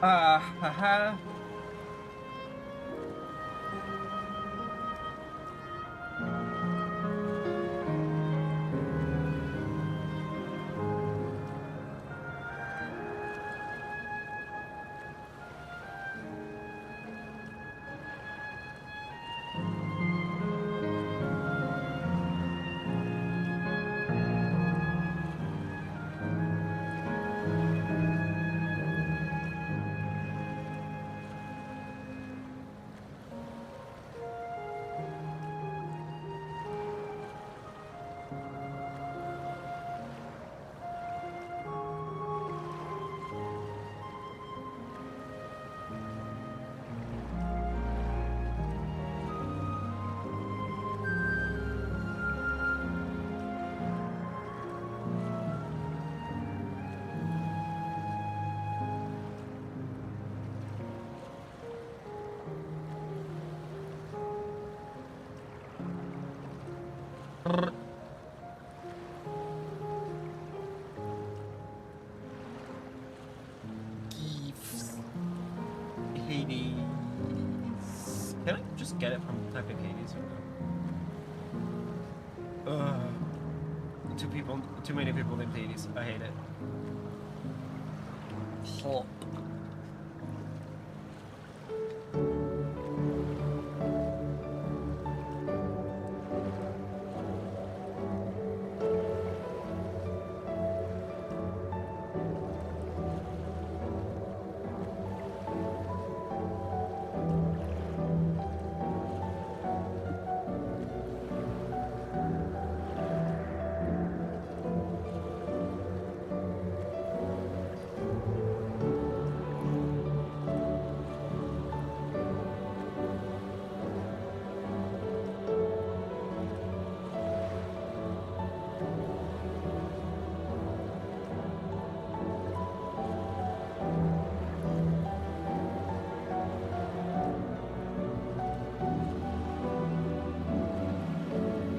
Haha. Geefs. Hades. Can I just get it from typing Hades or no? Too many people named Hades. I hate it. Hop.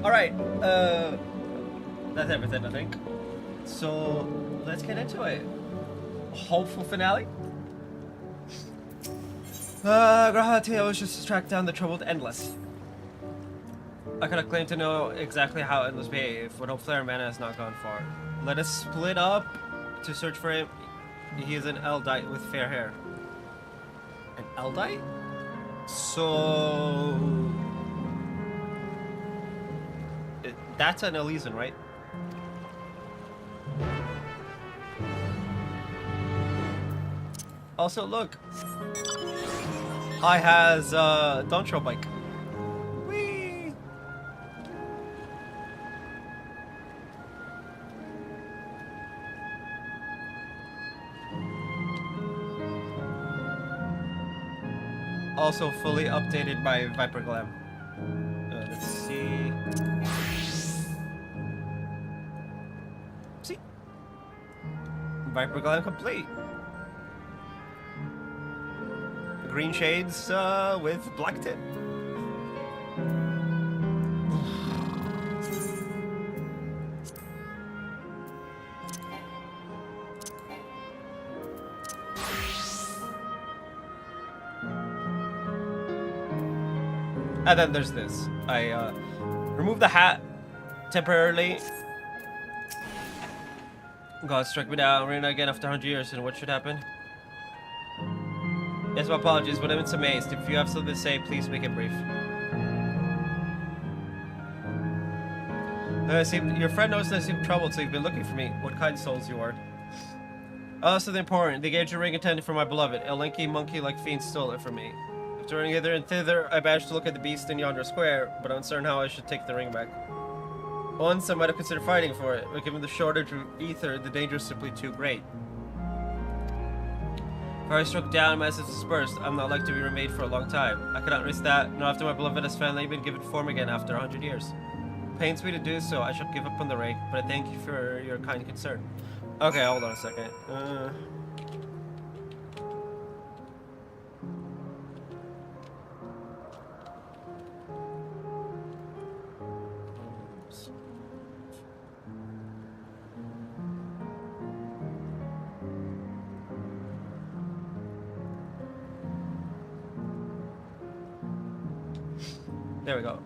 Alright, that's everything, I think. So, let's get into it. Hopeful finale? Grahatia was just to track down the troubled Endless. I cannot claim to know exactly how Endless behaved, but hopefully our mana has not gone far. Let us split up to search for him. He is an Eldite with fair hair. An Eldite? So... That's an Elysian, right? Also, look. I has a Dawntrail bike. Whee! Also fully updated by Viper Glam. Let's see. Viper Glam complete. Green shades with black tip. And then there's this. I remove the hat temporarily. God struck me down, arena again after 100 years, and what should happen? Yes, my apologies, but I'm in some haste. If you have something to say, please make it brief. Your friend knows that I seem troubled, so you've been looking for me. What kind of souls you are? Oh, something important. The gauge ring intended for my beloved. A lanky monkey like fiend stole it from me. After running hither and thither, I managed to look at the beast in yonder square, but I'm uncertain how I should take the ring back. Once I might have considered fighting for it, but given the shortage of ether, the danger is simply too great. If I struck down and my essence dispersed, I'm not like to be remade for a long time. I cannot risk that, nor after my beloved has finally been given form again after 100 years. Pains me to do so, I shall give up on the ring, but I thank you for your kind concern. Okay, hold on a second. There we go.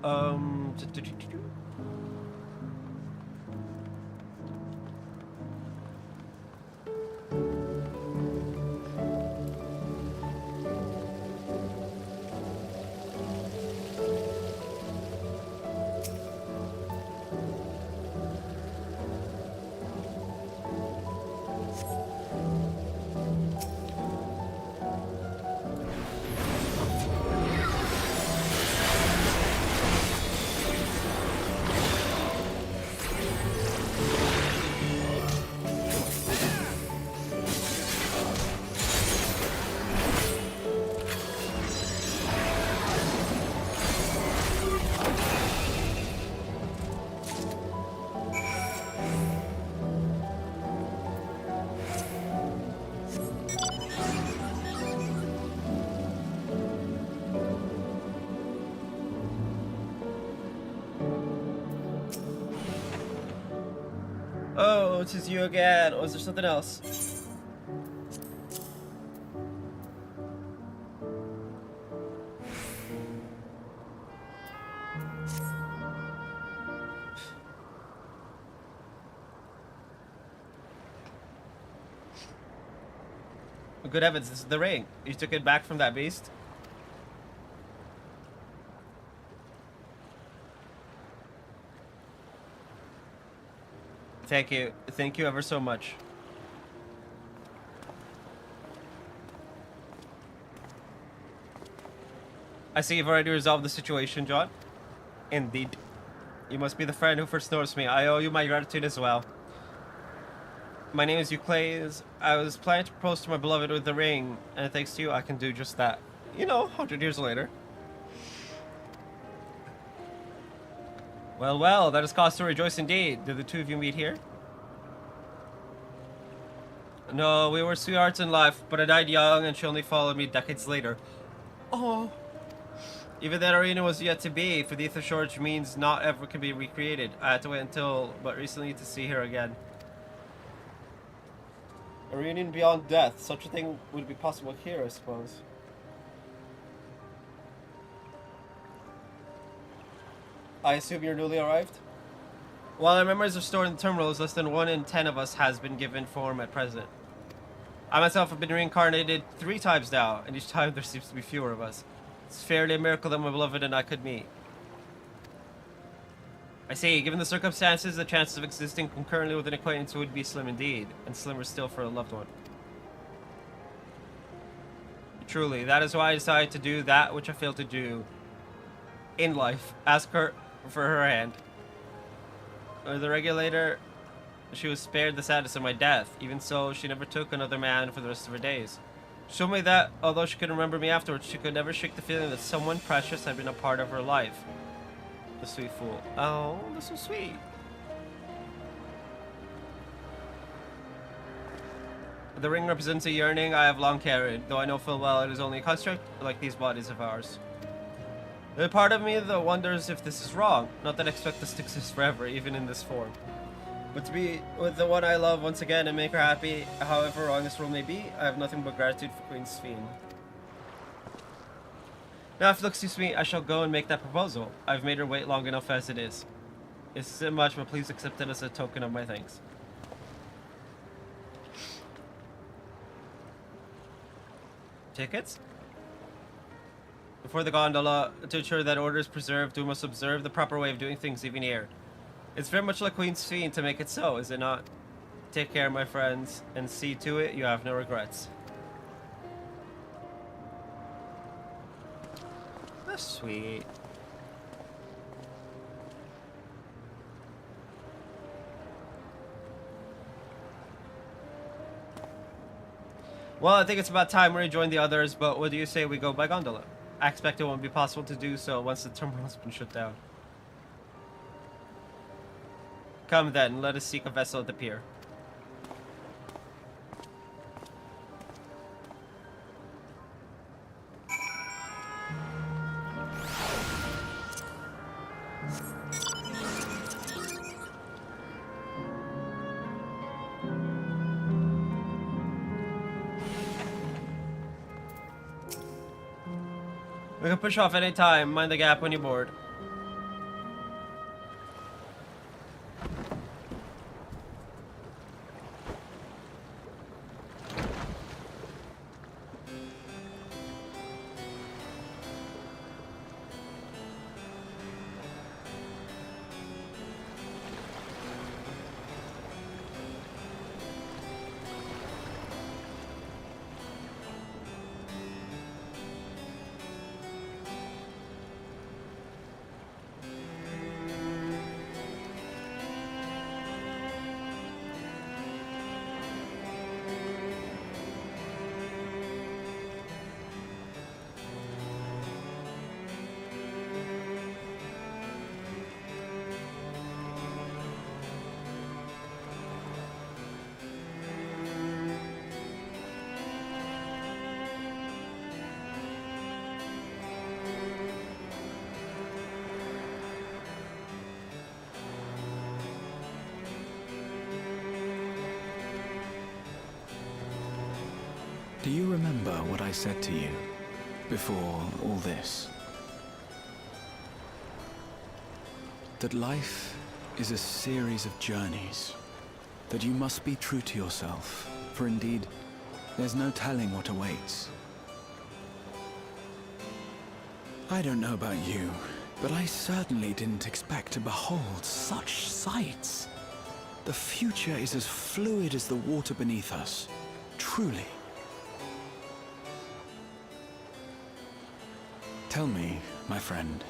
Oh, it is you again. Or is there something else? Good heavens, this is the ring. You took it back from that beast? Thank you. Thank you ever so much. I see you've already resolved the situation, John. Indeed. You must be the friend who first noticed me. I owe you my gratitude as well. My name is Euclades. I was planning to propose to my beloved with the ring, and thanks to you, I can do just that. You know, 100 years later. Well, well, that is cause to rejoice indeed. Did the two of you meet here? No, we were sweethearts in life, but I died young and she only followed me decades later. Oh. Even that arena was yet to be, for the ether shortage means not ever can be recreated. I had to wait until but recently to see her again. A reunion beyond death. Such a thing would be possible here, I suppose. I assume you're newly arrived? While our memories are stored in the terminals, less than 1 in 10 of us has been given form at present. I myself have been reincarnated 3 times now, and each time there seems to be fewer of us. It's fairly a miracle that my beloved and I could meet. I see, given the circumstances, the chances of existing concurrently with an acquaintance would be slim indeed, and slimmer still for a loved one. Truly, that is why I decided to do that which I failed to do in life. Ask her for her hand. The regulator, she was spared the sadness of my death. Even so, she never took another man for the rest of her days. She told me that, although she could remember me afterwards, she could never shake the feeling that someone precious had been a part of her life. The sweet fool. Oh, that's so sweet. The ring represents a yearning I have long carried, though I know full well it is only a construct like these bodies of ours. There's a part of me that wonders if this is wrong. Not that I expect this to exist forever, even in this form. But to be with the one I love once again and make her happy, however wrong this role may be, I have nothing but gratitude for Queen XIV. Now if it looks too sweet, I shall go and make that proposal. I've made her wait long enough as it is. It isn't much, but please accept it as a token of my thanks. Tickets? Before the gondola, to ensure that order is preserved, we must observe the proper way of doing things even here. It's very much like Queen XIV to make it so, is it not? Take care, my friends, and see to it you have no regrets. That's sweet. Well, I think it's about time we rejoin the others, but what do you say we go by gondola? I expect it won't be possible to do so once the terminal has been shut down. Come then, let us seek a vessel at the pier. We can push off any time. Mind the gap when you board. Do you remember what I said to you before all this? That life is a series of journeys. That you must be true to yourself, for indeed, there's no telling what awaits. I don't know about you, but I certainly didn't expect to behold such sights. The future is as fluid as the water beneath us, truly. Tell me, my friend,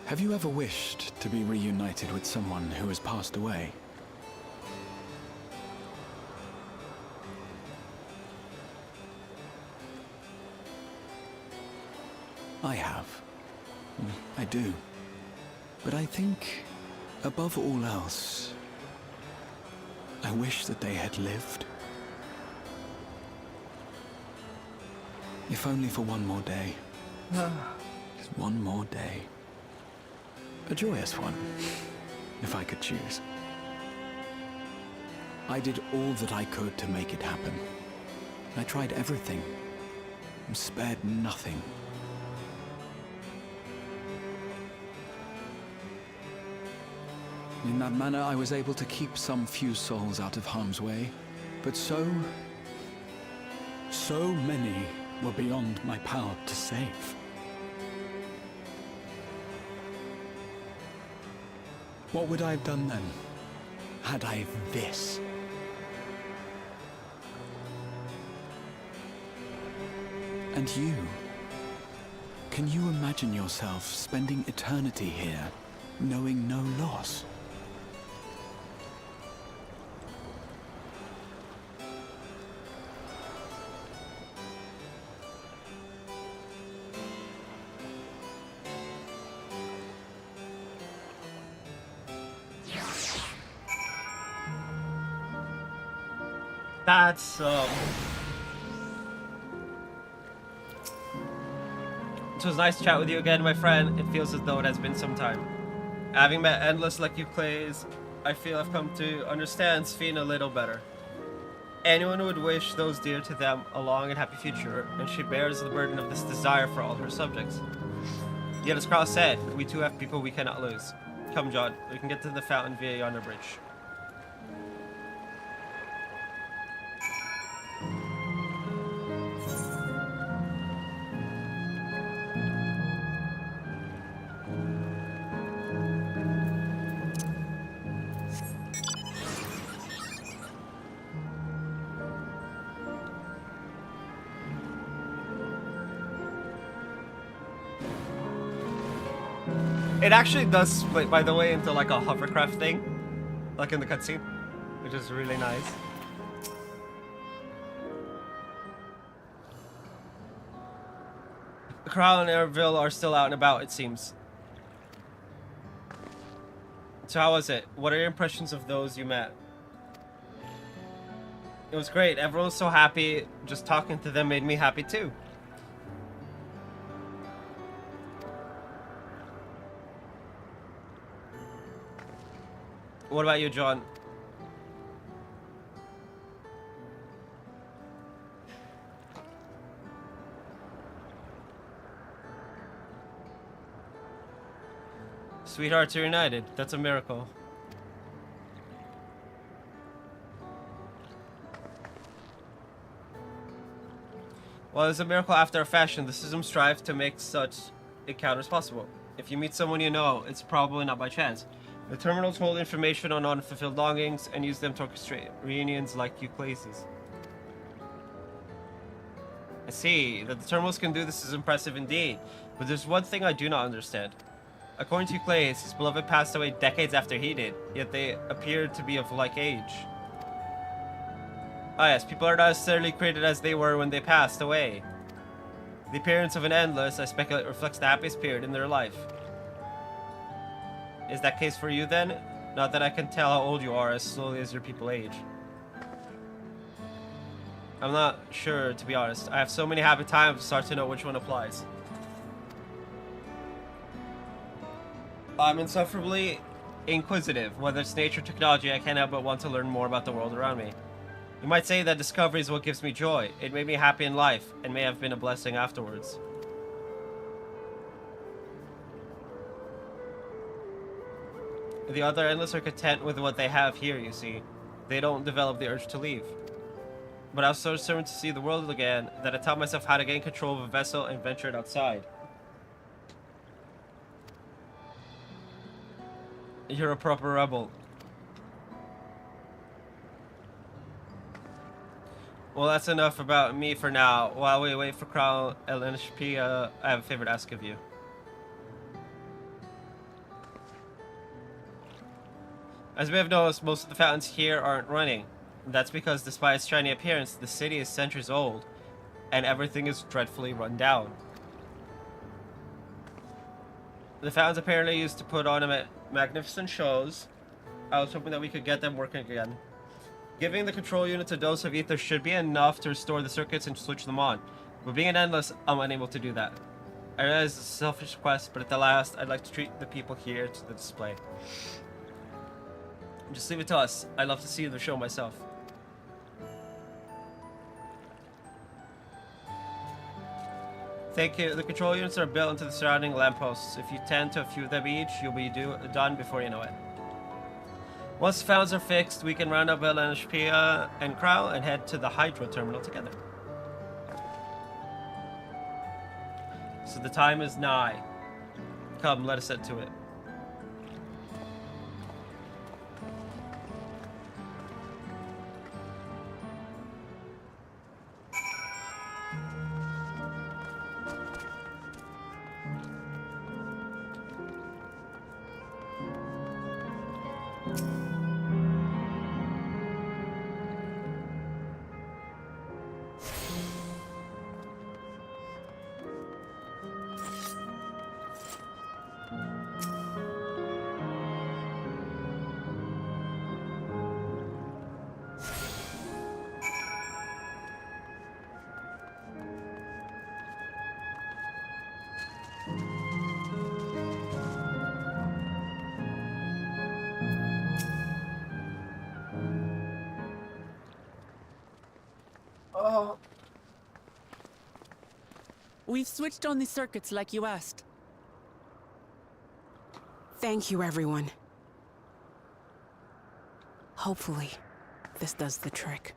have you ever wished to be reunited with someone who has passed away? I have. I do. But I think, above all else, I wish that they had lived. If only for one more day. Just one more day. A joyous one, if I could choose. I did all that I could to make it happen. I tried everything, and spared nothing. In that manner, I was able to keep some few souls out of harm's way, but so many were beyond my power to save. What would I have done then, had I this? And you? Can you imagine yourself spending eternity here, knowing no loss? That's, it was nice to chat with you again, my friend. It feels as though it has been some time. Having met endless like you clays, I feel I've come to understand Sphene a little better. Anyone would wish those dear to them a long and happy future, and she bears the burden of this desire for all her subjects. Yet as Krauss said, we too have people we cannot lose. Come, John, we can get to the fountain via yonder bridge. It actually does split, by the way, into like a hovercraft thing, like in the cutscene, which is really nice. The crowd and Airville are still out and about, it seems. So how was it? What are your impressions of those you met? It was great. Everyone was so happy. Just talking to them made me happy too. What about you, John? Sweethearts are united. That's a miracle. Well, it's a miracle after a fashion. The system strives to make such encounters possible. If you meet someone you know, it's probably not by chance. The terminals hold information on unfulfilled longings and use them to orchestrate reunions like Euclides. I see. That the terminals can do this is impressive indeed. But there's one thing I do not understand. According to Euclides, his beloved passed away decades after he did, yet they appeared to be of like age. Ah yes, people are not necessarily created as they were when they passed away. The appearance of an endless, I speculate, reflects the happiest period in their life. Is that case for you then? Not that I can tell how old you are as slowly as your people age. I'm not sure, to be honest. I have so many happy times to start to know which one applies. I'm insufferably inquisitive. Whether it's nature or technology, I can't help but want to learn more about the world around me. You might say that discovery is what gives me joy. It made me happy in life, and may have been a blessing afterwards. The other endless are content with what they have here, you see. They don't develop the urge to leave. But I was so determined to see the world again that I taught myself how to gain control of a vessel and ventured outside. You're a proper rebel. Well, that's enough about me for now. While we wait for Crown LNHP, I have a favor to ask of you. As we have noticed, most of the fountains here aren't running. That's because, despite its shiny appearance, the city is centuries old, and everything is dreadfully run down. The fountains apparently used to put on magnificent shows. I was hoping that we could get them working again. Giving the control units a dose of ether should be enough to restore the circuits and switch them on. But being an endless, I'm unable to do that. I realize it's a selfish request, but at the last, I'd like to treat the people here to the display. Just leave it to us. I'd love to see the show myself. Thank you. The control units are built into the surrounding lampposts. If you tend to a few of them each, you'll be done before you know it. Once the fountains are fixed, we can round up LNHP and Crow and head to the hydro terminal together. So the time is nigh. Come, let us set to it. We've switched on the circuits like you asked. Thank you, everyone. Hopefully, this does the trick.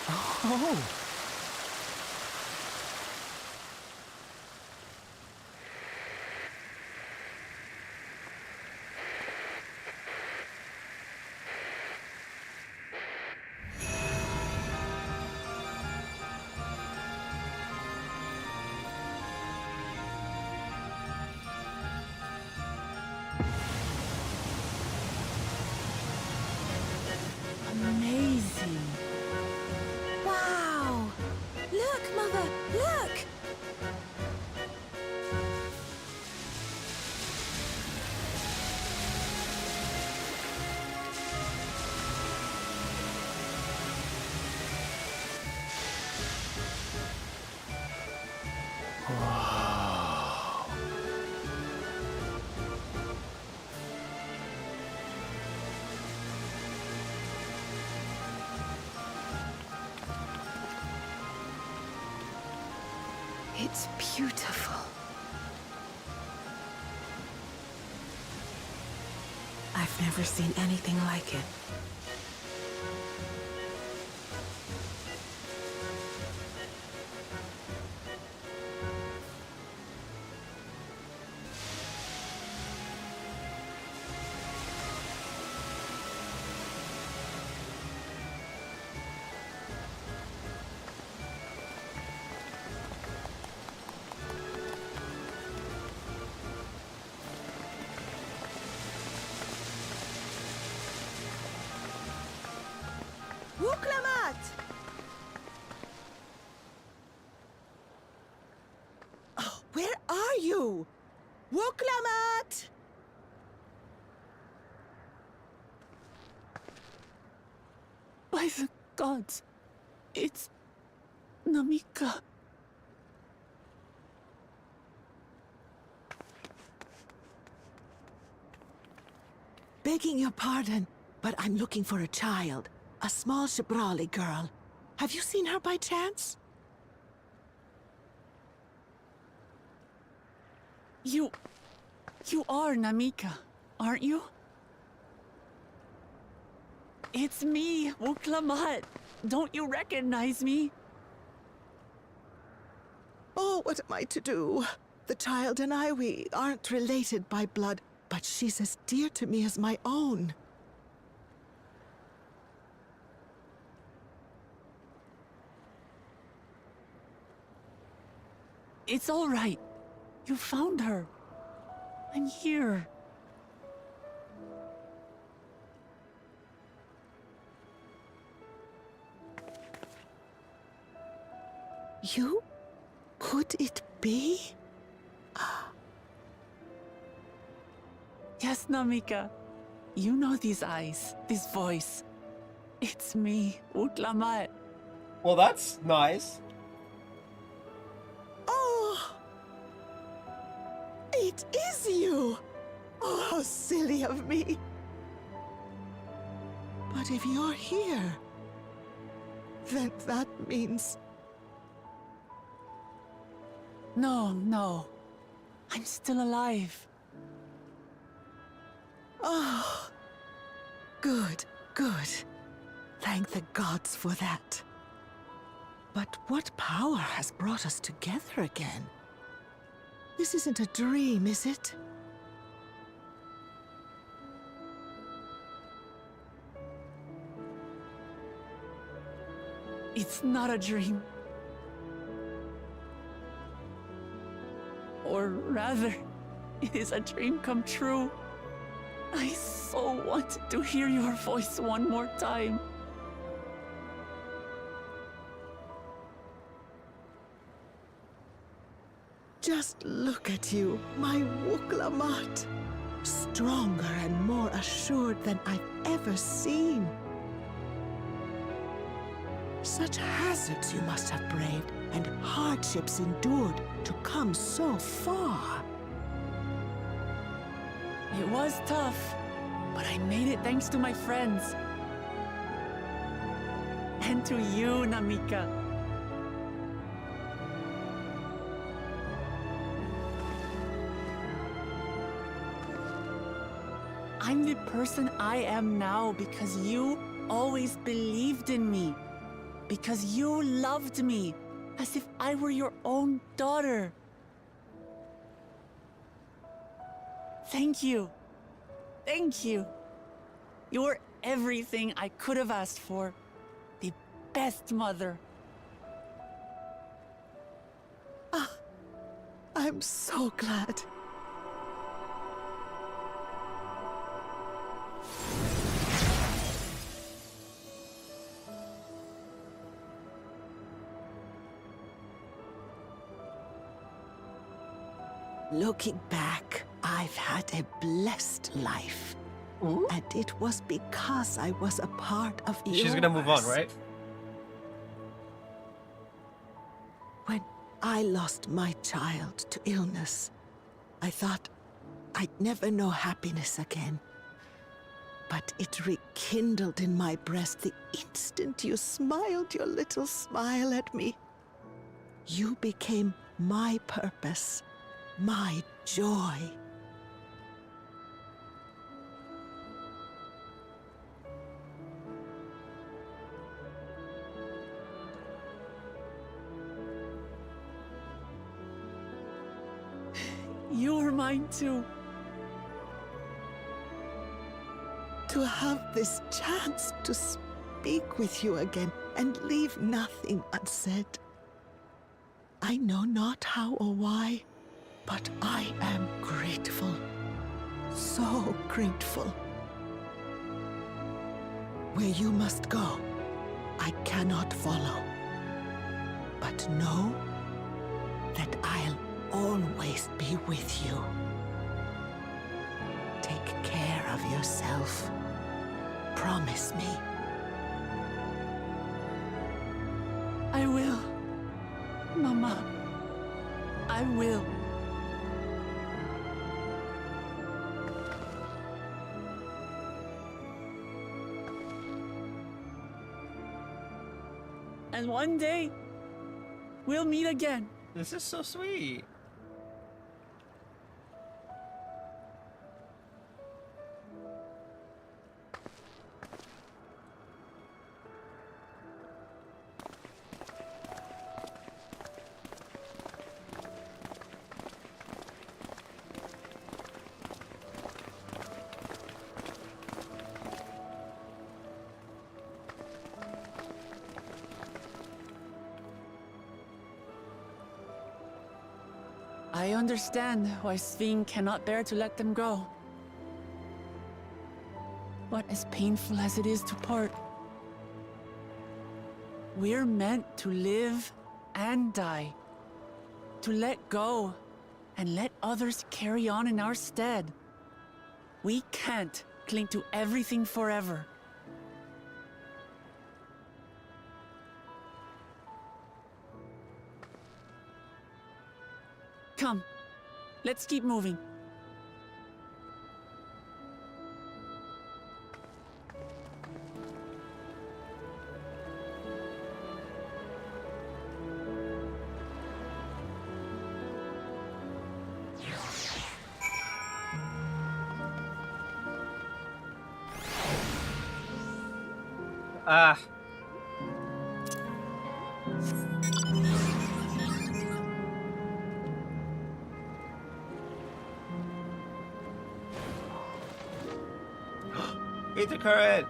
Oh! Amazing! Wow! Look, Mother! Look! It's beautiful. I've never seen anything like it. Wuklamat! Oh, where are you? Wuklamat! By the gods, It's Namika. Begging your pardon, but I'm looking for a child. A small Shibrali girl. Have you seen her by chance? You are Namika, aren't you? It's me, Wuklamat. Don't you recognize me? Oh, what am I to do? The child and I, we aren't related by blood, but she's as dear to me as my own. It's all right. You found her. I'm here. You? Could it be? Yes, Namika. You know these eyes, this voice. It's me, Wuklamat. Well, that's nice. Oh! It is you! Oh, how silly of me. But if you're here, then that means... No. I'm still alive. Oh, good. Thank the gods for that. But what power has brought us together again? This isn't a dream, is it? It's not a dream. Or rather, it is a dream come true. I so wanted to hear your voice one more time. Just look at you, my Wuklamat. Stronger and more assured than I've ever seen. Such hazards you must have braved and hardships endured to come so far. It was tough, but I made it thanks to my friends. And to you, Namika. I'm the person I am now because you always believed in me. Because you loved me as if I were your own daughter. Thank you. Thank you. You're everything I could have asked for. The best mother. I'm so glad. Looking back, I've had a blessed life. Ooh. And it was because I was a part of yours. She's gonna move on, right? When I lost my child to illness, I thought I'd never know happiness again. But it rekindled in my breast the instant you smiled your little smile at me. You became my purpose, my joy. You're mine too. To have this chance to speak with you again and leave nothing unsaid. I know not how or why, but I am grateful. So grateful. Where you must go, I cannot follow. But know that I'll always be with you. Take care of yourself. Promise me. I will. Mama. I will. And one day, we'll meet again. This is so sweet. I understand why Sving cannot bear to let them go. But as painful as it is to part, we're meant to live and die. To let go and let others carry on in our stead. We can't cling to everything forever. Come, let's keep moving. Ah. Eat the current.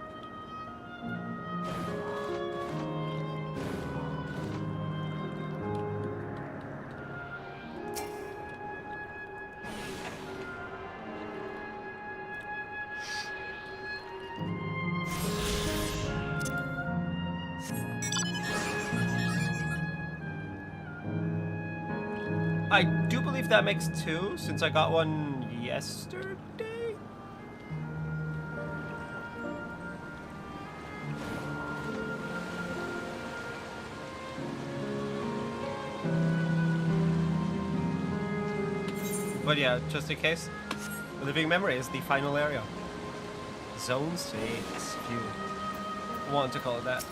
I do believe that makes 2, since I got one yesterday. But yeah, just in case, living memory is the final area. Zone 6, if you want to call it that.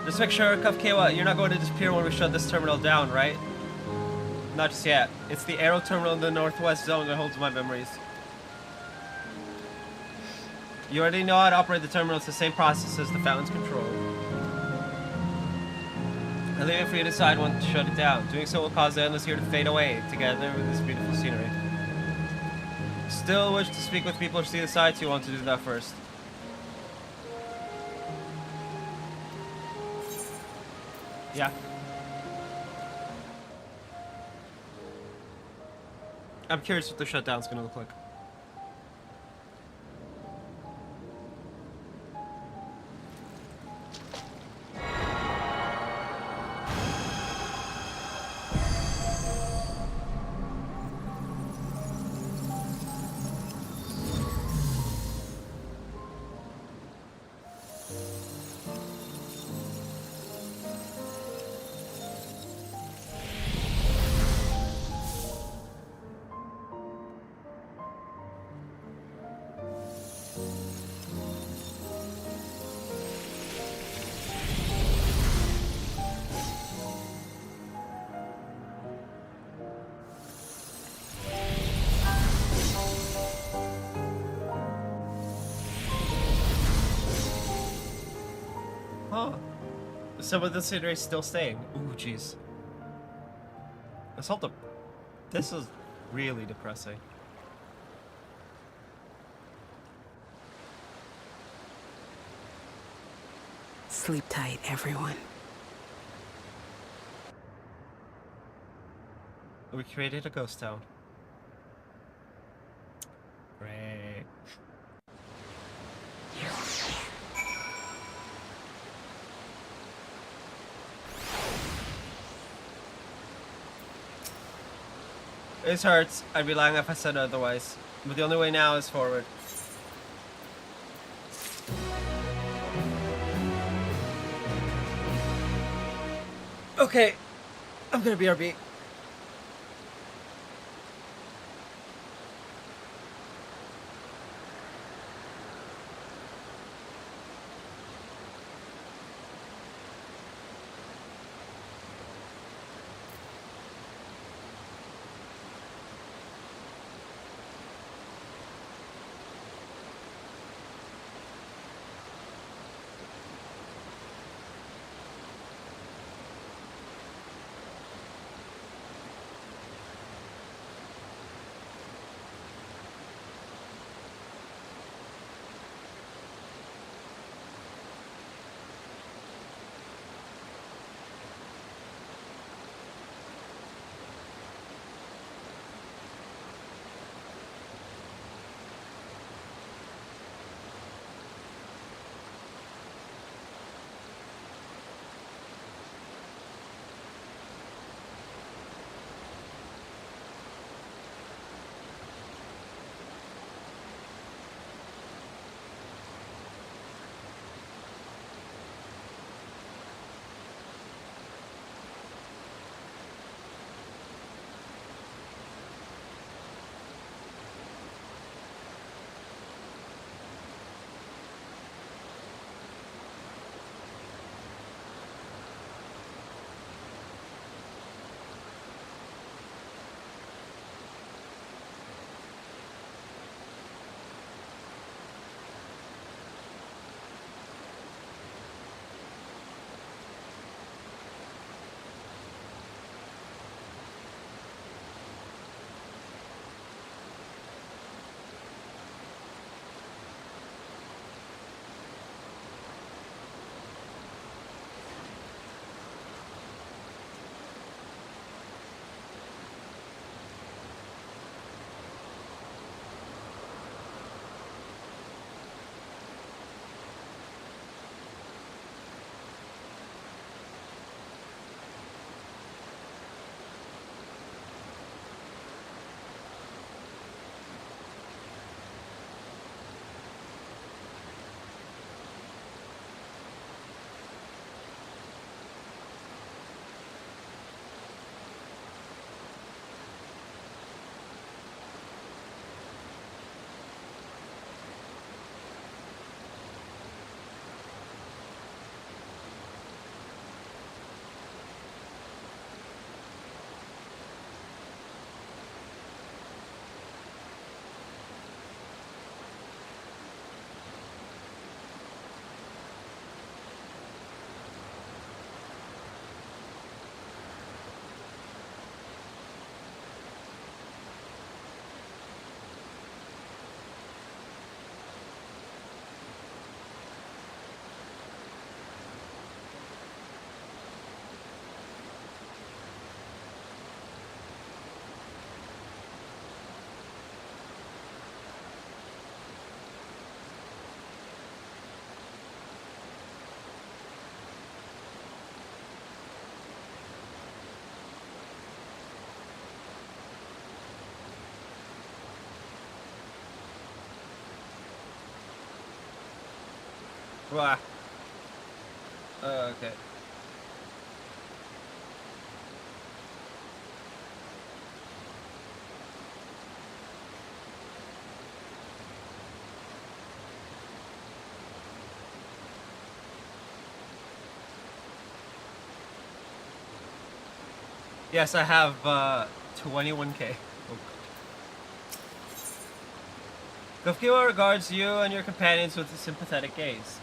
Just make sure, Kafkewa, you're not going to disappear when we shut this terminal down, right? Not just yet. It's the Aero terminal in the northwest zone that holds my memories. You already know how to operate the terminal. It's the same process as the fountain's control. I leave it for you to decide when to shut it down. Doing so will cause the endless here to fade away, together with this beautiful scenery. Still wish to speak with people or see the sights. You want to do that first. Yeah. I'm curious what the shutdown's gonna look like. Huh. Some of the scenery is still staying. Ooh, jeez. Let's hold up. This is really depressing. Sleep tight, everyone. We created a ghost town. Great. This hurts. I'd be lying if I said otherwise. But the only way now is forward. Okay, I'm gonna BRB. Wow. Okay. Yes, I have 21k. Oh, Kofkiwa regards you and your companions with a sympathetic gaze.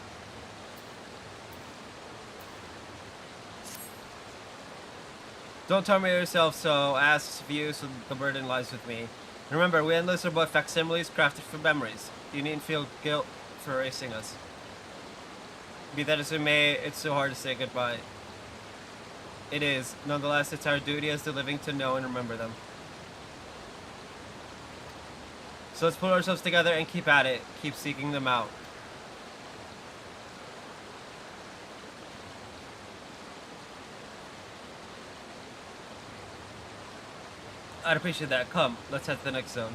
Don't torment yourself so, asks view, so the burden lies with me. Remember, we endless are but facsimiles crafted from memories. You needn't feel guilt for erasing us. Be that as it may, it's so hard to say goodbye. It is. Nonetheless, it's our duty as the living to know and remember them. So let's pull ourselves together and keep at it. Keep seeking them out. I'd appreciate that. Come, let's head to the next zone.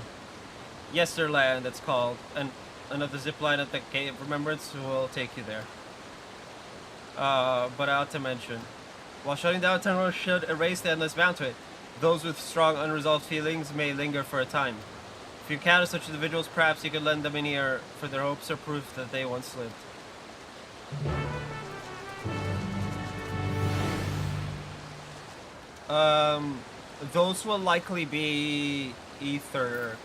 Yesterland, it's called, and another zip line at the Gate of Remembrance will take you there. But I ought to mention, While shutting down a terminal should erase the endless bound to it, those with strong unresolved feelings may linger for a time. If you encounter such individuals, perhaps you could lend them an ear for their hopes or proof that they once lived. Those will likely be Ether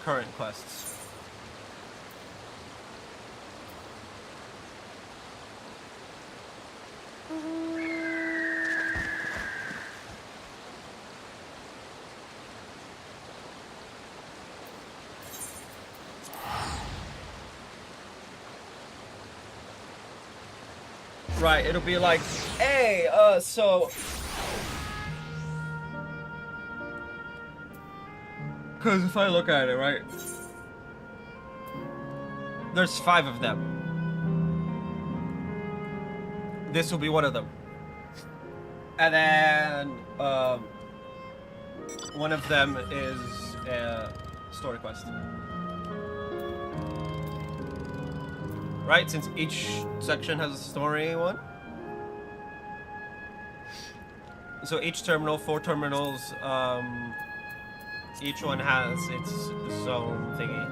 current quests. Right, it'll be like, hey, so... Because if I look at it, right? There's 5 of them. This will be one of them. And then, one of them is a story quest. Right, since each section has a story one. So each terminal, 4 terminals, each one has its zone thingy.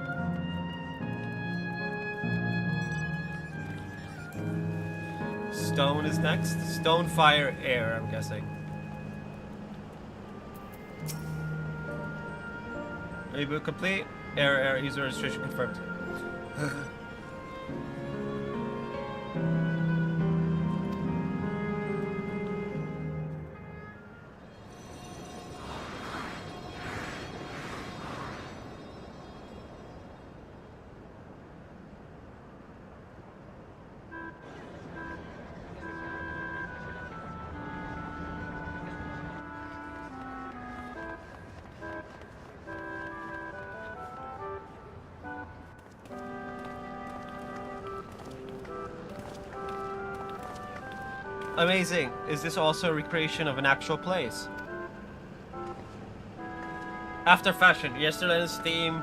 Stone is next. Stone, fire, air, I'm guessing. Reboot complete. Air, user registration confirmed. Amazing. Is this also a recreation of an actual place? After fashion, yesterday's theme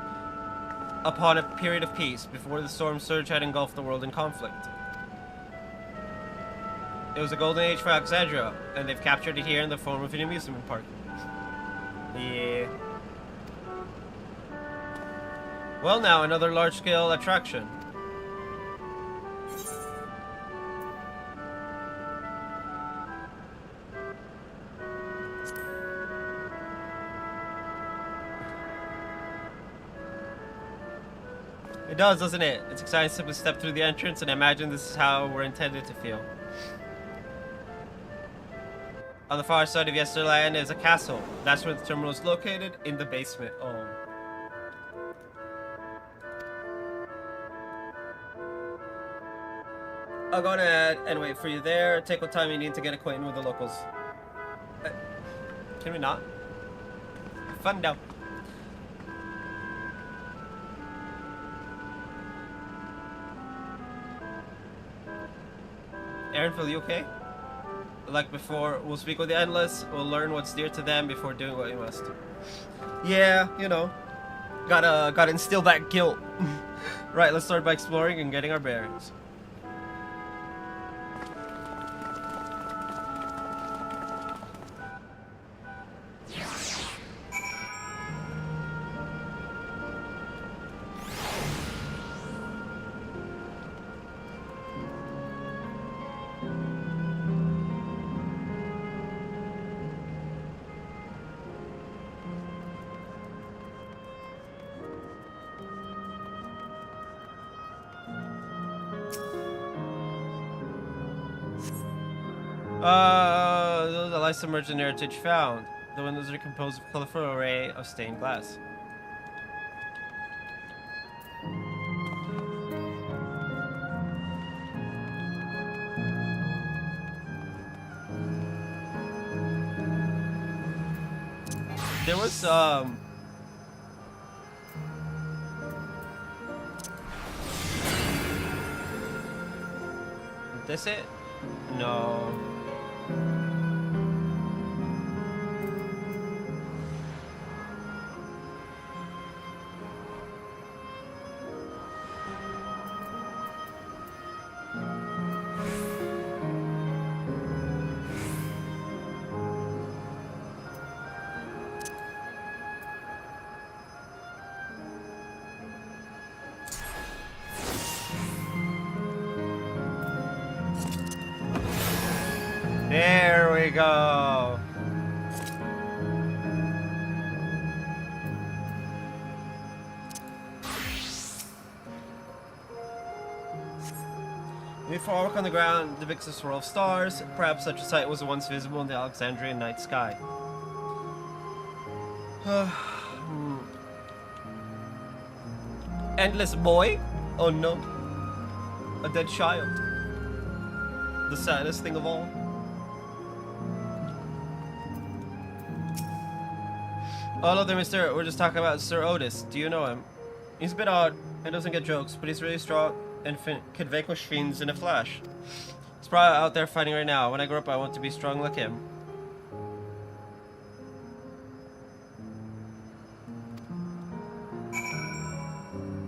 upon a period of peace before the storm surge had engulfed the world in conflict. It was a golden age for Alexandria, and they've captured it here in the form of an amusement park. Yeah. Well now, another large-scale attraction. It does, doesn't it? It's exciting to simply step through the entrance, and I imagine this is how we're intended to feel. On the far side of Yesterland is a castle. That's where the terminal is located, in the basement. Oh. I'll go ahead and wait for you there. Take what time you need to get acquainted with the locals. Can we not? Fun now. Aaron, feel you okay? Like before, we'll speak with the Endless, we'll learn what's dear to them before doing what we must. Yeah, you know. Gotta instill that guilt. Right, let's start by exploring and getting our bearings. The light submerged in heritage found. The windows are composed of a colorful array of stained glass. There was this it? No. we go. Before I walk on the ground depicts a swirl of stars. Perhaps such a sight was once visible in the Alexandrian night sky. Endless boy? Oh no. A dead child. The saddest thing of all. Oh, hello there, mister. We're just talking about Sir Otis. Do you know him? He's a bit odd and doesn't get jokes, but he's really strong and can vanquish fiends in a flash. He's probably out there fighting right now. When I grow up, I want to be strong like him.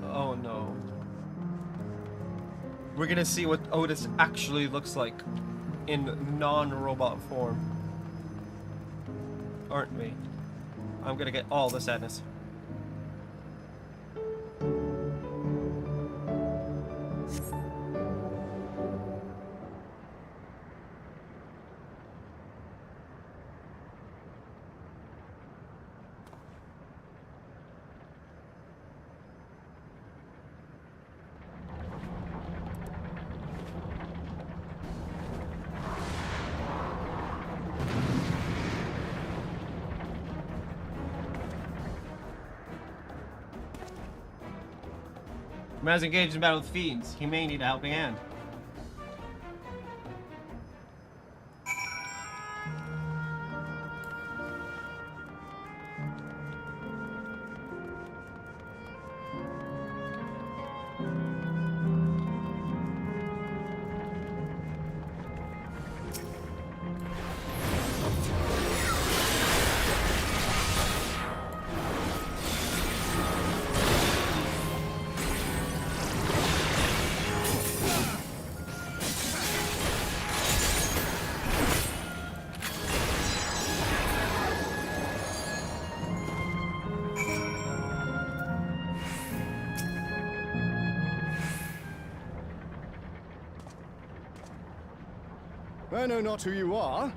Oh no. We're gonna see what Otis actually looks like in non-robot form. Aren't we? I'm gonna get all the sadness. Man's engaged in battle with fiends. He may need a helping hand. I know not who you are,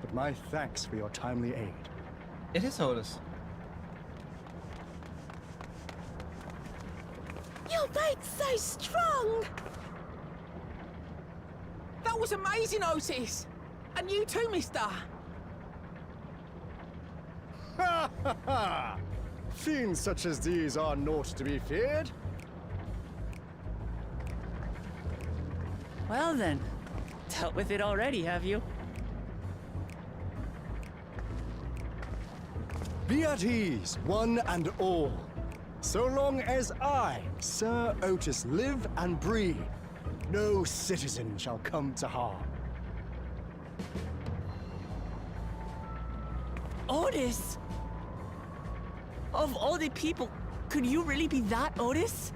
but my thanks for your timely aid. It is Otis. Your bite's so strong! That was amazing, Otis! And you too, mister! Ha ha ha! Fiends such as these are naught to be feared. Well then, dealt with it already, have you? Be at ease, one and all. So long as I, Sir Otis, live and breathe, no citizen shall come to harm. Otis! Of all the people, could you really be that Otis?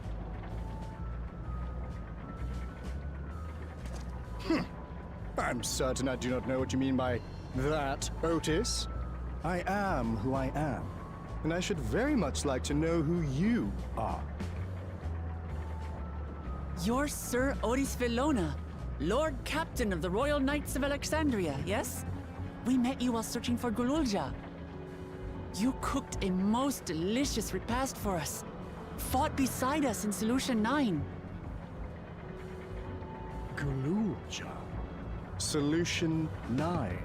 I'm certain I do not know what you mean by that, Otis. I am who I am, and I should very much like to know who you are. You're Sir Otis Villona, Lord Captain of the Royal Knights of Alexandria, yes? We met you while searching for Gululja. You cooked a most delicious repast for us, fought beside us in Solution 9. Gululja. Solution 9.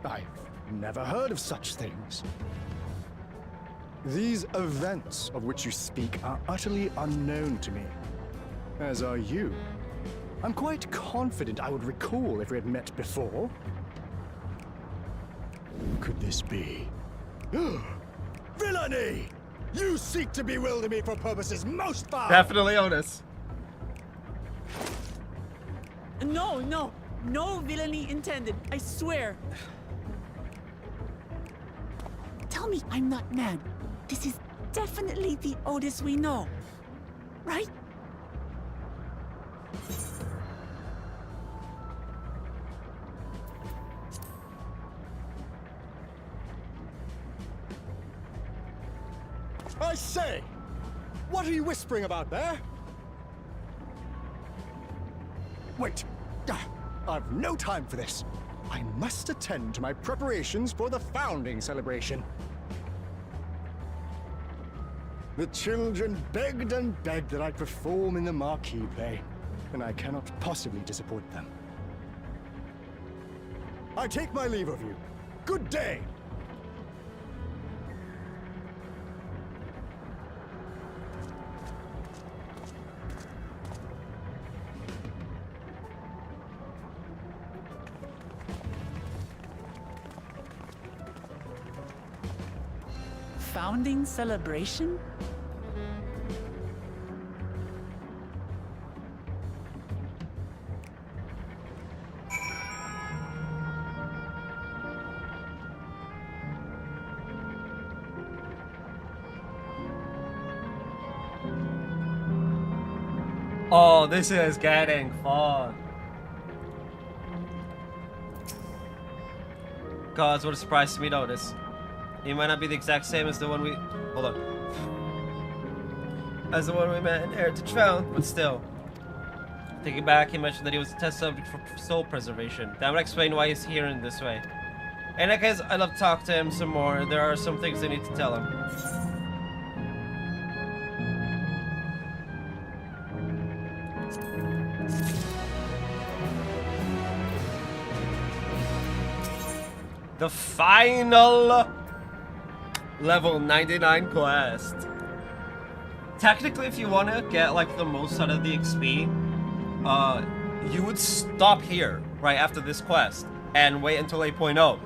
I've never heard of such things. These events of which you speak are utterly unknown to me, as are you. I'm quite confident I would recall if we had met before. Could this be? Villainy! You seek to bewilder me for purposes most foul! Definitely Otis. No villainy intended, I swear. Tell me I'm not mad. This is definitely the Otis we know, right? I say! What are you whispering about there? Wait! I've no time for this. I must attend to my preparations for the founding celebration. The children begged and begged that I perform in the marquee play, and I cannot possibly disappoint them. I take my leave of you. Good day! Founding celebration? Oh, this is getting fun. Gods, what a surprise to me, notice. He might not be the exact same as the one we... Hold on. As the one we met in Heritage Found, but still. Thinking back, he mentioned that he was a test subject for soul preservation. That would explain why he's here in this way. In that case, I'd love to talk to him some more. There are some things I need to tell him. The final level 99 quest. Technically, if you want to get like the most out of the XP, you would stop here right after this quest and wait until 8.0.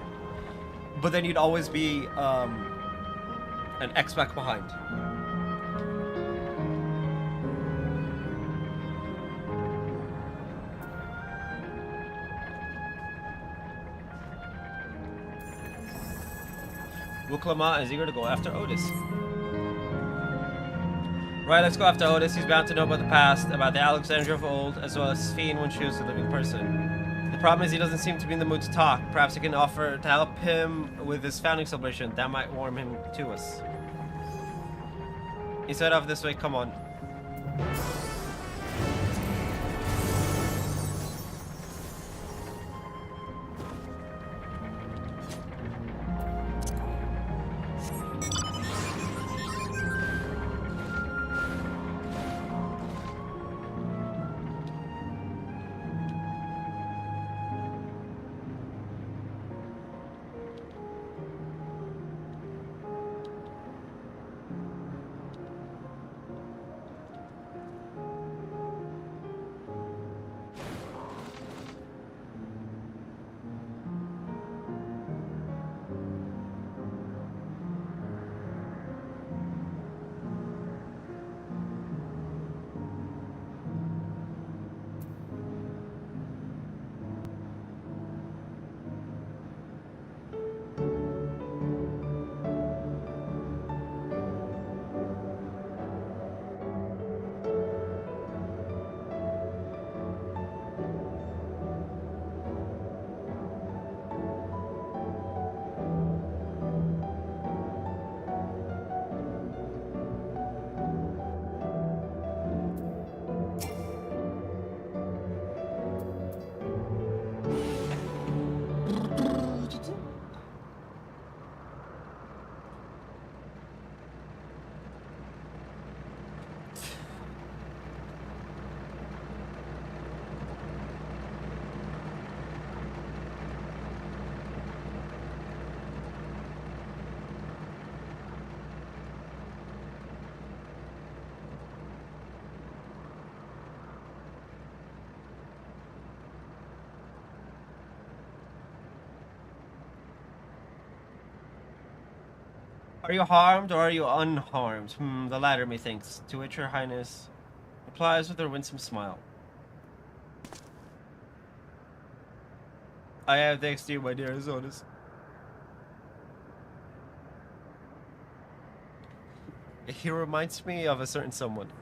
But then you'd always be an X back behind. Wuklama is eager to go after Otis. Right, let's go after Otis. He's bound to know about the past, about the Alexandria of old, as well as Fiend when she was a living person. The problem is he doesn't seem to be in the mood to talk. Perhaps I can offer to help him with his founding celebration. That might warm him to us. He set off this way, come on. Are you harmed or are you unharmed? The latter, methinks. To which Her Highness replies with her winsome smile. I have thanks to you, my dear Azonis. He reminds me of a certain someone.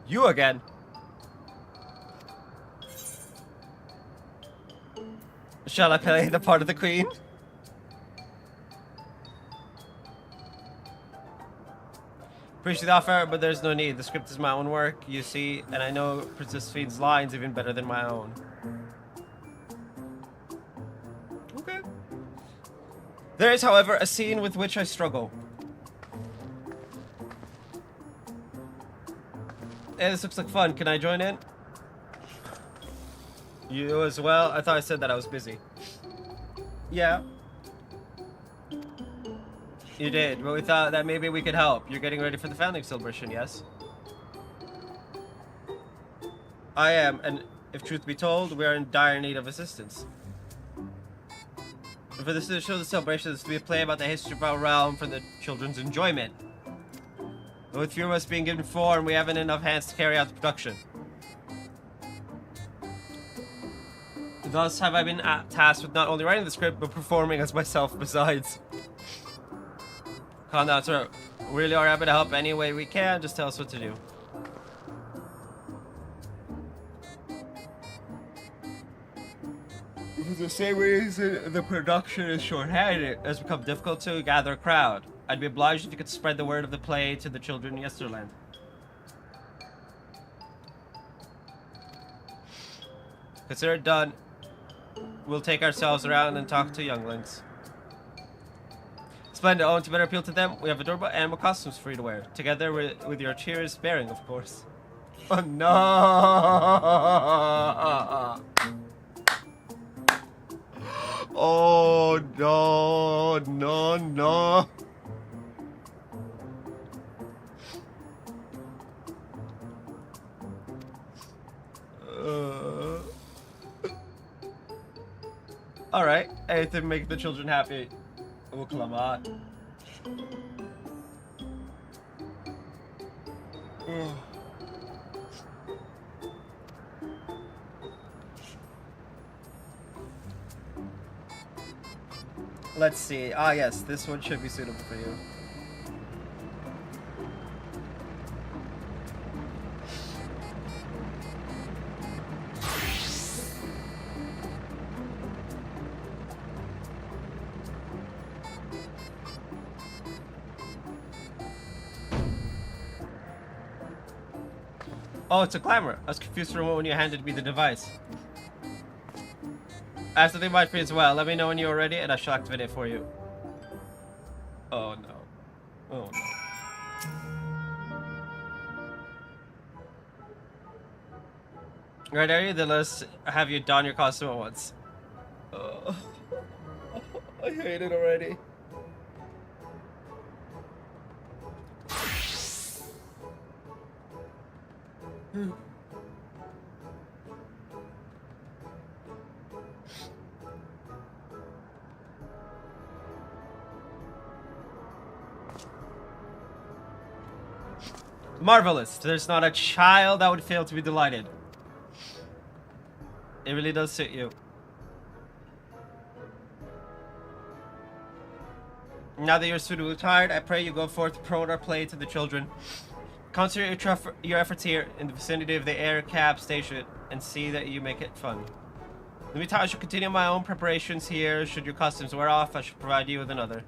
You again? Shall I play the part of the queen? Appreciate the offer, but there's no need. The script is my own work, you see, and I know Princess Fiend's lines even better than my own. Okay. There is, however, a scene with which I struggle. Hey, this looks like fun. Can I join in? You as well? I thought I said that I was busy. Yeah. You did, but we thought that maybe we could help. You're getting ready for the founding celebration, yes? I am, and if truth be told, we are in dire need of assistance. For this to show the celebration is to be a play about the history of our realm for the children's enjoyment. But with few of us being given form, we haven't enough hands to carry out the production. Thus have I been tasked with not only writing the script, but performing as myself besides. Calm down, sir. We really are happy to help any way we can. Just tell us what to do. For the same reason the production is short-handed, it has become difficult to gather a crowd. I'd be obliged if you could spread the word of the play to the children in Yesterland. Consider it done. We'll take ourselves around and talk to younglings. Splendid. Oh, and to better appeal to them, we have adorable animal costumes for you to wear, together with your cheers bearing, of course. Oh no! Oh no! No! No! All right. Anything to make the children happy. Oh, Klamat. Let's see. Ah, yes, this one should be suitable for you. Oh, it's a glamour. I was confused for a moment when you handed me the device. I have something for you as well. Let me know when you're ready and I shall activate it for you. Oh no. Oh no. Right, are you? Then let's have you don your costume at once. I hate it already. Marvelous. There's not a child that would fail to be delighted. It really does suit you. Now that you're suitably tired, I pray you go forth to promote our play to the children. Concentrate your efforts here in the vicinity of the air cab station and see that you make it fun. In the meantime, I shall continue my own preparations here. Should your costumes wear off, I shall provide you with another.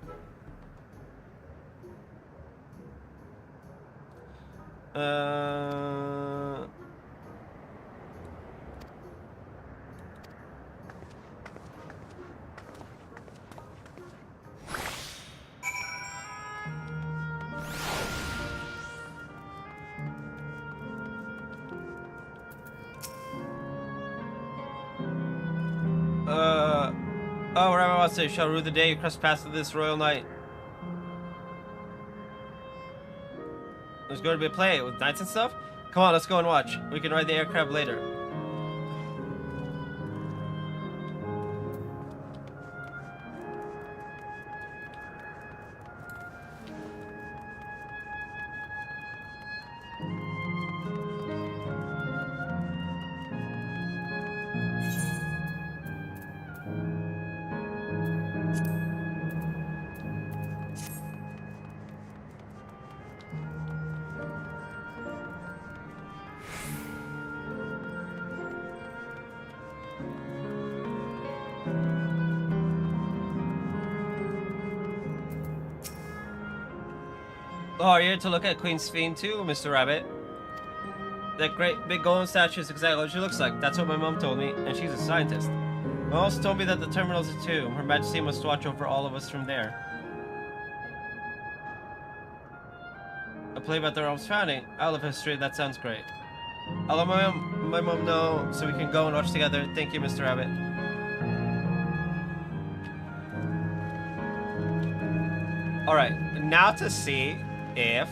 Oh, whatever I want to say, shall rue the day you cross paths with this royal knight. There's going to be a play with knights and stuff? Come on, let's go and watch. We can ride the aircraft later. Oh, are you here to look at Queen Sphene too, Mr. Rabbit? That great big golden statue is exactly what she looks like. That's what my mom told me, and she's a scientist. My mom also told me that the terminal's a tomb. Her Majesty must watch over all of us from there. A play about the realm's founding. I love history. That sounds great. I'll let my mom know so we can go and watch together. Thank you, Mr. Rabbit. Alright, now to see if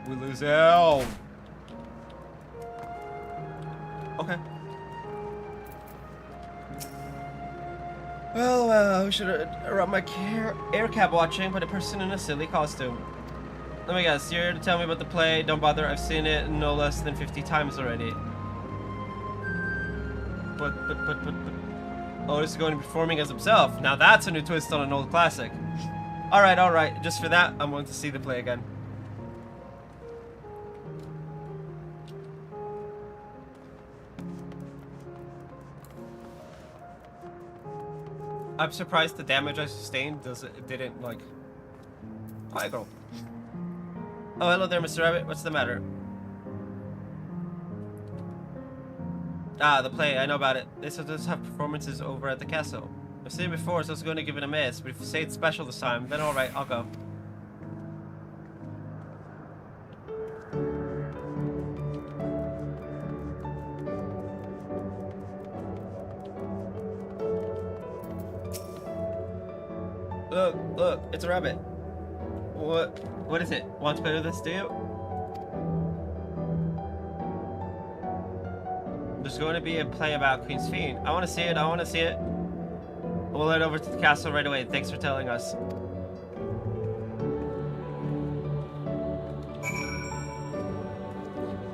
we lose Elle. Okay. Well, we should have run my air cab watching, but a person in a silly costume. Let me guess, you're here to tell me about the play. Don't bother, I've seen it no less than 50 times already. But. Otis is going to be performing as himself. Now that's a new twist on an old classic. Alright. Just for that, I'm going to see the play again. I'm surprised the damage I sustained didn't, like... Quiet girl. Oh, hello there, Mr. Rabbit. What's the matter? Ah, the play. I know about it. They sometimes have performances over at the castle. I've seen it before, so I was going to give it a miss, but if you say it's special this time, then alright, I'll go. Look, it's a rabbit. What is it? Want to play with this, do you? There's going to be a play about Queen Sphene. I want to see it. We'll head over to the castle right away. Thanks for telling us.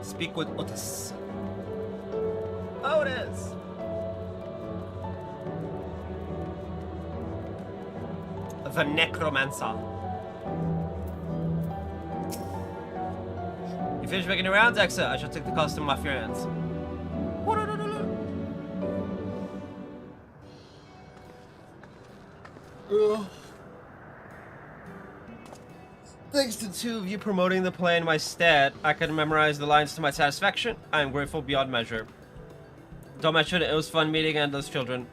Speak with Otis. Otis! The Necromancer. You finished making your rounds, Exa? I shall take the costume off your hands. Thanks to the two of you promoting the play in my stead, I can memorize the lines to my satisfaction. I am grateful beyond measure. Don't mention it, it was fun meeting endless children.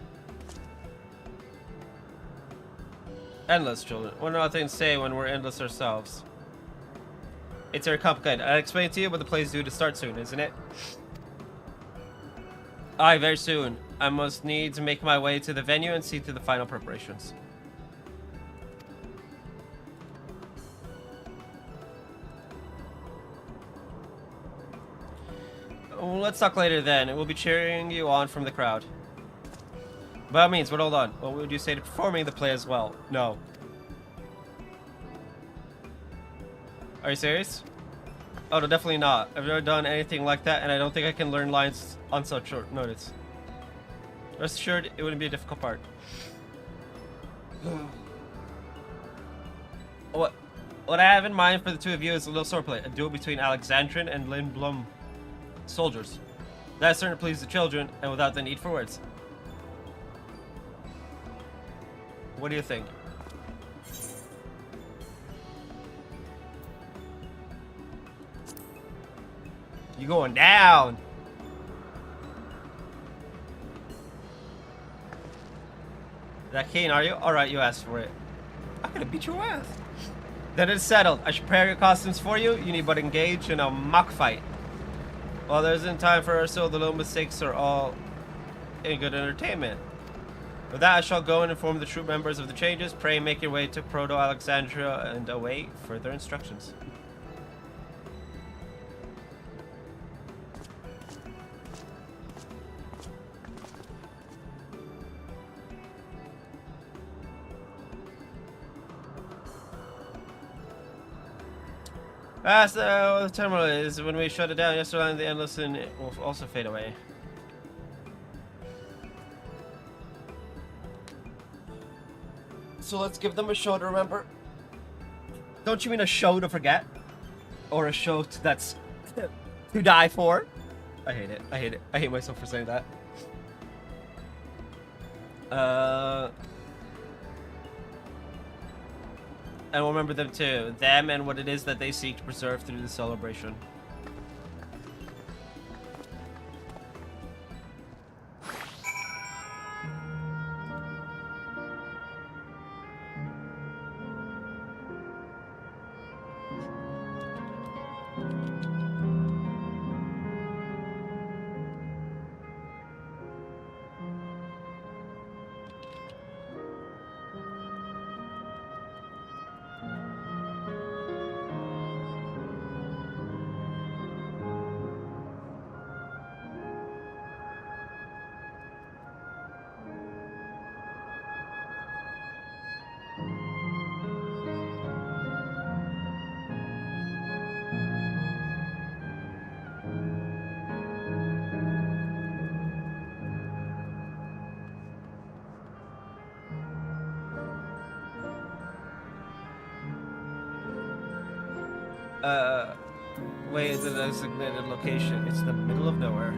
Endless children. What do things say when we're endless ourselves? It's very complicated. I'll explain it to you, but the play's due to start soon, isn't it? Aye, very soon. I must need to make my way to the venue and see to the final preparations. Well, let's talk later then. We'll be cheering you on from the crowd. By all means, but hold on. What would you say to performing the play as well? No. Are you serious? Oh, no, definitely not. I've never done anything like that, and I don't think I can learn lines on such short notice. Rest assured, it wouldn't be a difficult part. What I have in mind for the two of you is a little swordplay, a duel between Alexandrian and Lindblom soldiers. That certainly please the children, and without the need for words. What do you think? You going down? That keen, are you? Alright, you asked for it. I'm gonna beat your ass. Then it's settled. I should prepare your costumes for you. You need but engage in a mock fight. While there isn't time for rehearsal, the little mistakes are all in good entertainment. With that, I shall go and inform the troop members of the changes. Pray and make your way to Proto-Alexandria and await further instructions. So the terminal is when we shut it down yesterday, the endless and it will also fade away. So let's give them a show to remember. Don't you mean a show to forget? Or a show that's to die for? I hate it. I hate it. I hate myself for saying that. And we'll remember them too. Them and what it is that they seek to preserve through the celebration. Way is the designated location. It's the middle of nowhere.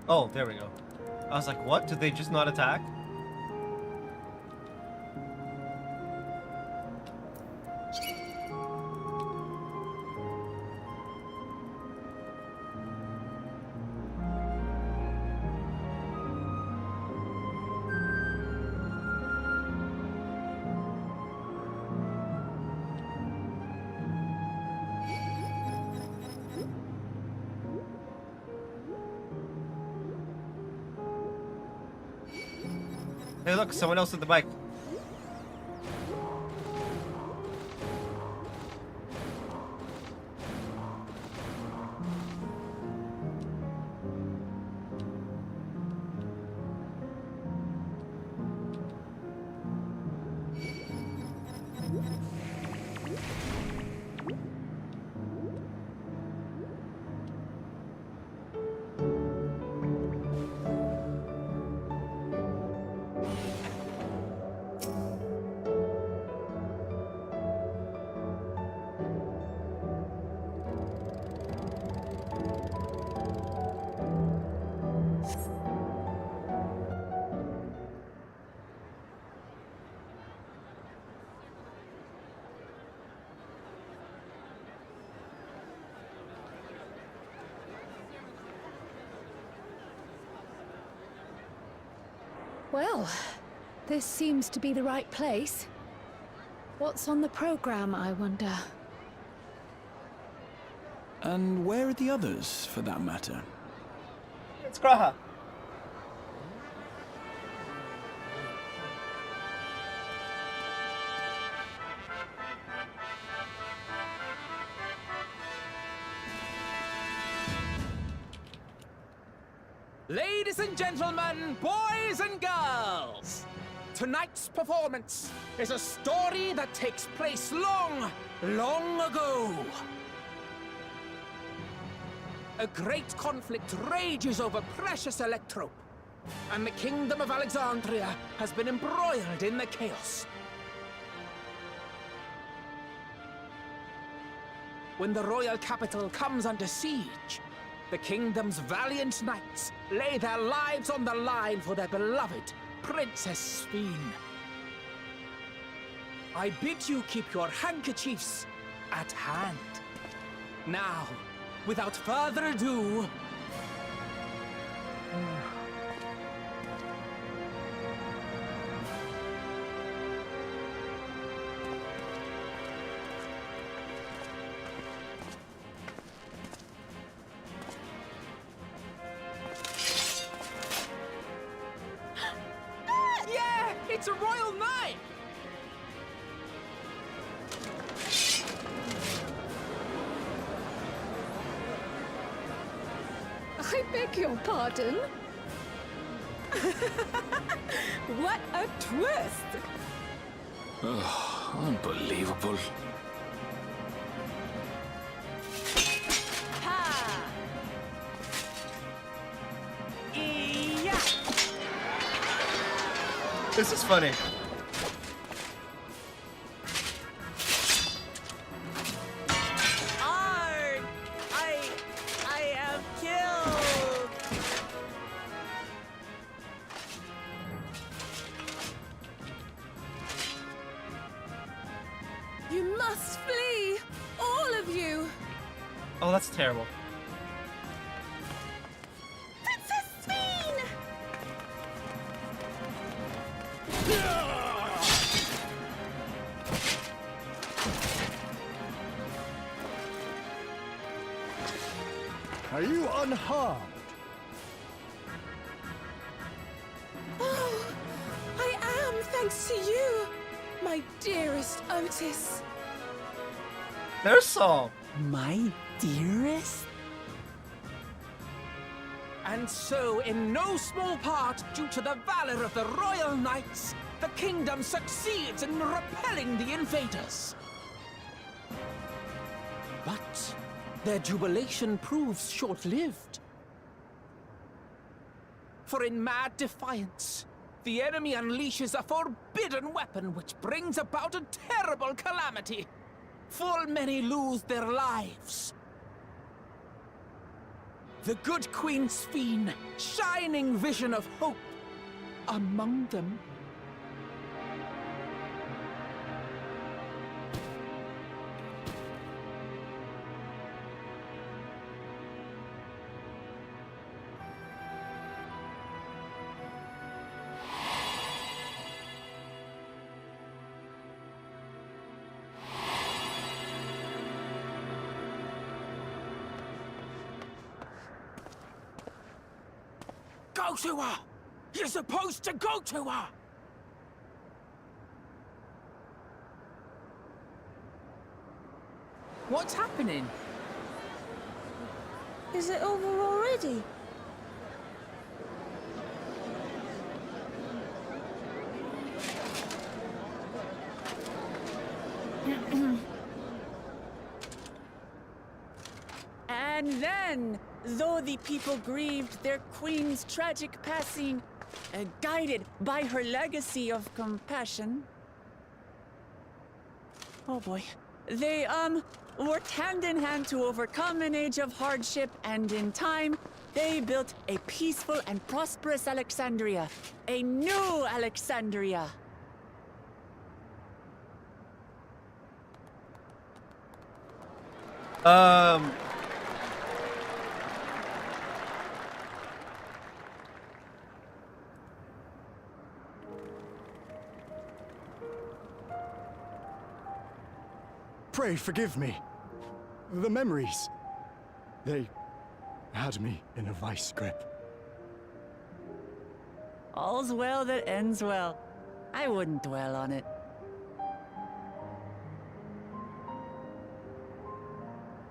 Oh, there we go. I was like, what? Did they just not attack? Hey, look, someone else at the bike. Well, this seems to be the right place. What's on the program, I wonder? And where are the others, for that matter? It's Graha. Ladies and gentlemen, boys and girls, tonight's performance is a story that takes place long, long ago. A great conflict rages over precious electrope, and the kingdom of Alexandria has been embroiled in the chaos. When the royal capital comes under siege, the kingdom's valiant knights lay their lives on the line for their beloved Princess Sphene. I bid you keep your handkerchiefs at hand. Now, without further ado... Yeah! It's a royal knife! I beg your pardon? What a twist! Oh, unbelievable. Ha! Yeah! This is funny. Arg! I am killed! You must flee! All of you! Oh, that's terrible. Princess Sveen! Are you unharmed? Oh, I am, thanks to you, my dearest Otis. There's Saul. My dearest? And so, in no small part due to the valor of the royal knights, the kingdom succeeds in repelling the invaders. But their jubilation proves short-lived. For in mad defiance, the enemy unleashes a forbidden weapon which brings about a terrible calamity. Full many lose their lives. The good Queen Sveen, shining vision of hope, among them. Go to her! You're supposed to go to her! What's happening? Is it over already? And then, though the people grieved their queen's tragic passing, guided by her legacy of compassion, oh boy, they, worked hand in hand to overcome an age of hardship, and in time, they built a peaceful and prosperous Alexandria, a new Alexandria. Pray forgive me. The memories. They had me in a vice grip. All's well that ends well. I wouldn't dwell on it.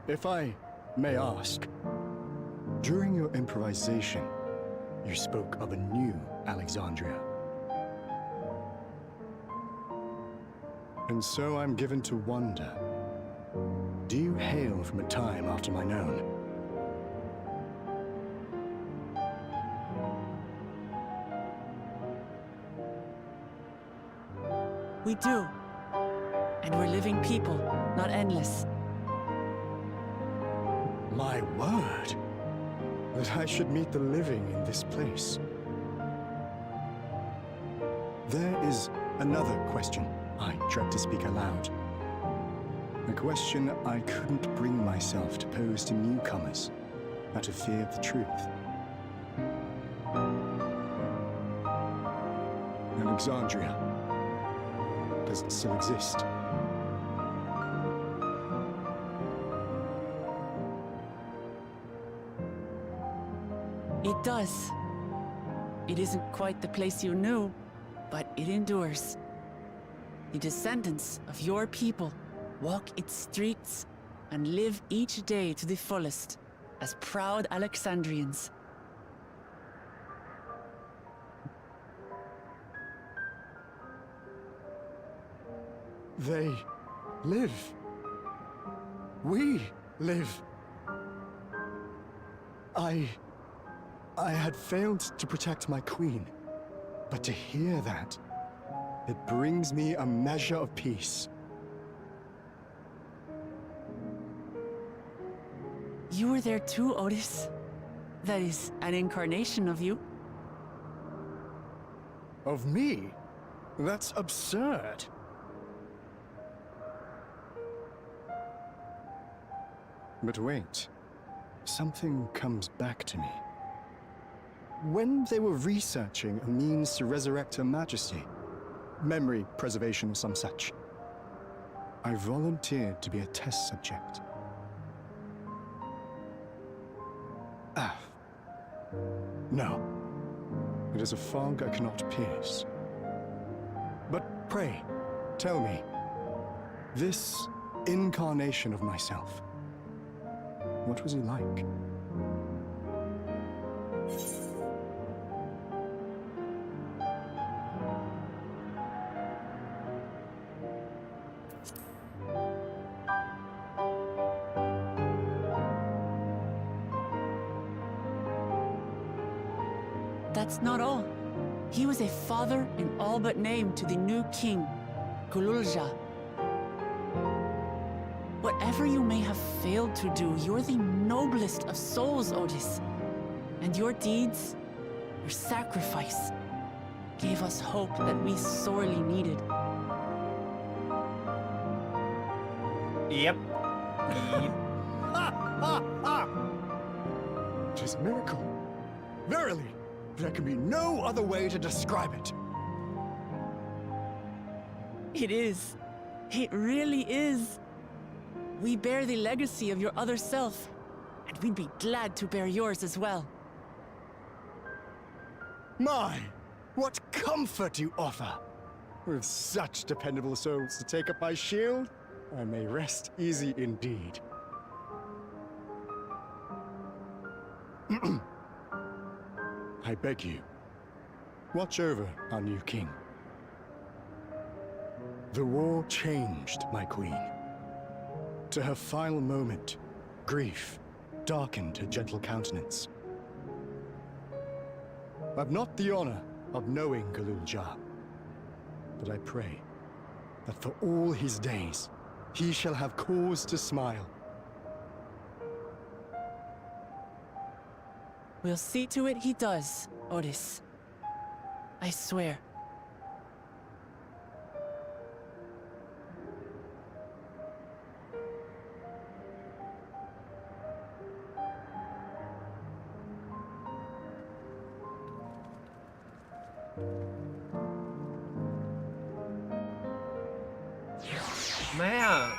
If I may ask, during your improvisation, you spoke of a new Alexandria. And so I'm given to wonder, do you hail from a time after mine own? We do. And we're living people, not endless. My word! That I should meet the living in this place. There is another question I dread to speak aloud. A question I couldn't bring myself to pose to newcomers, out of fear of the truth. Alexandria, does it still exist? It does. It isn't quite the place you knew, but it endures. The descendants of your people walk its streets and live each day to the fullest as proud Alexandrians. They live. We live. I had failed to protect my queen, but to hear that, it brings me a measure of peace. You were there too, Otis. That is, an incarnation of you. Of me? That's absurd. But wait, something comes back to me. When they were researching a means to resurrect Her Majesty, memory preservation or some such, I volunteered to be a test subject. Ah. No. It is a fog I cannot pierce. But pray, tell me, this incarnation of myself, what was he like? That's not all. He was a father in all but name to the new king, Gululja. Whatever you may have failed to do, you're the noblest of souls, Otis. And your deeds, your sacrifice, gave us hope that we sorely needed. Yep. It is a miracle. Verily, there can be no other way to describe it. It is. It really is. We bear the legacy of your other self, and we'd be glad to bear yours as well. My, what comfort you offer! With such dependable souls to take up my shield, I may rest easy indeed. I beg you, watch over our new king. The war changed my queen. To her final moment, grief darkened her gentle countenance. I've not the honor of knowing Gululja, but I pray that for all his days, he shall have cause to smile. We'll see to it he does, Otis. I swear. Man.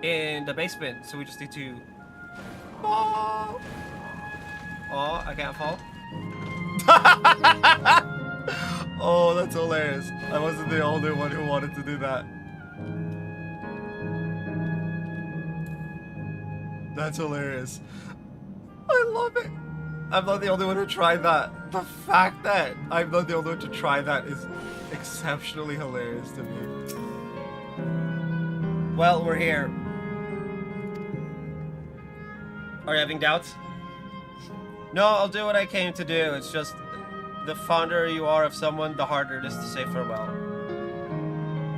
In the basement, so we just need to... Oh, I can't fall. Oh, that's hilarious. I wasn't the only one who wanted to do that. That's hilarious. I love it. I'm not the only one who tried that. The fact that I'm not the only one to try that is exceptionally hilarious to me. Well, we're here. Are you having doubts? No, I'll do what I came to do. It's just, the fonder you are of someone, the harder it is to say farewell.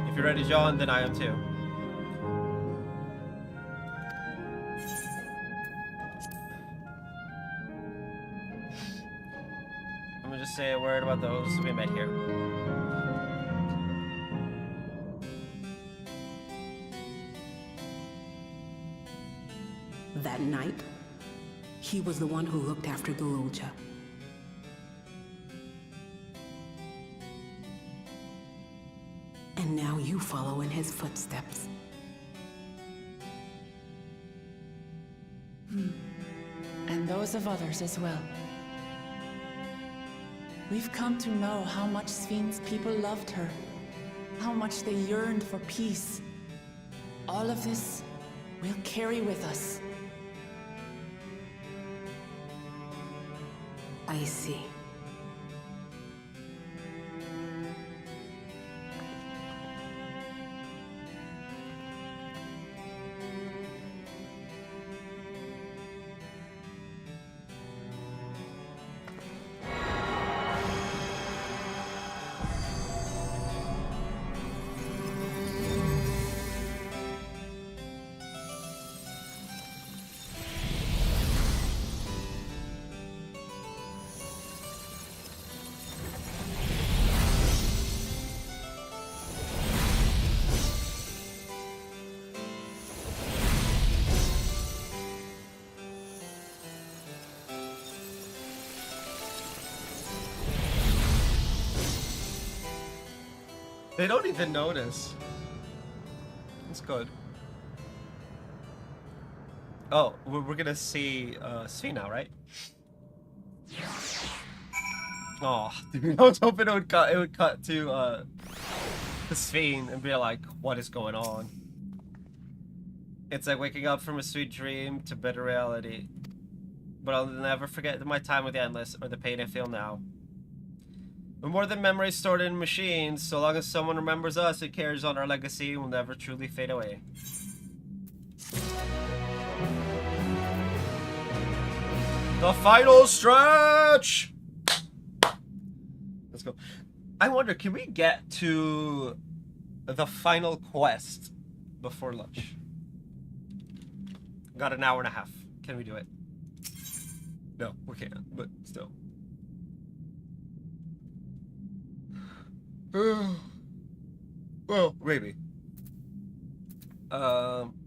If you're ready, John, then I am too. I'm gonna just say a word about those we met here. That night, he was the one who looked after Gululja. And now you follow in his footsteps. those of others as well. We've come to know how much Sven's people loved her, how much they yearned for peace. All of this we'll carry with us. I see. They don't even notice. That's good. Oh, we're gonna see Sven now, right? Oh, dude, I was hoping it would cut to Sven and be like, what is going on? It's like waking up from a sweet dream to bitter reality. But I'll never forget my time with the Endless or the pain I feel now. We're more than memories stored in machines. So long as someone remembers us, it carries on our legacy and will never truly fade away. The final stretch! Let's go. I wonder, can we get to the final quest before lunch? Got an hour and a half. Can we do it? No, we can't, but still. Well, maybe. Kafkio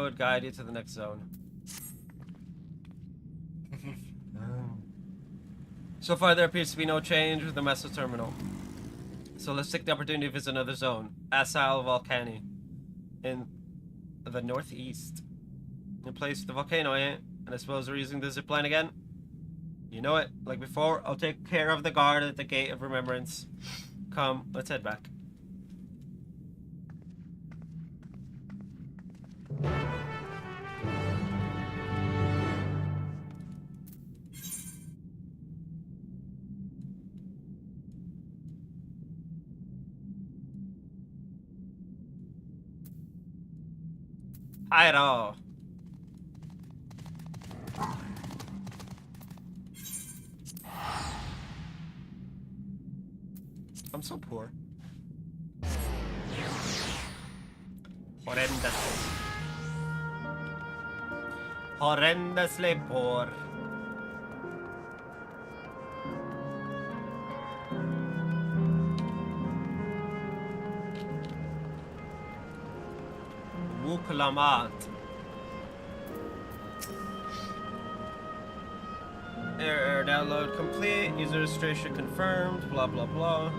would guide you to the next zone. So far, there appears to be no change with the Meso terminal. So let's take the opportunity to visit another zone, Asile Volcani, in the northeast. In place of the volcano, eh? And I suppose we're using the zipline again? You know it. Like before, I'll take care of the guard at the Gate of Remembrance. Come, let's head back. Hi-do. I'm so poor. Horrendously. Horrendously poor. Wuklamat. Error download complete. User registration confirmed. Blah blah blah.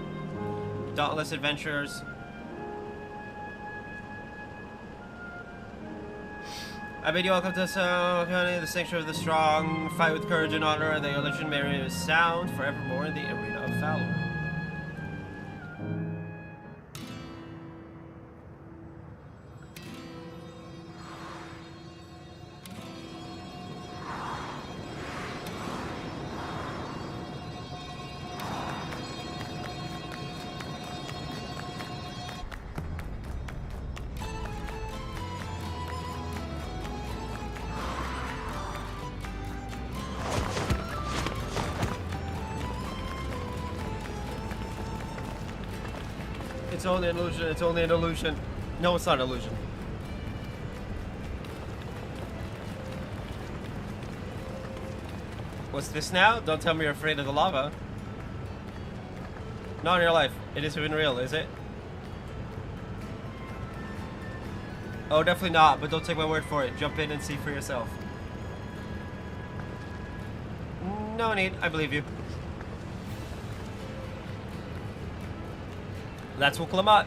Dauntless adventurers. I bid you welcome to County, the sanctuary of the strong. Fight with courage and honor, and the your legend may remain sound forevermore in the arena of valor. It's only an illusion, it's only an illusion. No, it's not an illusion. What's this now? Don't tell me you're afraid of the lava. Not in your life. It isn't even real, is it? Oh, definitely not, but don't take my word for it. Jump in and see for yourself. No need, I believe you. That's Wuklamat.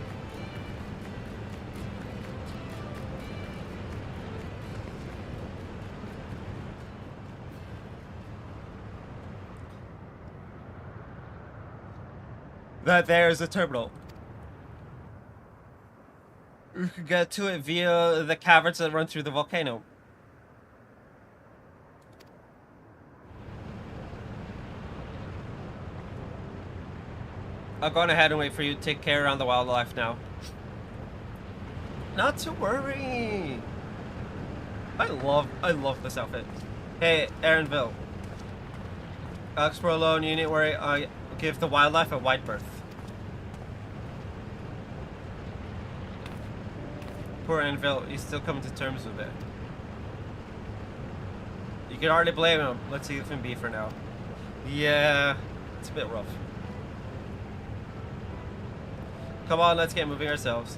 that there's a terminal. You can get to it via the caverns that run through the volcano. I'll go on ahead and wait for you to take care around the wildlife now. Not to worry. I love this outfit. Hey, Aaronville. I'll explore alone. You needn't worry. I give the wildlife a wide berth. Poor Aaronville. He's still coming to terms with it. You can hardly blame him. Let's leave him be for now. Yeah, it's a bit rough. Come on, let's get moving ourselves.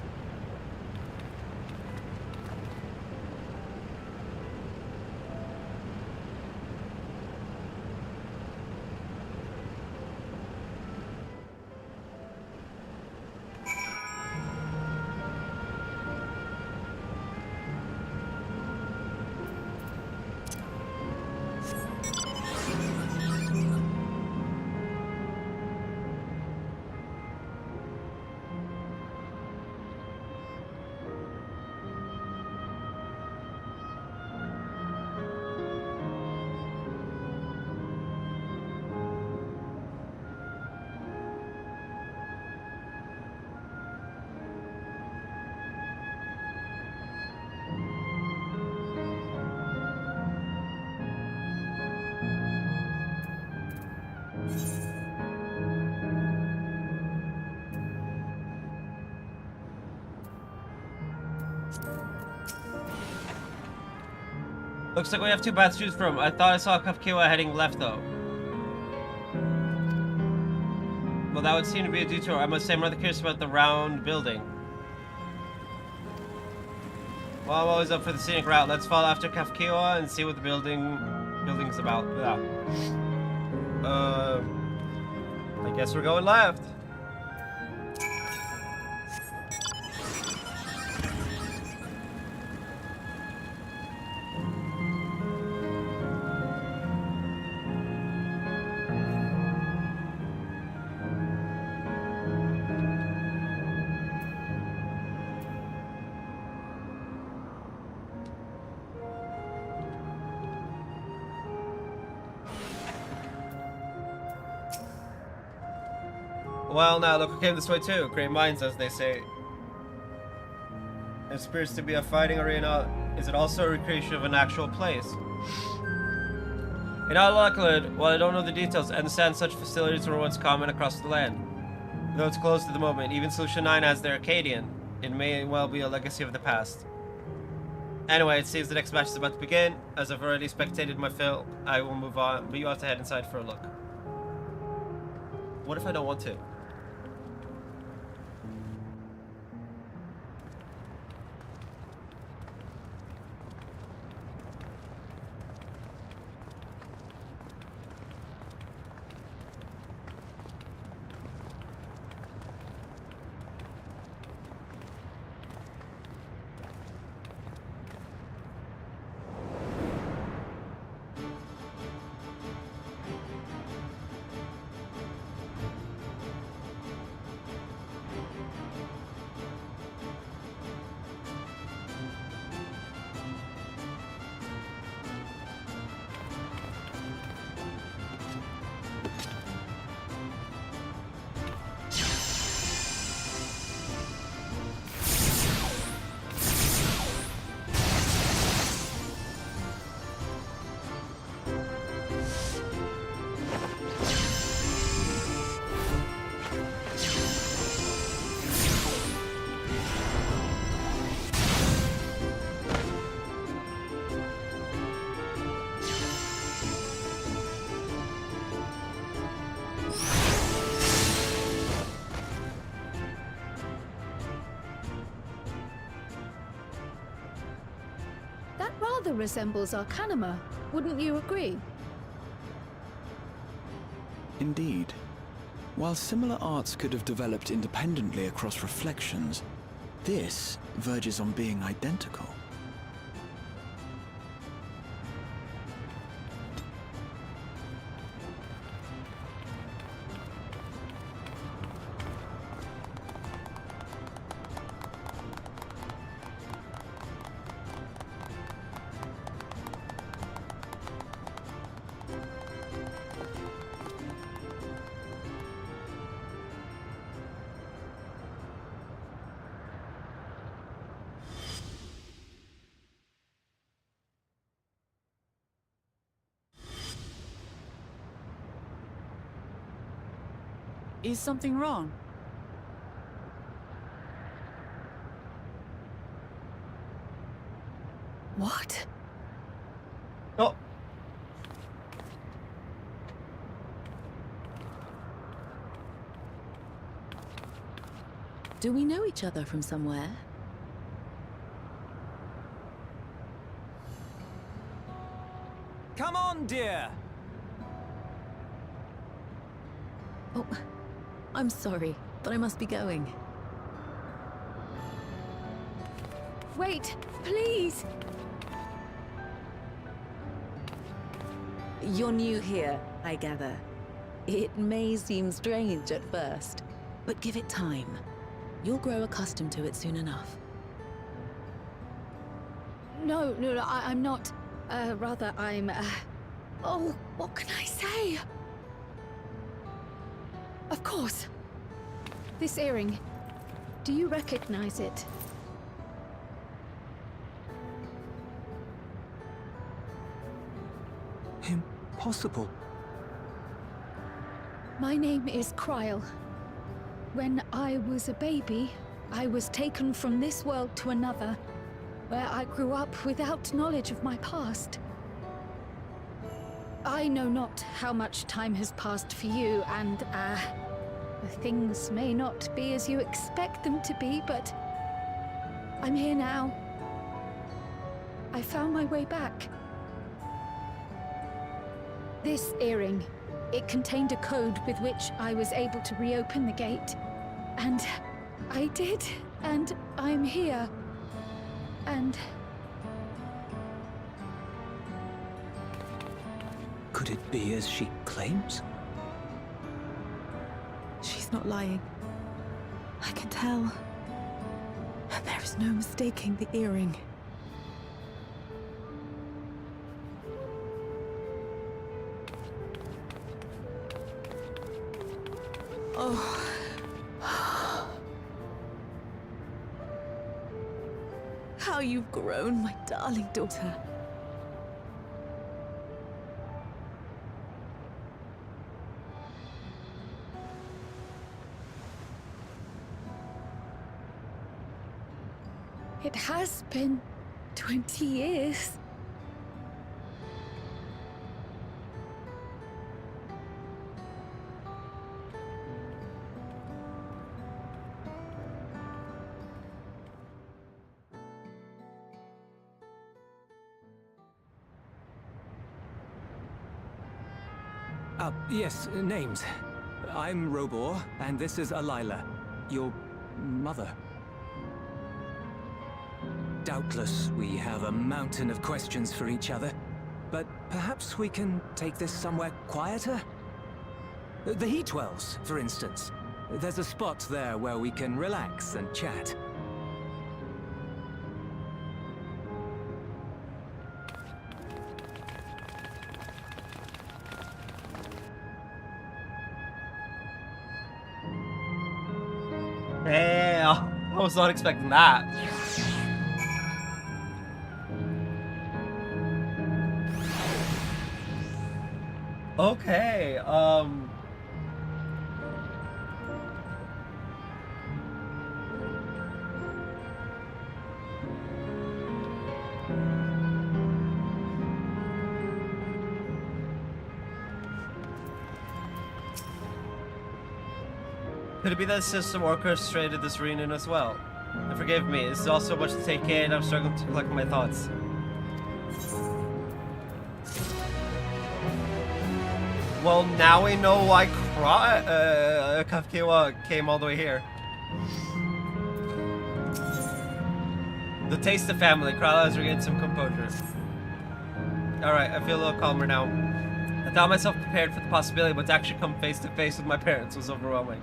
Looks like we have two paths to choose from. I thought I saw Kafkiwa heading left, though. Well, that would seem to be a detour. I must say I'm rather curious about the round building. Well, I'm always up for the scenic route. Let's follow after Kafkiwa and see what the building's about. Yeah. I guess we're going left. Well, now look who came this way too. Great minds, as they say. It appears to be a fighting arena. Is it also a recreation of an actual place? In all likelihood, while I don't know the details, I understand such facilities were once common across the land. Though it's closed at the moment, even Solution 9 has their Arcadian. It may well be a legacy of the past. Anyway, it seems the next match is about to begin. As I've already spectated my fill, I will move on, but you have to head inside for a look. What if I don't want to? That rather resembles Arcanima, wouldn't you agree? Indeed. While similar arts could have developed independently across reflections, this verges on being identical. Is something wrong? What? Oh, Do we know each other from somewhere? Come on, dear. Oh, I'm sorry, but I must be going. Wait, please! You're new here, I gather. It may seem strange at first, but give it time. You'll grow accustomed to it soon enough. No, I'm not. Rather, I'm, Oh, what can I say? Of course. This earring. Do you recognize it? Impossible. My name is Kryle. When I was a baby, I was taken from this world to another, where I grew up without knowledge of my past. I know not how much time has passed for you, and, things may not be as you expect them to be, but I'm here now. I found my way back. This earring, it contained a code with which I was able to reopen the gate. And I did, and I'm here. And... Could it be as she claims? She's not lying. I can tell. And there is no mistaking the earring. Oh. How you've grown, my darling daughter. it has been 20 years. Yes, names. I'm Robor, and this is Alila, your mother. Doubtless, we have a mountain of questions for each other, but perhaps we can take this somewhere quieter? The heat wells, for instance. There's a spot there where we can relax and chat. Hey, I was not expecting that. Okay, could it be that the system orchestrated this reunion as well? And forgive me, this is all so much to take in, I'm struggling to collect my thoughts. Well, now we know why Kafkiwa came all the way here. The taste of family. Krala has regained some composure. Alright, I feel a little calmer now. I thought myself prepared for the possibility, but to actually come face to face with my parents was overwhelming.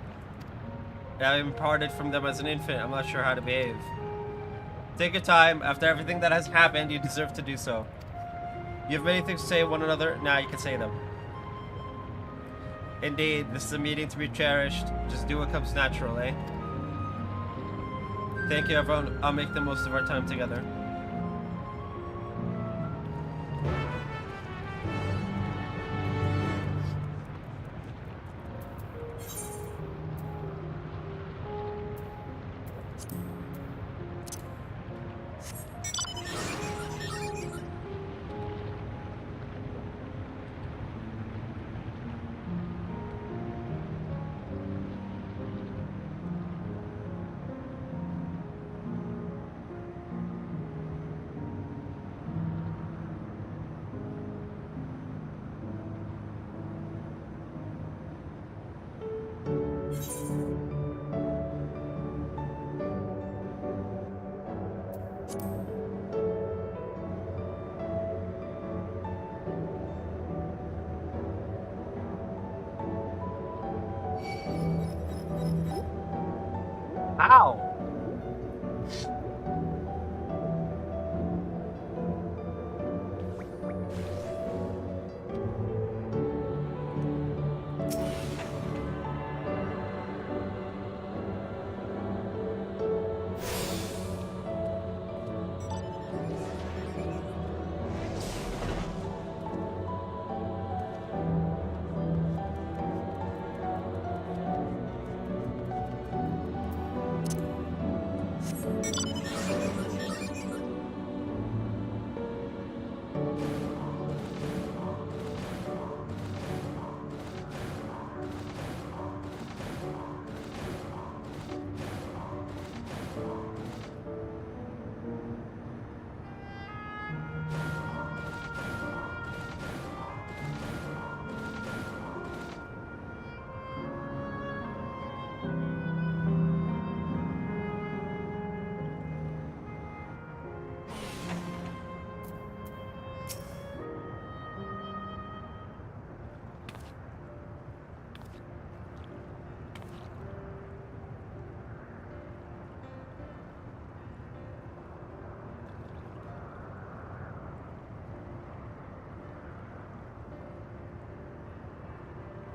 I've been parted from them as an infant. I'm not sure how to behave. Take your time. After everything that has happened, you deserve to do so. You have many things to say to one another. Now you can say them. Indeed, this is a meeting to be cherished. Just do what comes natural, eh? Thank you, everyone. I'll make the most of our time together. Ow!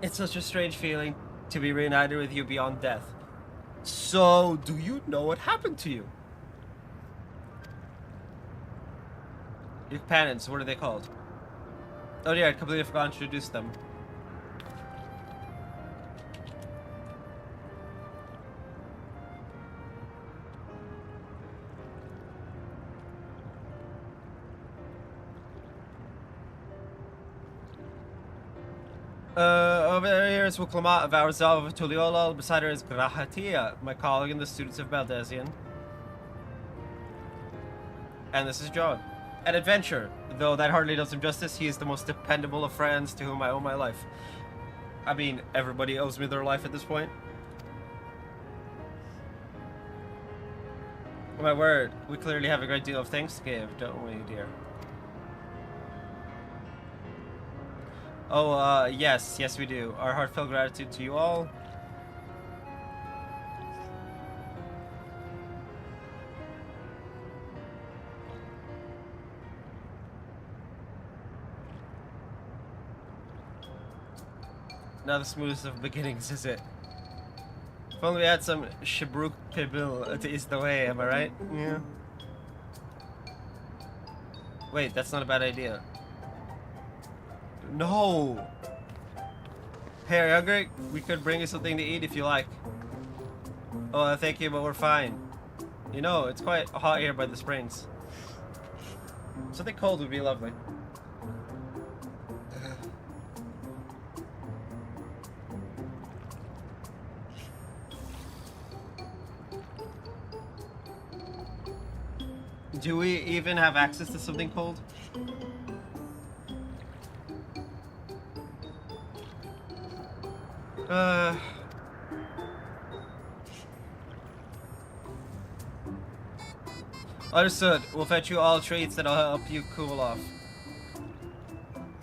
It's such a strange feeling to be reunited with you beyond death. So, do you know what happened to you? Your companions, what are they called? Oh yeah, I completely forgot to introduce them. Over here is Wuklamat of Arzal of Tuliolal, beside her is Grahatia, my colleague and the students of Baldesion. And this is John. An adventurer, though that hardly does him justice, he is the most dependable of friends to whom I owe my life. I mean, everybody owes me their life at this point. My word, we clearly have a great deal of thanks to give, don't we, dear? Oh, yes, we do. Our heartfelt gratitude to you all. Not the smoothest of beginnings, is it? If only we had some Shabruk Pibil to ease the way, am I right? Yeah. Wait, that's not a bad idea. No! Hey, are you hungry? We could bring you something to eat if you like. Oh, thank you, but we're fine. You know, it's quite hot here by the springs. Something cold would be lovely. Do we even have access to something cold? Understood. We'll fetch you all treats that'll help you cool off.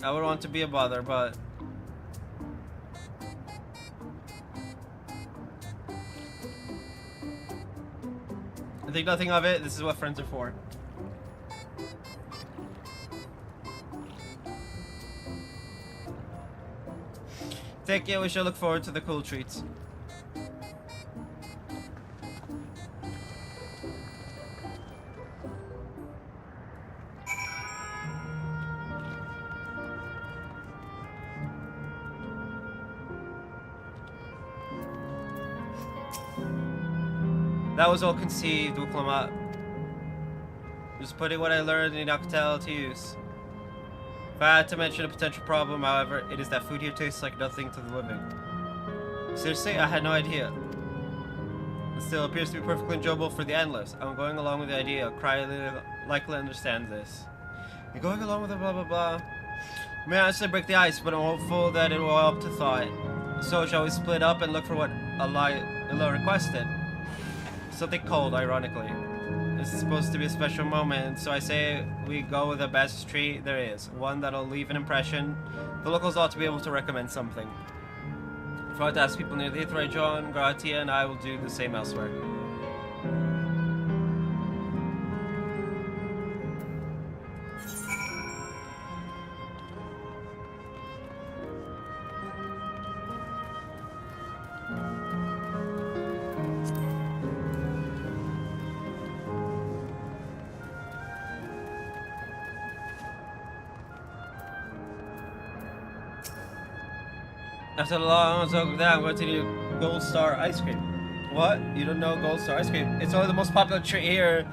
I would want to be a bother, but... I think nothing of it. This is what friends are for. Thank you. We shall look forward to the cool treats. That was all conceived, Uklama. Just putting what I learned in Noctel to use. If I had to mention a potential problem, however, it is that food here tastes like nothing to the living. Seriously, I had no idea. It still appears to be perfectly enjoyable for the endless. I'm going along with the idea. Cry likely understands this. You're going along with the blah blah blah. I may honestly break the ice, but I'm hopeful that it will help to thaw it. So shall we split up and look for what Illa requested? Something cold, ironically. This is supposed to be a special moment, so I say we go with the best treat there is. One that'll leave an impression. The locals ought to be able to recommend something. If I were to ask people near the Heathrow, John, Gratia, and I will do the same elsewhere. After the long talk of that, I'm going to do Gold Star ice cream. What? You don't know Gold Star ice cream? It's only the most popular treat here.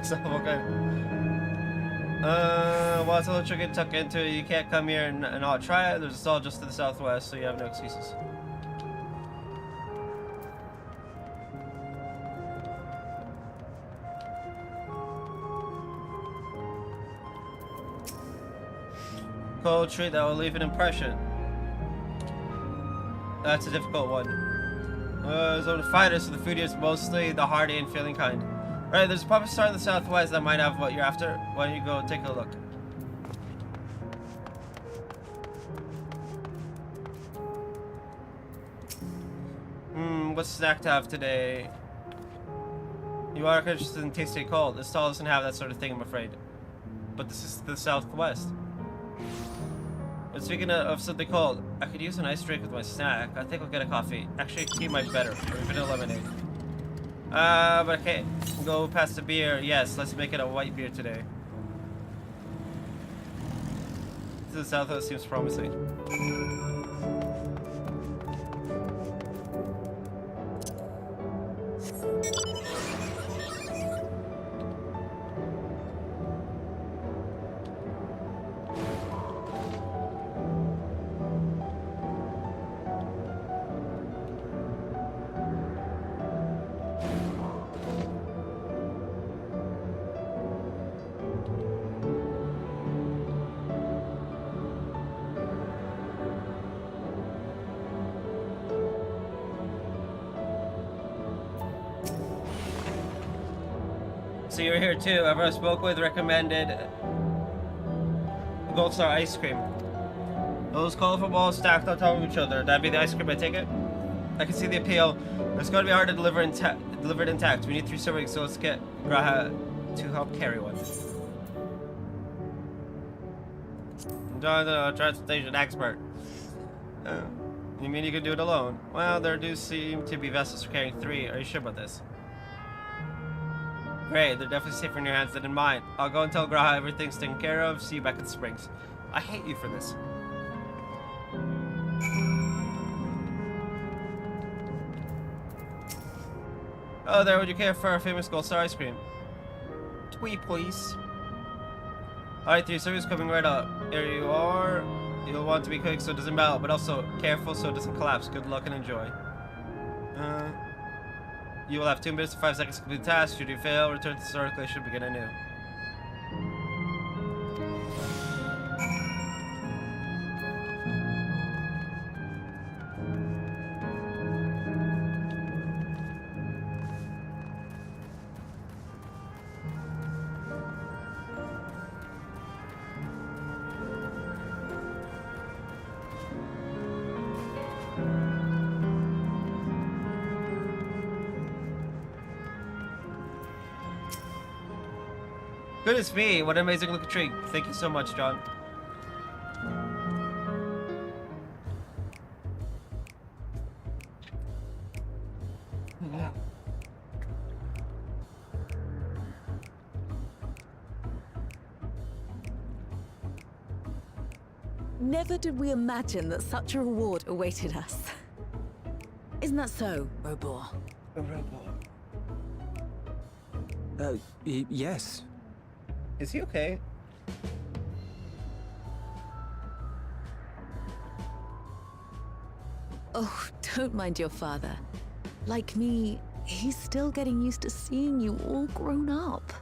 So, okay. Well, it's a little tricky to tuck into. You can't come here and not try it. There's a stall just to the southwest, so you have no excuses. Cold treat that will leave an impression. That's a difficult one. There's only fighters, so the food is mostly the hearty and feeling kind. Right, there's a pub store in the southwest that might have what you're after. Why don't you go take a look? What's snack to have today? You are interested in tasty cold. This stall doesn't have that sort of thing, I'm afraid. But this is the southwest. But speaking of something cold, I could use a nice drink with my snack. I think I'll get a coffee. Actually, tea might be better. Or even a lemonade. But I can't go past the beer. Yes, let's make it a white beer today. To the southwest seems promising. So you're here too. Whoever I spoke with recommended Gold Star ice cream. Those colorful balls stacked on top of each other. That'd be the ice cream, I take it? I can see the appeal. It's going to be hard to deliver it intact. We need 3 servings, so let's get Graha to help carry one. Transportation expert. You mean you could do it alone? Well, there do seem to be vessels for carrying 3. Are you sure about this? Great, they're definitely safer in your hands than in mine. I'll go and tell Graha everything's taken care of. See you back at Springs. I hate you for this. Oh, there, would you care for our famous Gold Star ice cream? Twee, please. Alright, 3 servings coming right up. Here you are. You'll want to be quick so it doesn't melt, but also careful so it doesn't collapse. Good luck and enjoy. You will have 2 minutes to 5 seconds to complete the task. Should you fail, return to the circulation, begin anew. Goodness me, what an amazing looking treat. Thank you so much, John. Never did we imagine that such a reward awaited us. Isn't that so, Robor? Yes. Is he okay? Oh, don't mind your father. Like me, he's still getting used to seeing you all grown up.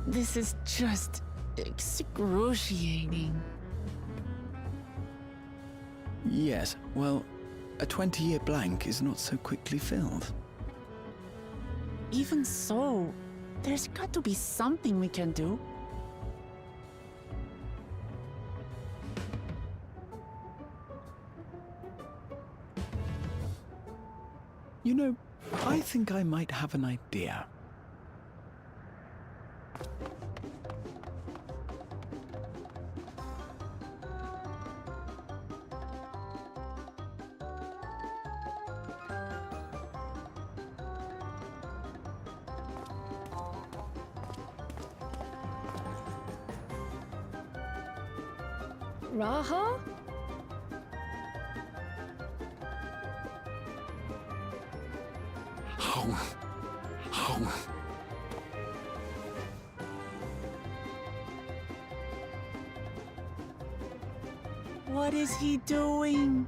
This is just excruciating. Yes, well, a 20-year blank is not so quickly filled. Even so, there's got to be something we can do. You know, I think I might have an idea. Raha? What is he doing?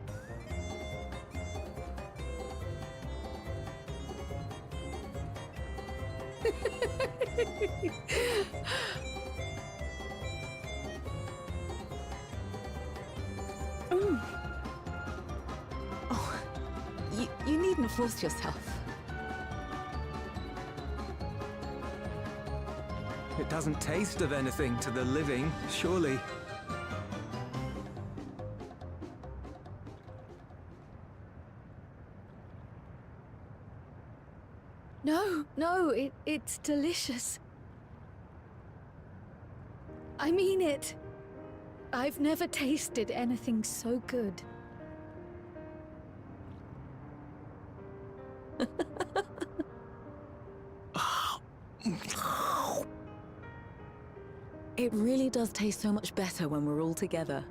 Oh, you needn't force yourself. It doesn't taste of anything to the living, surely. No, it's delicious. I mean it. I've never tasted anything so good. It really does taste so much better when we're all together.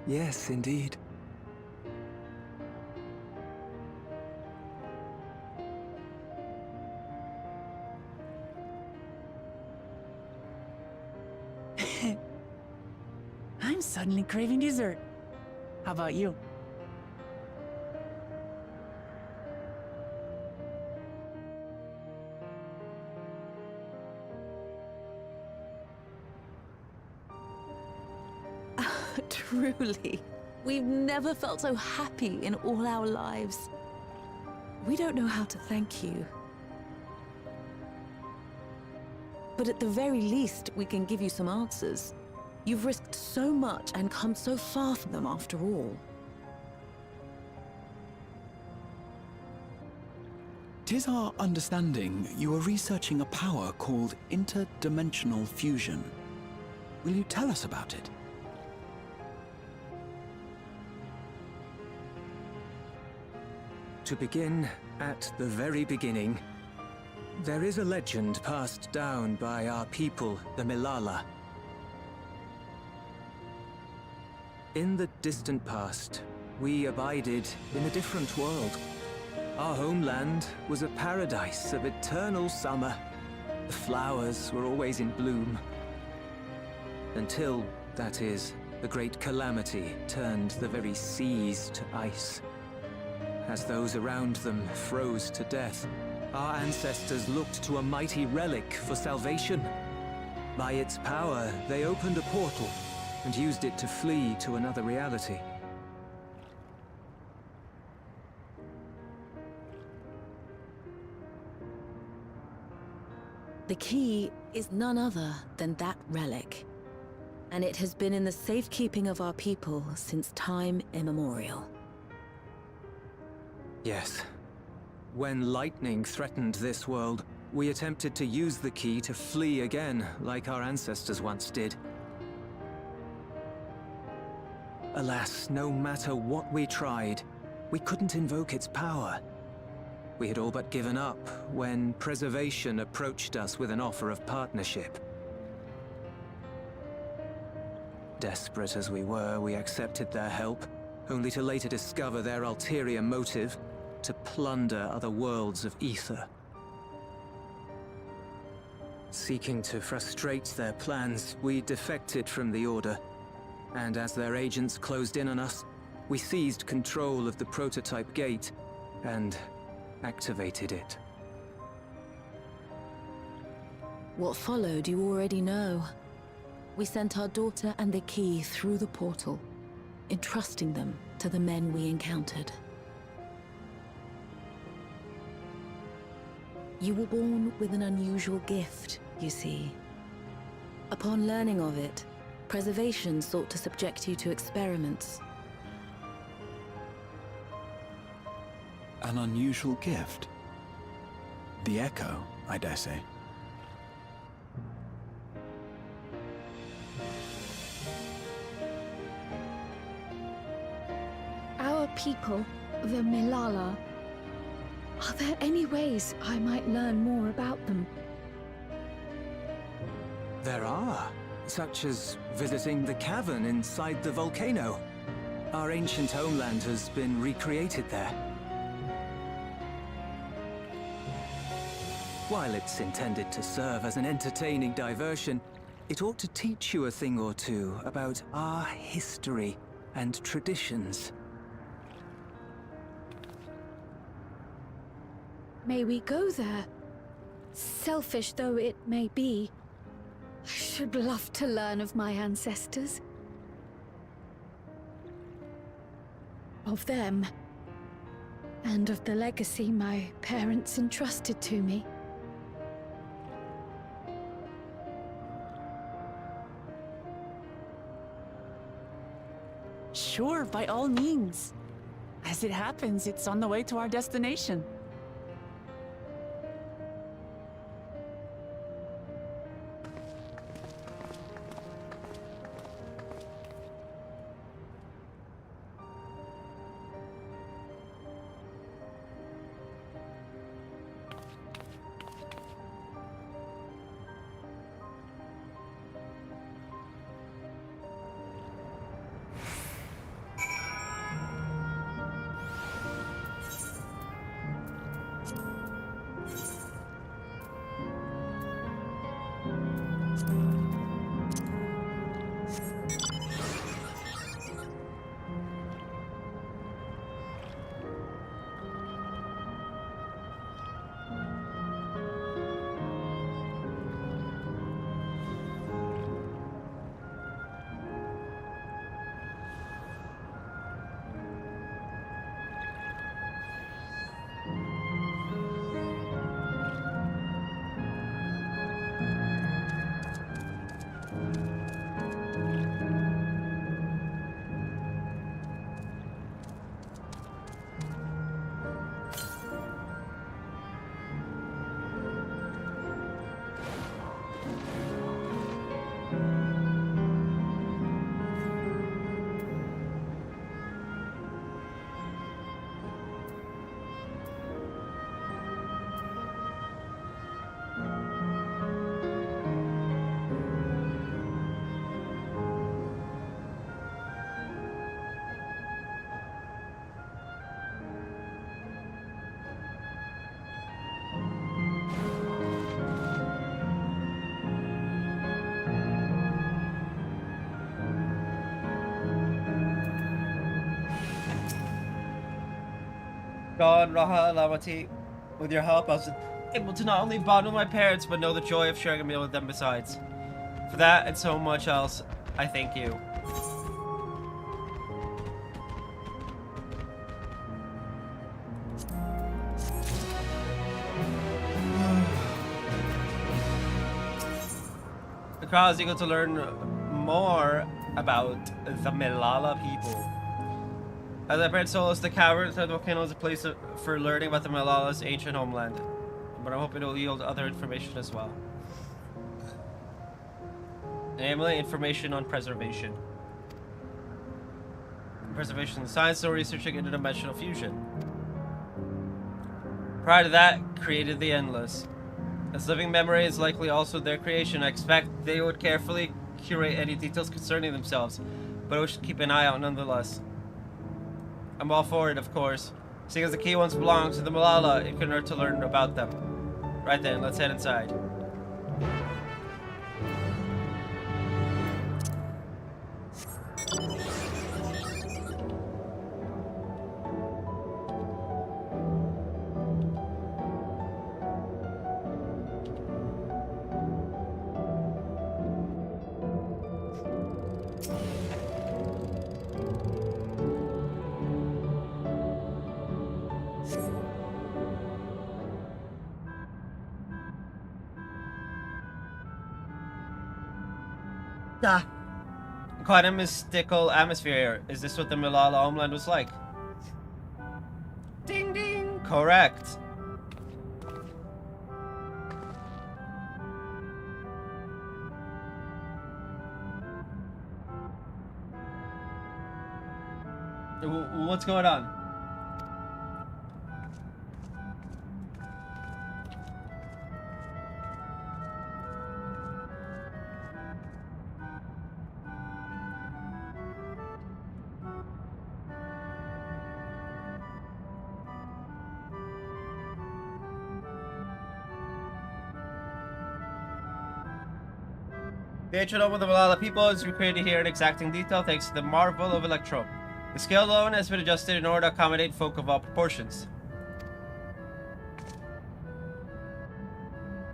Yes, indeed. I'm suddenly craving dessert. How about you? Truly, we've never felt so happy in all our lives. We don't know how to thank you. But at the very least, we can give you some answers. You've risked so much and come so far from them after all. Tis our understanding you are researching a power called interdimensional fusion. Will you tell us about it? To begin at the very beginning, there is a legend passed down by our people, the Milala. In the distant past, we abided in a different world. Our homeland was a paradise of eternal summer. The flowers were always in bloom. Until, that is, the great calamity turned the very seas to ice. As those around them froze to death, our ancestors looked to a mighty relic for salvation. By its power, they opened a portal and used it to flee to another reality. The key is none other than that relic. And it has been in the safekeeping of our people since time immemorial. Yes. When lightning threatened this world, we attempted to use the key to flee again, like our ancestors once did. Alas, no matter what we tried, we couldn't invoke its power. We had all but given up when Preservation approached us with an offer of partnership. Desperate as we were, we accepted their help, only to later discover their ulterior motive: to plunder other worlds of ether. Seeking to frustrate their plans, we defected from the Order, and as their agents closed in on us, we seized control of the prototype gate and activated it. What followed you already know. We sent our daughter and the key through the portal, entrusting them to the men we encountered. You were born with an unusual gift, you see. Upon learning of it, Preservation sought to subject you to experiments. An unusual gift? The Echo, I dare say. Our people, the Milala. Are there any ways I might learn more about them? There are, such as visiting the cavern inside the volcano. Our ancient homeland has been recreated there. While it's intended to serve as an entertaining diversion, it ought to teach you a thing or two about our history and traditions. May we go there? Selfish though it may be, I should love to learn of my ancestors. Of them. And of the legacy my parents entrusted to me. Sure, by all means. As it happens, it's on the way to our destination. God, Raha Alamati, with your help, I was able to not only bond with my parents, but know the joy of sharing a meal with them besides. For that and so much else, I thank you. The crowd is eager to learn more about the Milala people. As I bred Solus, the cavern inside the volcano is a place for learning about the Milala's ancient homeland. But I'm hoping it will yield other information as well. Namely, information on preservation. Preservation science, still researching interdimensional fusion. Prior to that, created the endless. As living memory is likely also their creation, I expect they would carefully curate any details concerning themselves, but we should keep an eye out nonetheless. I'm all for it, of course. Seeing as the key ones belong to the Malala, it can hurt to learn about them. Right then, let's head inside. Quite a mystical atmosphere here. Is this what the Malala homeland was like? Ding ding! Correct. What's going on? The ancient home of the Malala people is recreated here in exacting detail thanks to the marvel of Electro. The scale alone has been adjusted in order to accommodate folk of all proportions.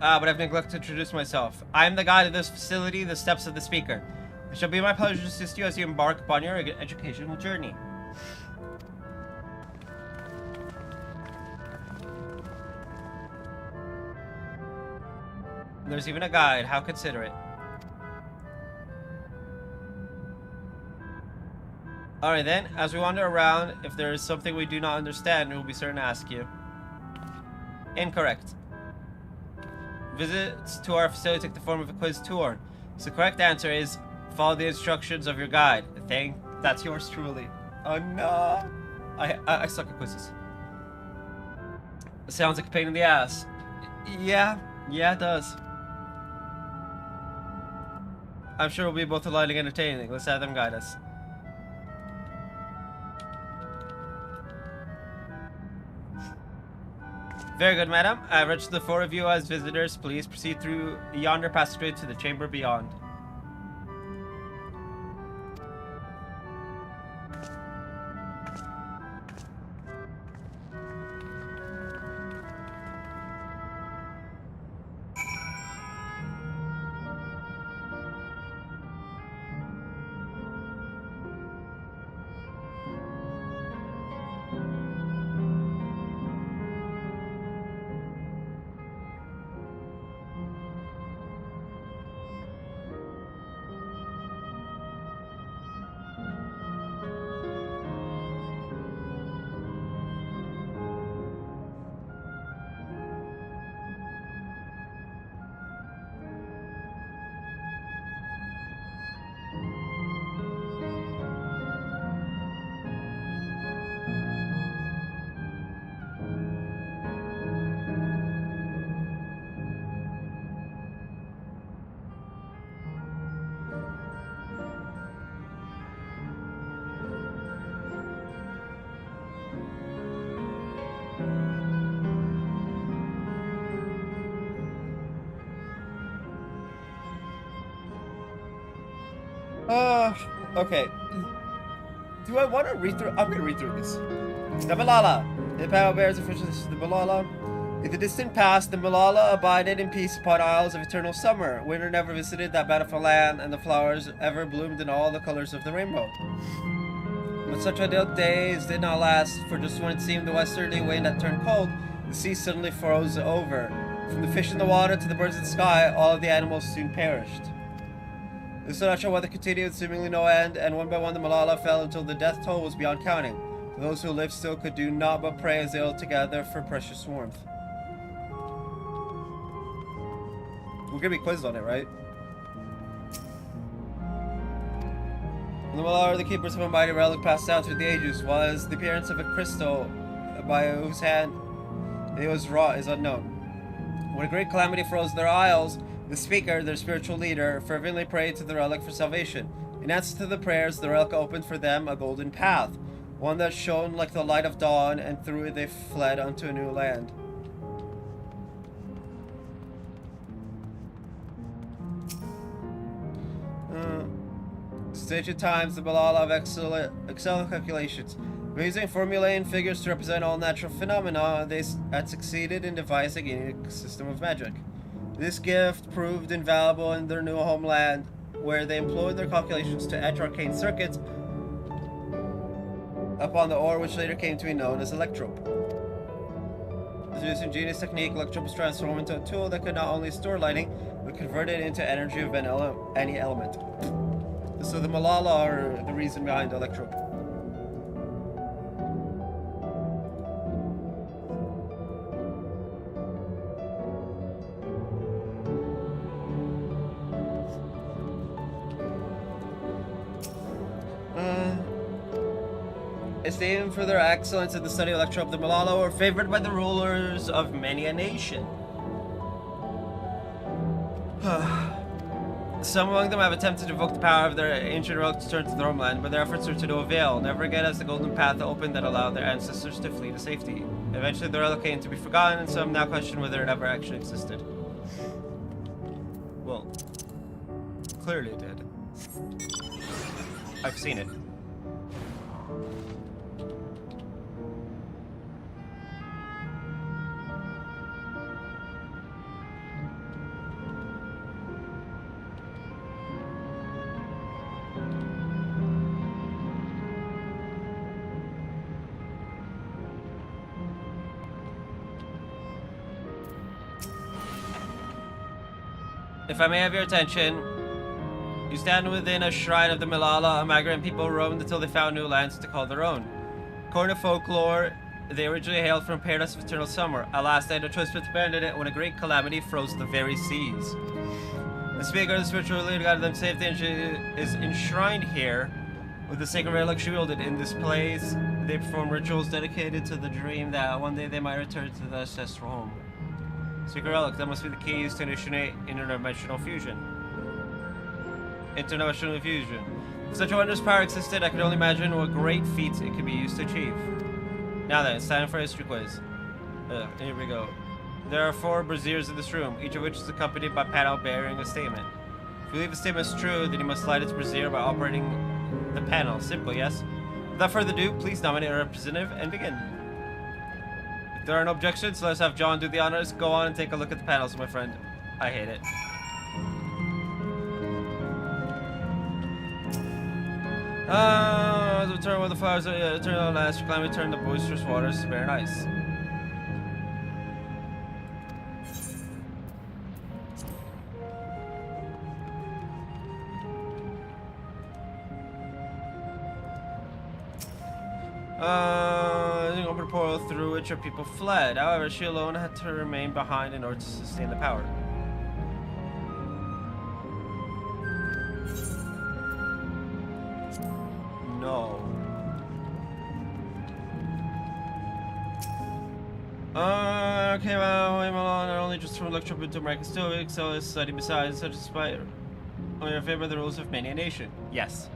But I've neglected to introduce myself. I am the guide of this facility, the steps of the speaker. It shall be my pleasure to assist you as you embark upon your educational journey. There's even a guide. How considerate. Alright then, as we wander around, if there is something we do not understand, we will be certain to ask you. Incorrect. Visits to our facility take the form of a quiz tour. So the correct answer is, follow the instructions of your guide. That's yours truly. Oh no! I suck at quizzes. It sounds like a pain in the ass. Yeah, it does. I'm sure we'll be both delighting and entertaining. Let's have them guide us. Very good, madam. I registered the four of you as visitors. Please proceed through yonder passageway to the chamber beyond. Okay. Do I want to read through? I'm gonna read through this. The Malala. The power bears officials to the Malala. In the distant past, the Malala abided in peace upon isles of eternal summer. Winter never visited that bountiful land, and the flowers ever bloomed in all the colors of the rainbow. But such ideal days did not last, for just when it seemed the westerly wind had turned cold, the sea suddenly froze over. From the fish in the water to the birds in the sky, all of the animals soon perished. This natural weather continued, seemingly no end, and one by one the Malala fell until the death toll was beyond counting. Those who lived still could do naught but pray as they held together for precious warmth. We're gonna be quizzed on it, right? The Malala are the keepers of a mighty relic passed down through the ages, was the appearance of a crystal by whose hand and it was wrought is unknown. When a great calamity froze their isles, the speaker, their spiritual leader, fervently prayed to the relic for salvation. In answer to the prayers, the relic opened for them a golden path, one that shone like the light of dawn, and through it they fled unto a new land. Since ancient times, the Malala of Excel calculations. By using formulae and figures to represent all natural phenomena, they had succeeded in devising a unique system of magic. This gift proved invaluable in their new homeland, where they employed their calculations to etch arcane circuits upon the ore, which later came to be known as electrope. Through this ingenious technique, electrope was transformed into a tool that could not only store lighting, but convert it into energy of any element. So the Malala are the reason behind electrope. Esteemed for their excellence in the study of electrope, the Malala were favored by the rulers of many a nation. Some among them have attempted to evoke the power of their ancient relic to turn to their homeland, but their efforts are to no avail. Never again has the golden path opened that allowed their ancestors to flee to safety. Eventually, the relic came to be forgotten, and some now question whether it ever actually existed. Well, clearly it did. I've seen it. If I may have your attention, you stand within a shrine of the Malala. A migrant people roamed until they found new lands to call their own. According to folklore, they originally hailed from paradise of eternal summer. Alas, they had no choice but to abandon it when a great calamity froze the very seas. The speaker of the spiritual leader guided them safely, and she is enshrined here with the sacred relic she wielded. In this place, they perform rituals dedicated to the dream that one day they might return to the ancestral home. Secret relic, that must be the keys to initiate interdimensional fusion. Interdimensional fusion. If such a wondrous power existed, I could only imagine what great feats it could be used to achieve. Now then, it's time for a history quiz. Here we go. There are 4 braziers in this room, each of which is accompanied by a panel bearing a statement. If you believe the statement is true, then you must light its brazier by operating the panel. Simple, yes? Without further ado, please nominate a representative and begin. If there are no objections, let's have John do the honors. Go on and take a look at the panels, my friend. I hate it. As we turn where the flowers turn on last, climate turn the boisterous waters to barren ice. Open a portal through which her people fled. However, she alone had to remain behind in order to sustain the power. No. Okay, well, I'm alone. I only just threw electro into microscopic, so it's study besides such a spider. Only in favor of the rules of many a nation. Yes.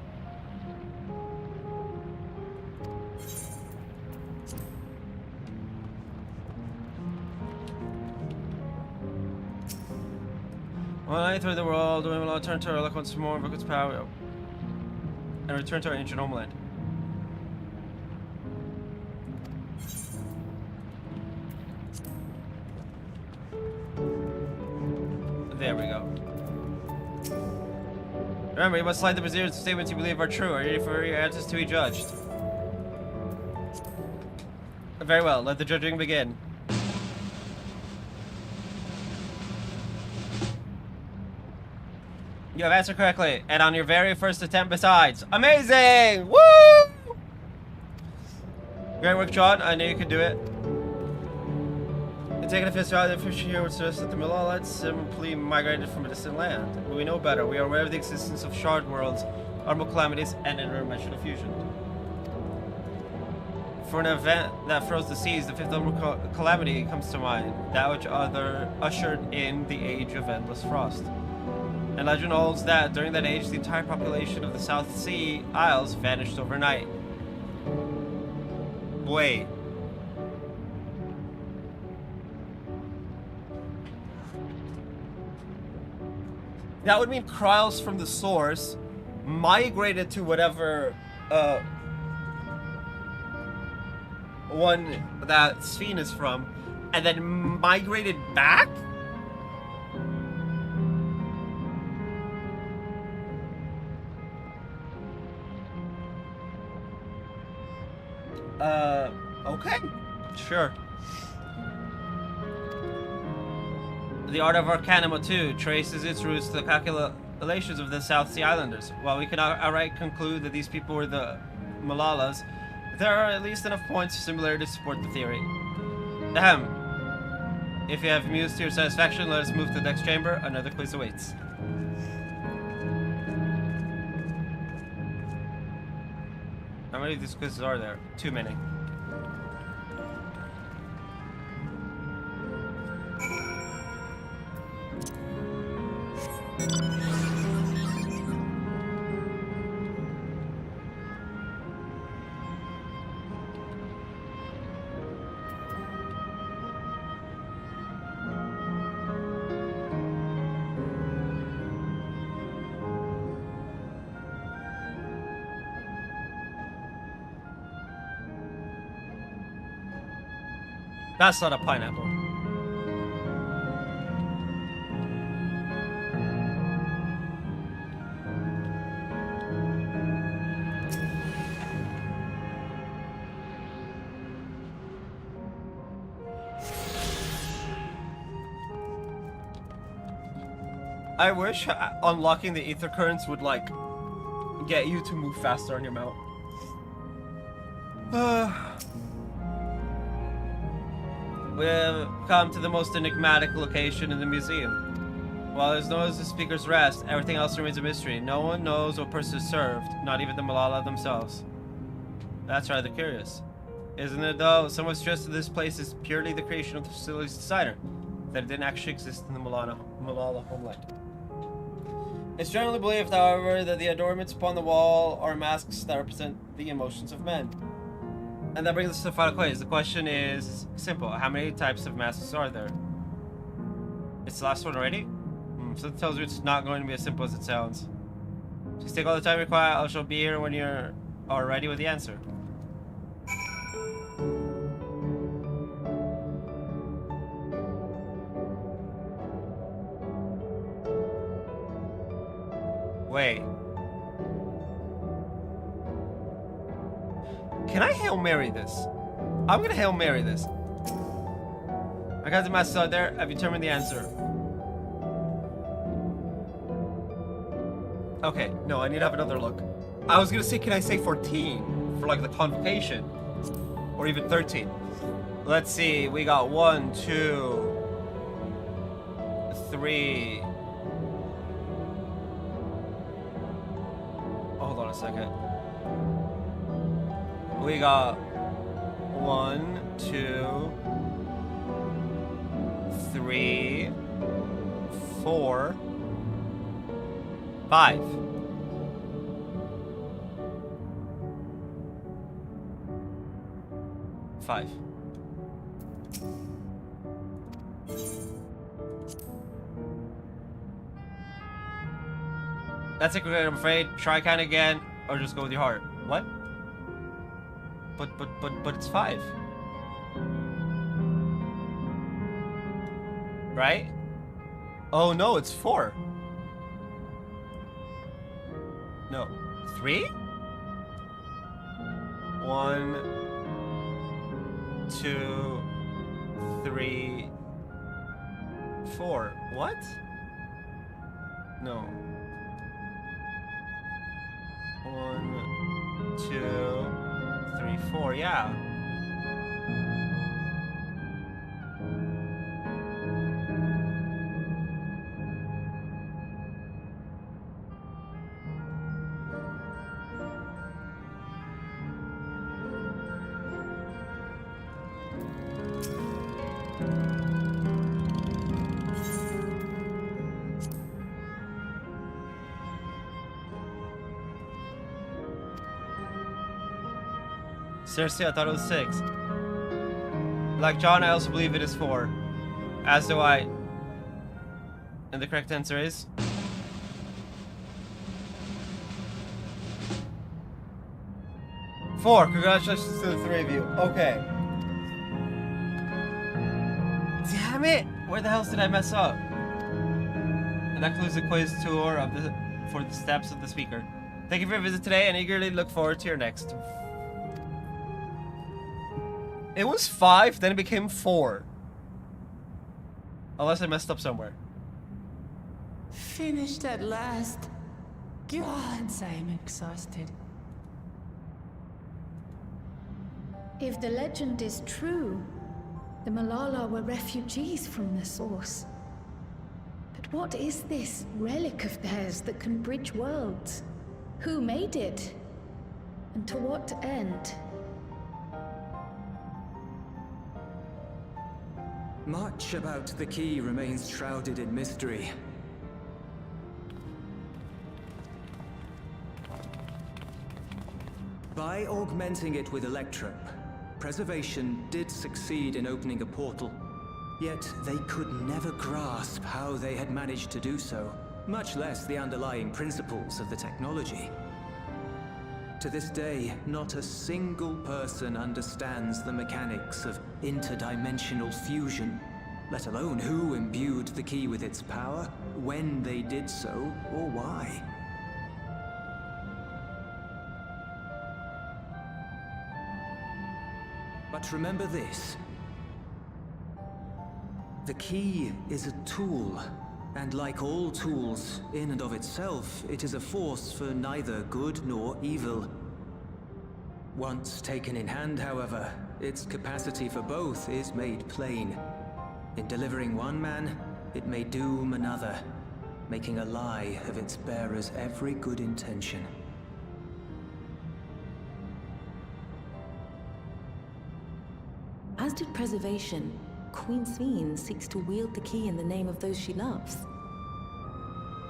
When I through the world, we will turn to our luck once more, invoke its power, and return to our ancient homeland. There we go. Remember, you must slide the braziers to statements you believe are true, or for your answers to be judged. Very well, let the judging begin. You have answered correctly, and on your very first attempt besides. Amazing! Woo! Great work, John. I knew you could do it. And taking a face value, the fish here would suggest that the Malala simply migrated from a distant land. But we know better. We are aware of the existence of shard worlds, armor calamities, and interdimensional fusion. For an event that froze the seas, the fifth calamity comes to mind, that which ushered in the age of endless frost. And legend holds that during that age, the entire population of the South Sea Isles vanished overnight. Wait. That would mean Kryles from the source migrated to whatever one that Sphene is from, and then migrated back? Okay. Sure. The art of Arcanima, too, traces its roots to the calculations of the South Sea Islanders. While we cannot outright conclude that these people were the Malalas, there are at least enough points of similarity to support the theory. Ahem. If you have mused to your satisfaction, let us move to the next chamber. Another quiz awaits. How many of these quizzes are there? Too many. That's not a pineapple. I wish unlocking the ether currents would, like, get you to move faster on your mount. We have come to the most enigmatic location in the museum. While there's no the speaker's rest, everything else remains a mystery. No one knows what person is served, not even the Malala themselves. That's rather curious. Isn't it, though? Some of stress of this place is purely the creation of the facility's designer, that it didn't actually exist in the Malala homeland. It's generally believed, however, that the adornments upon the wall are masks that represent the emotions of men. And that brings us to the final quiz. The question is simple. How many types of masks are there? It's the last one already? So it tells you it's not going to be as simple as it sounds. Just take all the time required. I shall be here when you're ready with the answer. Wait. Can I Hail Mary this? I'm gonna Hail Mary this. I got the masks out there. I've determined the answer. Okay, no, I need to have another look. I was gonna say, can I say 14 for like the convocation? Or even 13? Let's see, we got 1, 2, 3. Hold on a second. We got 1, 2, 3, 4, 5. That's it, I'm afraid. Try count again, or just go with your heart. What? But it's 5. Right? Oh no, it's 4. No. 3? 1, 2, 3, 4. What? No. 1, 2, 3, 4. Yeah. Seriously, I thought it was 6. Like John, I also believe it is 4. As do I. And the correct answer is... Four. Congratulations to the 3 of you. Okay. Damn it! Where the hell did I mess up? And that concludes the quiz tour of for the steps of the speaker. Thank you for your visit today and eagerly look forward to your next. It was 5, then it became 4. Unless I messed up somewhere. Finished at last. God, I'm exhausted. If the legend is true, the Malala were refugees from the source. But what is this relic of theirs that can bridge worlds? Who made it? And to what end? Much about the key remains shrouded in mystery. By augmenting it with Electrum, Preservation did succeed in opening a portal. Yet they could never grasp how they had managed to do so, much less the underlying principles of the technology. To this day, not a single person understands the mechanics of interdimensional fusion, let alone who imbued the key with its power, when they did so, or why. But remember this. The key is a tool, and like all tools, in and of itself, it is a force for neither good nor evil. Once taken in hand, however, its capacity for both is made plain. In delivering one man, it may doom another, making a lie of its bearer's every good intention. As did Preservation, Queen Sveen seeks to wield the key in the name of those she loves.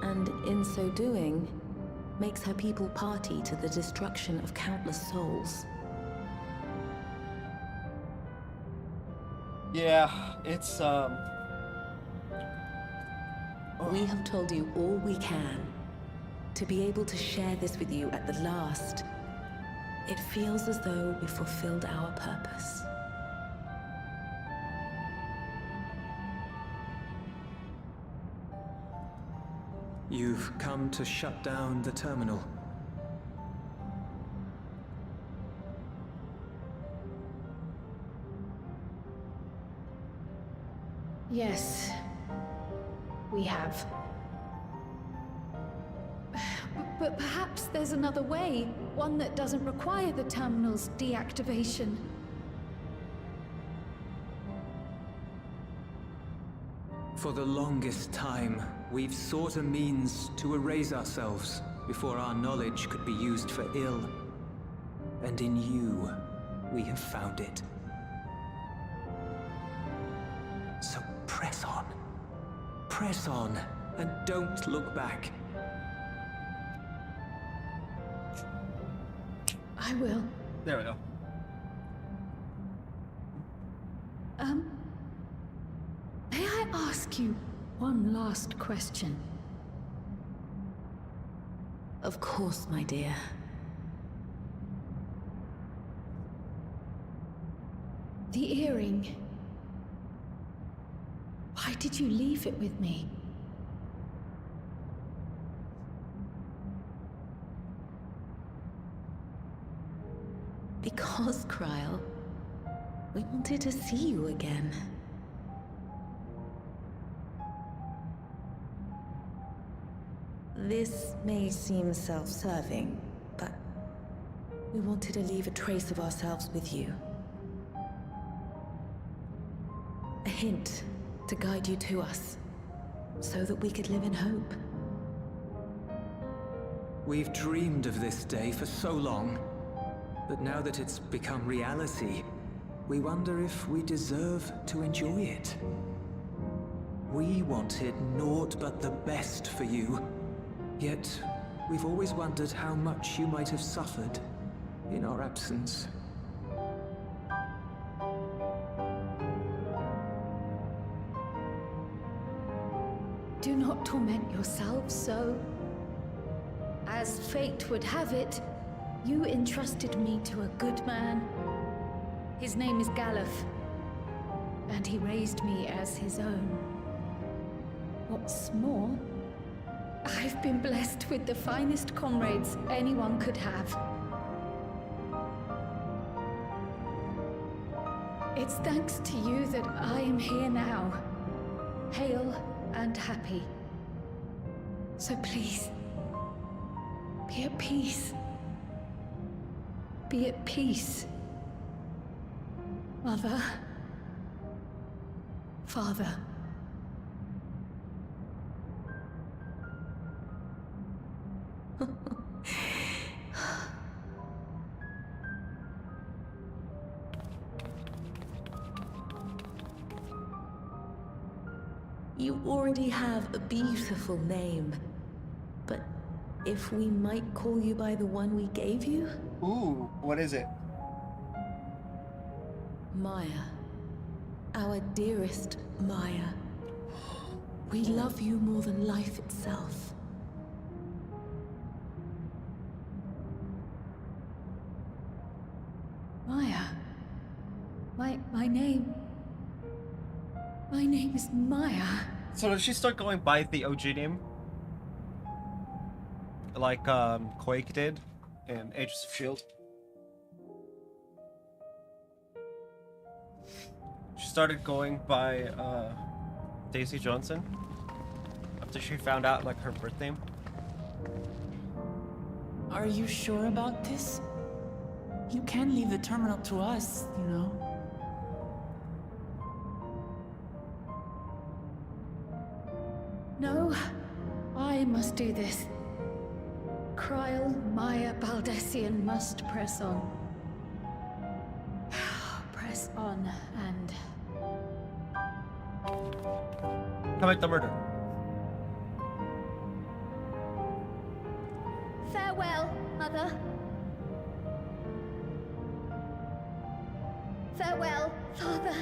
And in so doing, makes her people party to the destruction of countless souls. Yeah, it's, We have told you all we can. To be able to share this with you at the last, it feels as though we fulfilled our purpose. You've come to shut down the terminal. Yes, we have. But perhaps there's another way, one that doesn't require the terminal's deactivation. For the longest time, we've sought a means to erase ourselves before our knowledge could be used for ill. And in you, we have found it. So press on. Press on, and don't look back. I will. there we go. May I ask you one last question? Of course, my dear. The earring. Why did you leave it with me? Because, Kryl, we wanted to see you again. This may seem self-serving, but we wanted to leave a trace of ourselves with you. A hint to guide you to us, so that we could live in hope. We've dreamed of this day for so long, but now that it's become reality, we wonder if we deserve to enjoy it. We wanted naught but the best for you, yet we've always wondered how much you might have suffered in our absence. Do not torment yourselves so. As fate would have it, you entrusted me to a good man. His name is Galuf, and he raised me as his own. What's more, I've been blessed with the finest comrades anyone could have. It's thanks to you that I am here now, hale and happy. So please, be at peace. Be at peace. Mother. Father. You already have a beautiful name, but if we might call you by the one we gave you? Ooh, what is it? Maya. Our dearest Maya. We love you more than life itself. Maya. My name is Maya. So did she start going by the OG name? Like, Quake did in Agents of S.H.I.E.L.D.? She started going by, Daisy Johnson after she found out, like, her birth name. Are you sure about this? You can leave the terminal to us, you know. No, I must do this. Kryl Maya Baldessian must press on. Press on and... Commit the murder. Farewell, Mother. Farewell, Father.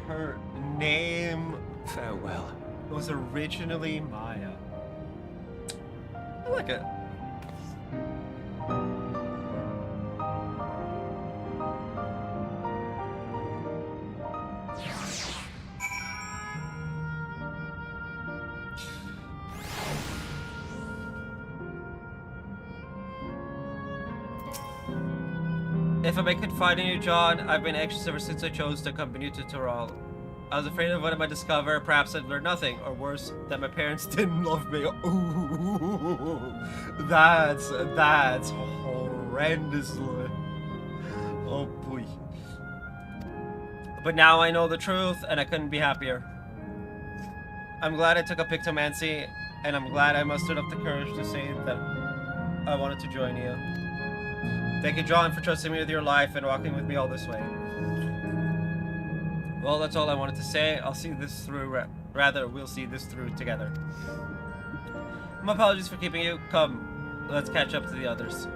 Her name Farewell. was originally Maya. I like it. If I may confide in you, John, I've been anxious ever since I chose to accompany you to Tyrol. I was afraid of what I might discover. Perhaps I'd learn nothing, or worse, that my parents didn't love me. Ooh, that's horrendously. Oh boy. But now I know the truth, and I couldn't be happier. I'm glad I took up Pictomancy, and I'm glad I mustered up the courage to say that I wanted to join you. Thank you, John, for trusting me with your life and walking with me all this way. Well, that's all I wanted to say. I'll see this through, rather, we'll see this through together. My apologies for keeping you. Come, let's catch up to the others.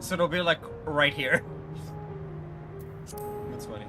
So it'll be like right here. That's funny.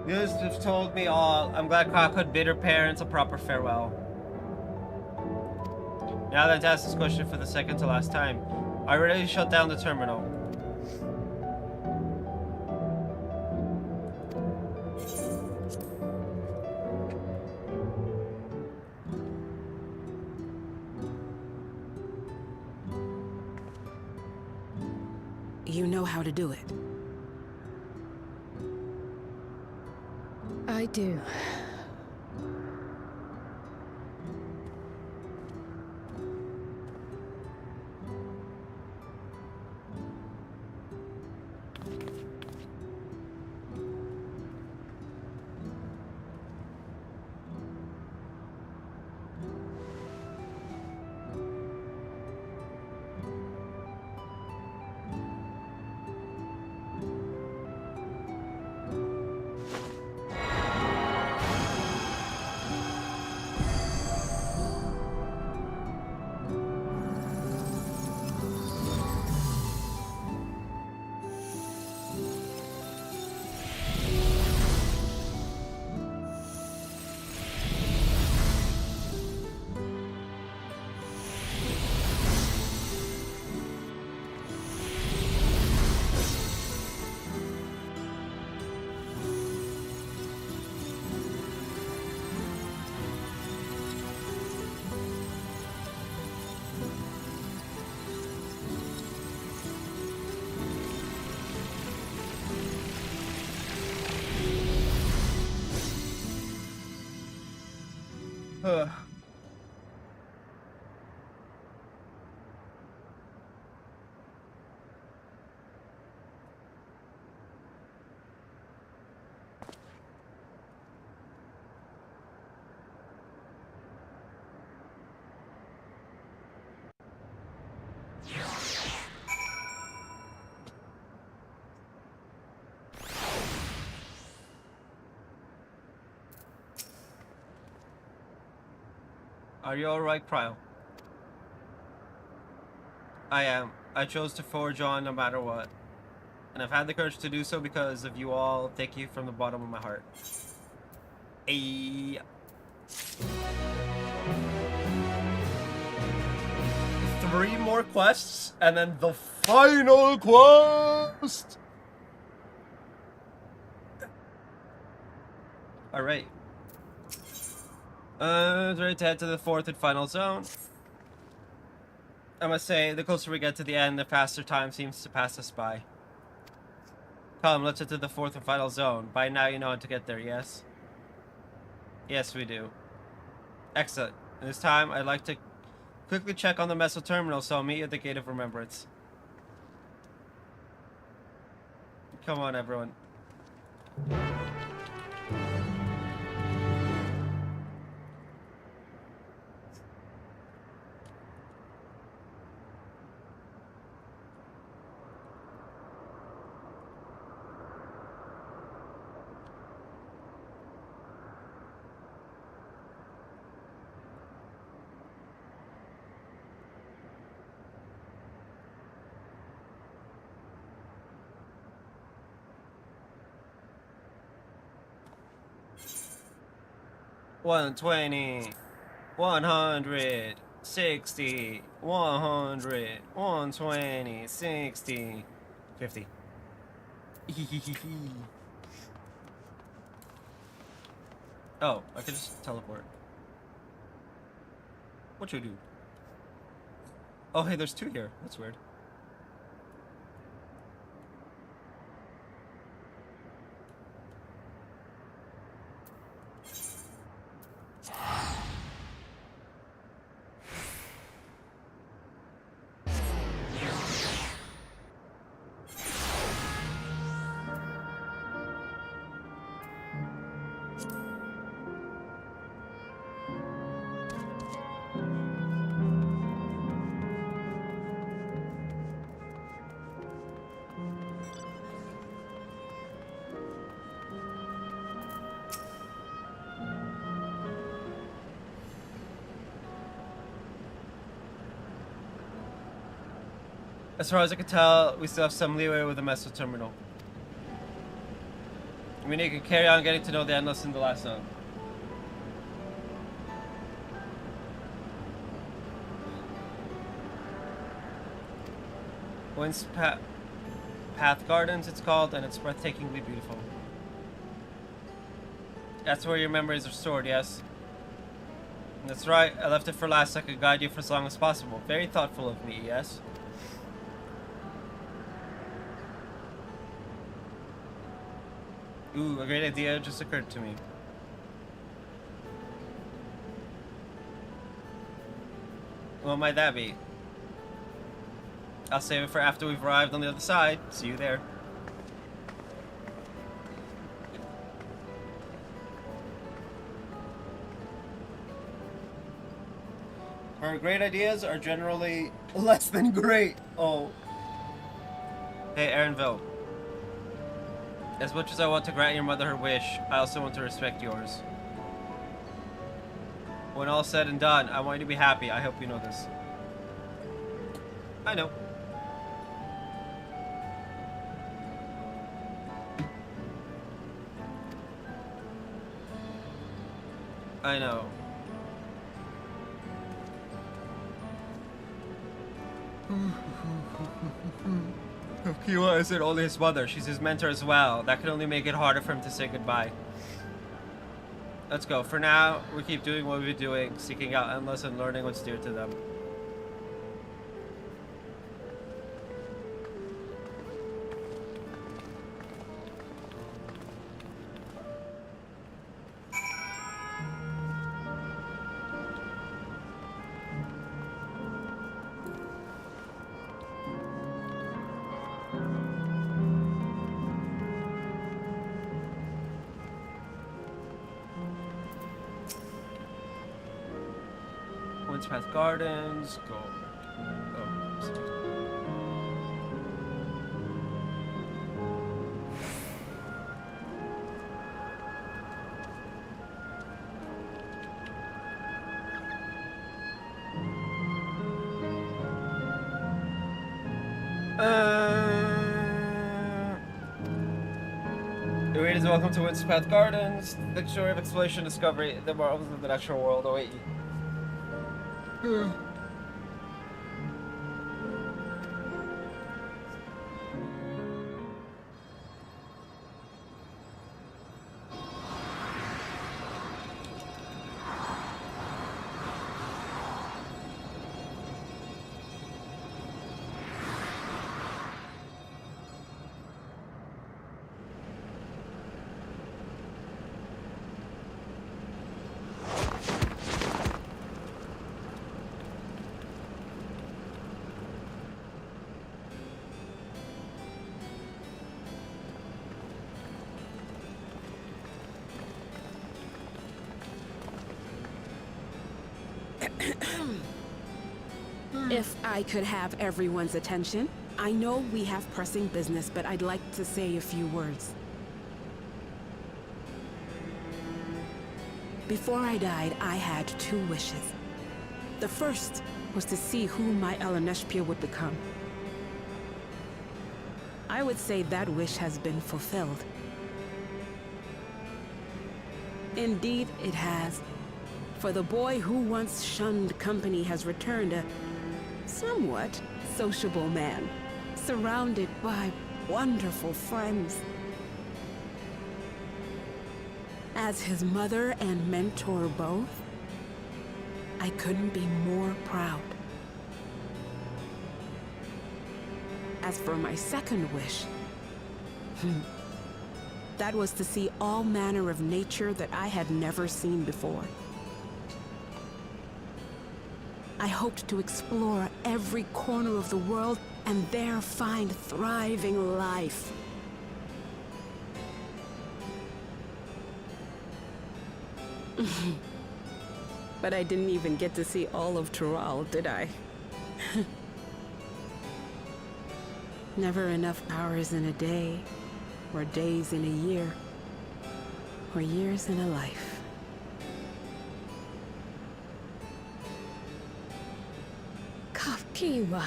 You have told me all. I'm glad Kyle could bid her parents a proper farewell. Now that to ask this question for the second to last time. I already shut down the terminal. You know how to do it. I do. Ugh. Are you alright, Cryo? I am. I chose to forge on no matter what. And I've had the courage to do so because of you all. Thank you from the bottom of my heart. Ayy. 3 more quests, and then the final quest! Alright. Ready to head to the 4th and final zone. I must say, the closer we get to the end, the faster time seems to pass us by. Come, let's head to the 4th and final zone. By now you know how to get there, yes? Yes, we do. Excellent. This time, I'd like to quickly check on the Meso terminal, so I'll meet you at the Gate of Remembrance. Come on, everyone. $120, $100, $60, $100, $120, $60, $50. Oh, I could just teleport. What should we do? Oh, hey, there's 2 here. That's weird. As far as I can tell, we still have some leeway with the Meso terminal. I mean, you can carry on getting to know the Endless in the last zone. Wind's Path Gardens, it's called, and it's breathtakingly beautiful. That's where your memories are stored, yes? That's right, I left it for last so I could guide you for as long as possible. Very thoughtful of me, yes? Ooh, a great idea just occurred to me. What might that be? I'll save it for after we've arrived on the other side. See you there. Her great ideas are generally less than great. Oh. Hey, Aaronville. As much as I want to grant your mother her wish, I also want to respect yours. When all's said and done, I want you to be happy. I hope you know this. I know. I know. Kiwa isn't only his mother, she's his mentor as well. That can only make it harder for him to say goodbye. Let's go. For now, we keep doing what we've been doing, seeking out Endless and learning what's dear to them. Path Gardens, go. Oh, sorry. The readers, welcome to Wind's Path Gardens, the story of exploration, discovery, the marvels of the natural world await you. If I could have everyone's attention, I know we have pressing business, but I'd like to say a few words. Before I died, I had 2 wishes. The first was to see who my Eleneshpia would become. I would say that wish has been fulfilled. Indeed, it has. For the boy who once shunned company has returned a somewhat sociable man, surrounded by wonderful friends. As his mother and mentor both, I couldn't be more proud. As for my second wish, that was to see all manner of nature that I had never seen before. I hoped to explore every corner of the world and there find thriving life. But I didn't even get to see all of Tural, did I? Never enough hours in a day, or days in a year, or years in a life. Kiwa.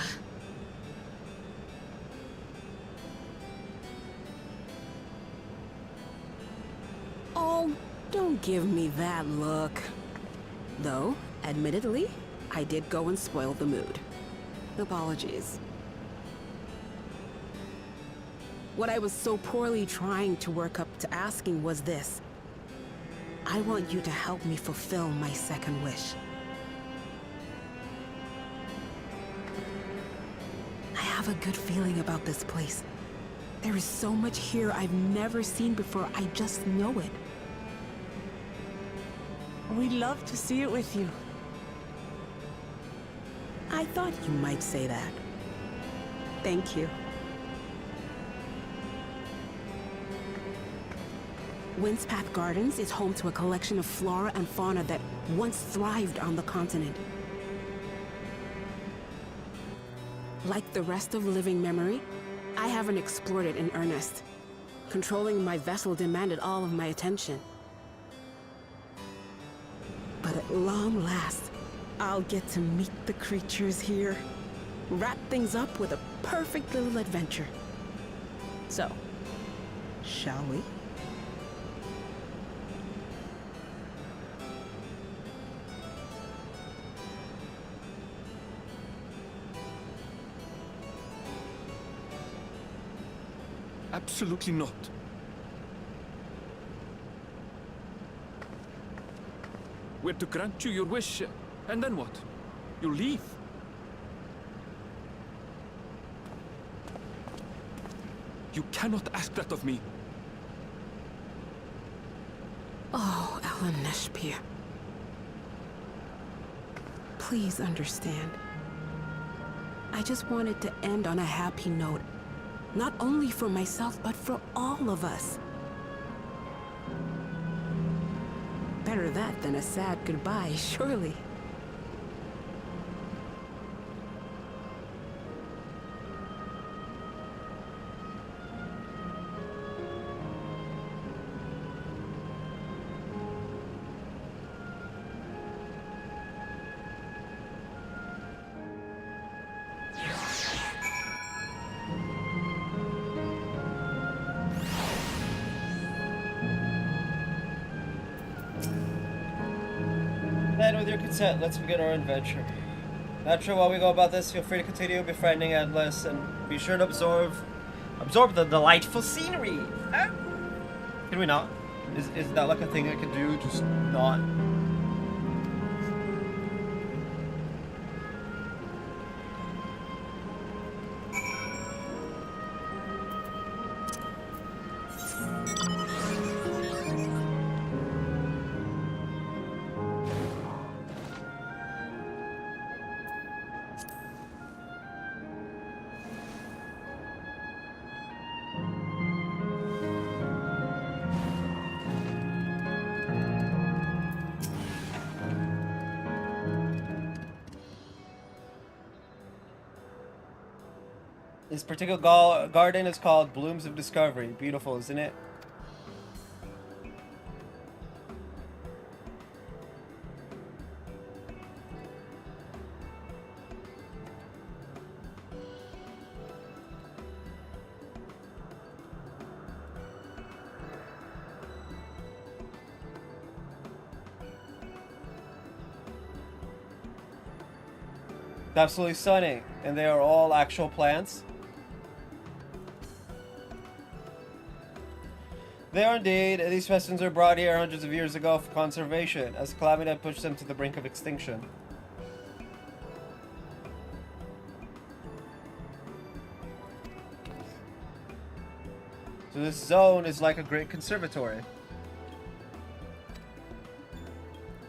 Oh, don't give me that look. Though, admittedly, I did go and spoil the mood. Apologies. What I was so poorly trying to work up to asking was this. I want you to help me fulfill my second wish. I have a good feeling about this place. There is so much here I've never seen before, I just know it. We'd love to see it with you. I thought you might say that. Thank you. Windspath Gardens is home to a collection of flora and fauna that once thrived on the continent. Like the rest of living memory, I haven't explored it in earnest. Controlling my vessel demanded all of my attention. But at long last, I'll get to meet the creatures here. Wrap things up with a perfect little adventure. So, shall we? Absolutely not. We're to grant you your wish, and then what? You leave? You cannot ask that of me. Oh, Ellen Neshpia. Please understand. I just wanted to end on a happy note. Not only for myself, but for all of us. Better that than a sad goodbye, surely. Then, with your consent, let's begin our adventure. Naturally, while we go about this, feel free to continue befriending Endless, and be sure to absorb the delightful scenery. Can we not? Is that like a thing I can do? Just not. This particular garden is called Blooms of Discovery. Beautiful, isn't it? It's absolutely stunning, and they are all actual plants. They are indeed. These specimens were brought here hundreds of years ago for conservation, as calamity had pushed them to the brink of extinction. So this zone is like a great conservatory.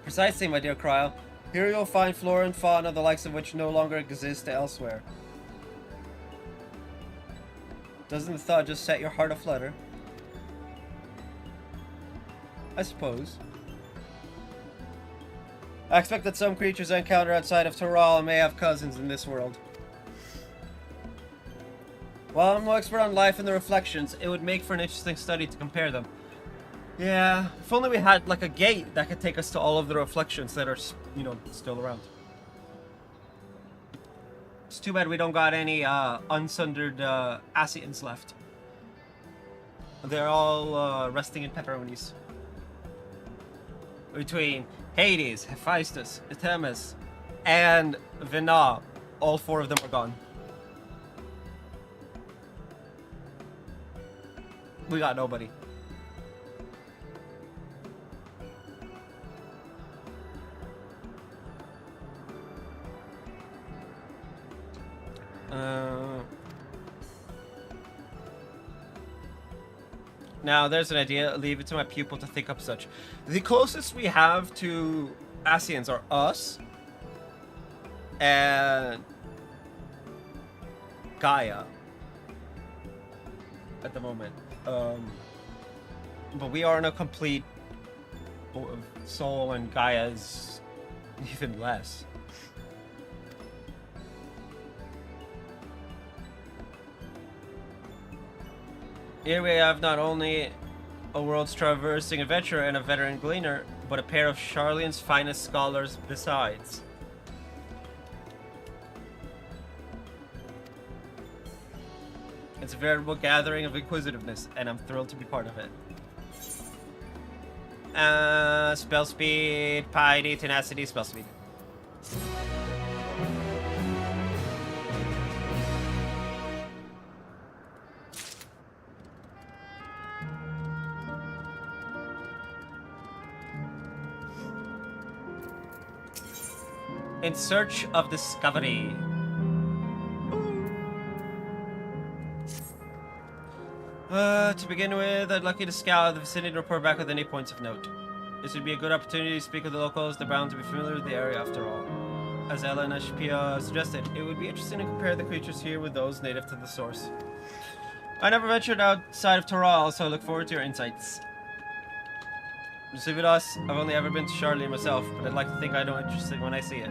Precisely, my dear Cryle. Here you'll find flora and fauna, the likes of which no longer exist elsewhere. Doesn't the thought just set your heart aflutter? I suppose. I expect that some creatures I encounter outside of Toral may have cousins in this world. While I'm no expert on life and the reflections, it would make for an interesting study to compare them. Yeah, if only we had like a gate that could take us to all of the reflections that are, you know, still around. It's too bad we don't got any unsundered Asians left. They're all resting in pepperonis. between Hades, Hephaestus, Artemis, and Vina. All 4 of them are gone. We got nobody. Now, there's an idea. Leave it to my pupil to think up such. The closest we have to Asians are us and Gaia at the moment. But we aren't a complete soul, and Gaia is even less. Here we have not only a world's traversing adventurer and a veteran gleaner, but a pair of Charlene's finest scholars besides. It's a veritable gathering of inquisitiveness, and I'm thrilled to be part of it. Spell speed, piety, tenacity, spell speed. In search of discovery. To begin with, I'd like you to scour the vicinity and report back with any points of note. This would be a good opportunity to speak with the locals. They're bound to be familiar with the area after all. As Ella and Ashpia suggested, it would be interesting to compare the creatures here with those native to the source. I never ventured outside of Toral, so I look forward to your insights. Just leave it us. I've only ever been to Charlene myself, but I'd like to think I know interesting when I see it.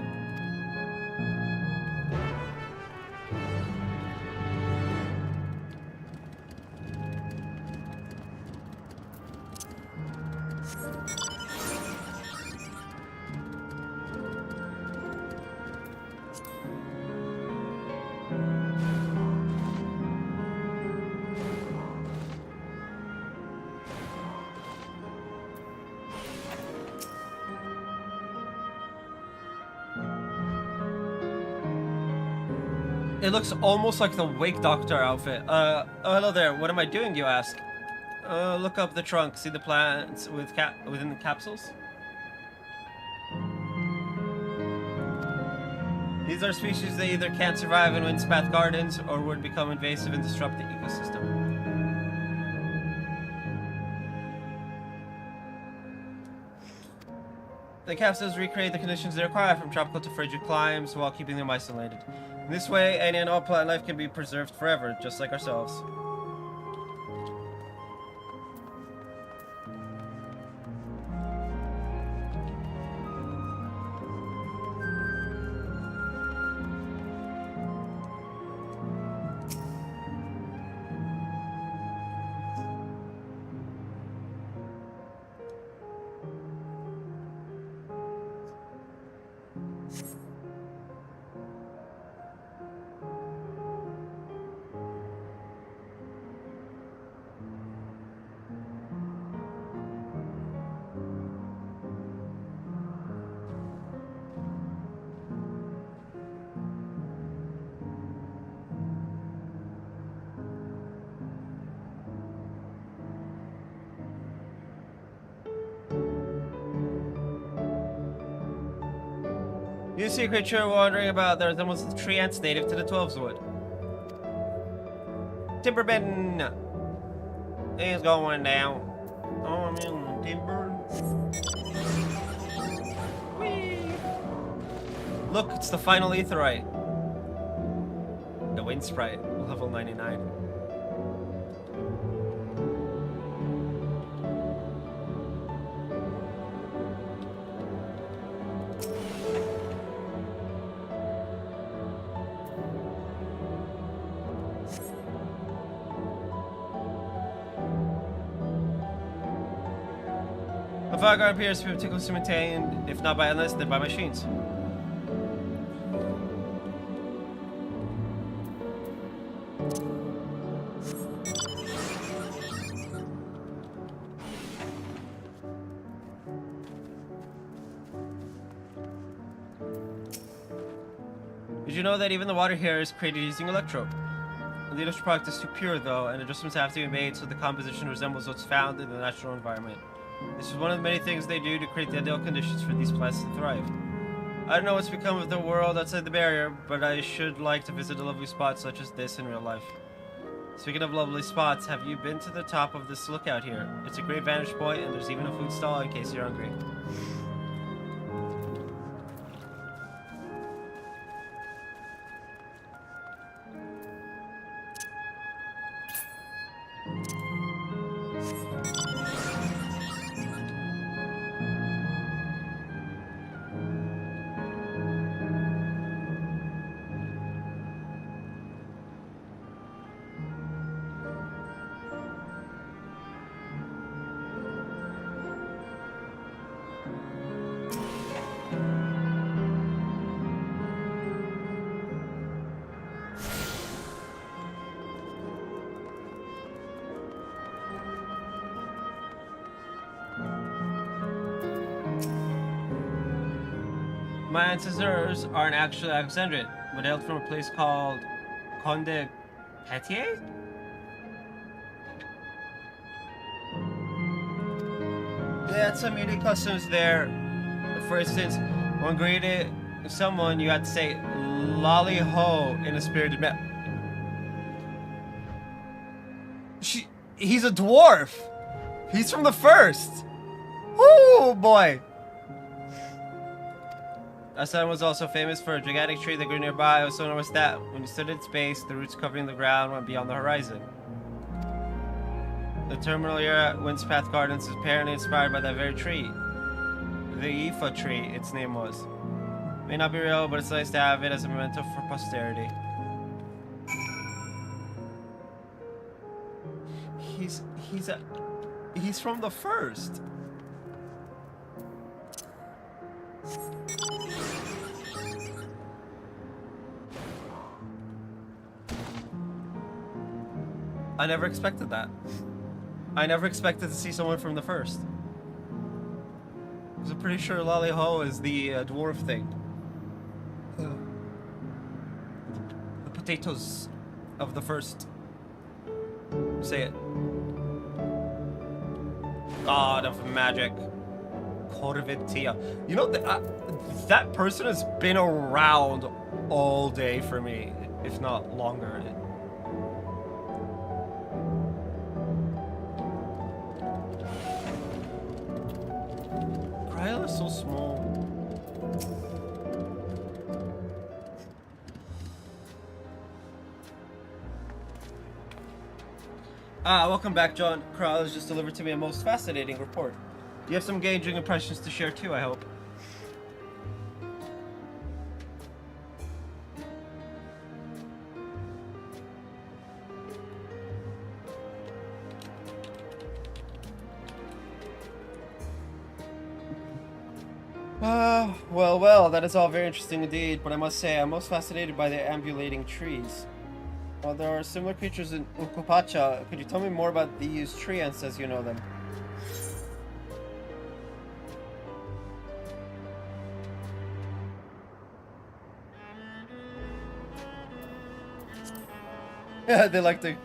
It looks almost like the Wake Doctor outfit. Hello there. What am I doing, you ask? Look up the trunk. See the plants within the capsules? These are species that either can't survive in windspath gardens or would become invasive and disrupt the ecosystem. The capsules recreate the conditions they require from tropical to frigid climes while keeping them isolated. In this way, any and all plant life can be preserved forever, just like ourselves. You see a creature wandering about. There's almost 3 ants native to the 12's wood. Timberbin! He's going down. Oh, I'm in timber. Whee! Look, it's the final aetheryte. The wind sprite, level 99. The Vargar appears to be meticulously maintained, if not by endless, then by machines. you know that even the water here is created using electro? The industrial product is too pure, though, and adjustments have to be made so the composition resembles what's found in the natural environment. This is one of the many things they do to create the ideal conditions for these plants to thrive. I don't know what's become of the world outside the barrier, but I should like to visit a lovely spot such as this in real life. Speaking of lovely spots, have you been to the top of this lookout here? It's a great vantage point, and there's even a food stall in case you're hungry. My ancestors aren't actually Alexandrian, but hailed from a place called Conde Petier? They had some unique customs there. For instance, when greeting someone, you had to say "Lolly ho" in a spirited manner. He's a dwarf. He's from the first. Oh boy. Asan was also famous for a gigantic tree that grew nearby. Also known as that, when you stood at its base, the roots covering the ground went beyond the horizon. The terminal here at Windspath Gardens is apparently inspired by that very tree. The Ifa tree, its name was. May not be real, but it's nice to have it as a memento for posterity. He's from the first. I never expected that. I never expected to see someone from the first. Because I'm pretty sure Lolly Ho is the dwarf thing. The potatoes of the first. Say it. God of magic. Corvitia. You know, that person has been around all day for me, if not longer. Kryla is so small. Welcome back, John. Kryla has just delivered to me a most fascinating report. You have some engaging impressions to share too, I hope. Well, that is all very interesting indeed, but I must say I'm most fascinated by the ambulating trees. While there are similar creatures in Ukupacha, could you tell me more about these tree ants as you know them? Yeah, they like to...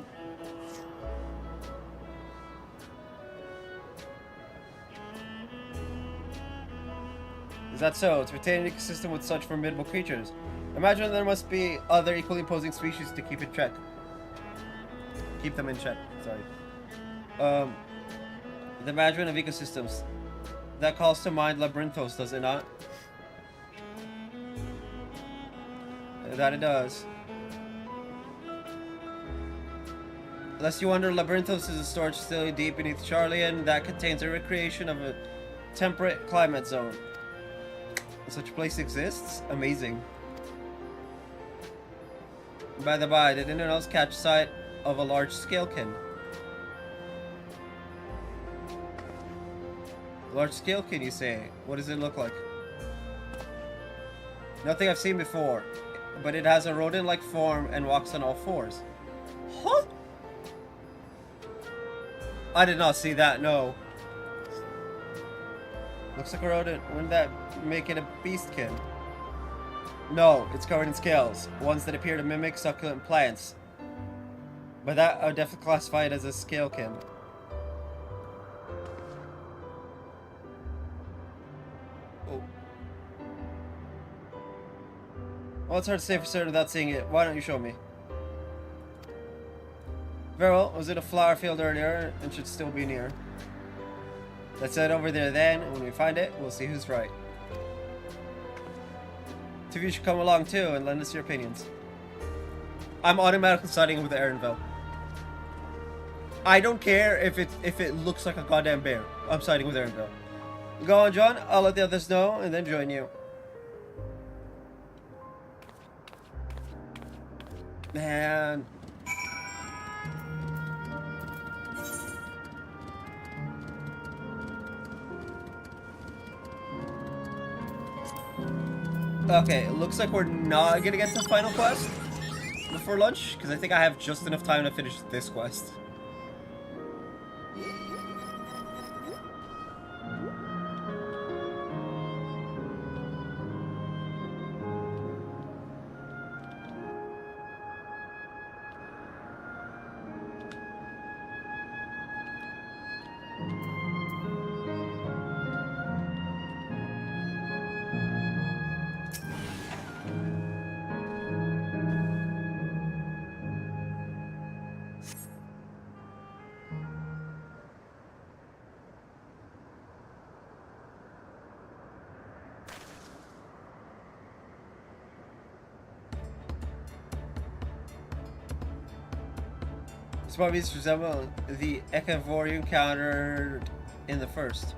Is that so? To retain an ecosystem with such formidable creatures. Imagine there must be other equally imposing species to keep in check. Keep them in check, sorry. The management of ecosystems. That calls to mind Labyrinthos, does it not? That it does. Lest you wonder, Labyrinthos is a storage facility deep beneath Charlian that contains a recreation of a temperate climate zone. Such a place exists? Amazing. By the by, did anyone else catch sight of a large scalekin? Large scalekin, you say? What does it look like? Nothing I've seen before, but it has a rodent-like form and walks on all fours. Huh? I did not see that, no. Looks like a rodent. Wouldn't that make it a beastkin? No, it's covered in scales, ones that appear to mimic succulent plants. But that I would definitely classify it as a scalekin. Oh. Well, it's hard to say for certain without seeing it. Why don't you show me? Very well, I was in a flower field earlier and should still be near. Let's head over there then, and when we find it, we'll see who's right. Two of you should come along too and lend us your opinions. I'm automatically siding with Erenville. I don't care if it looks like a goddamn bear. I'm siding with Erenville. Go on, John. I'll let the others know and then join you. Man. Okay, it looks like we're not gonna get to the final quest before lunch, because I think I have just enough time to finish this quest. This probably resemble the XIV you encountered in the first.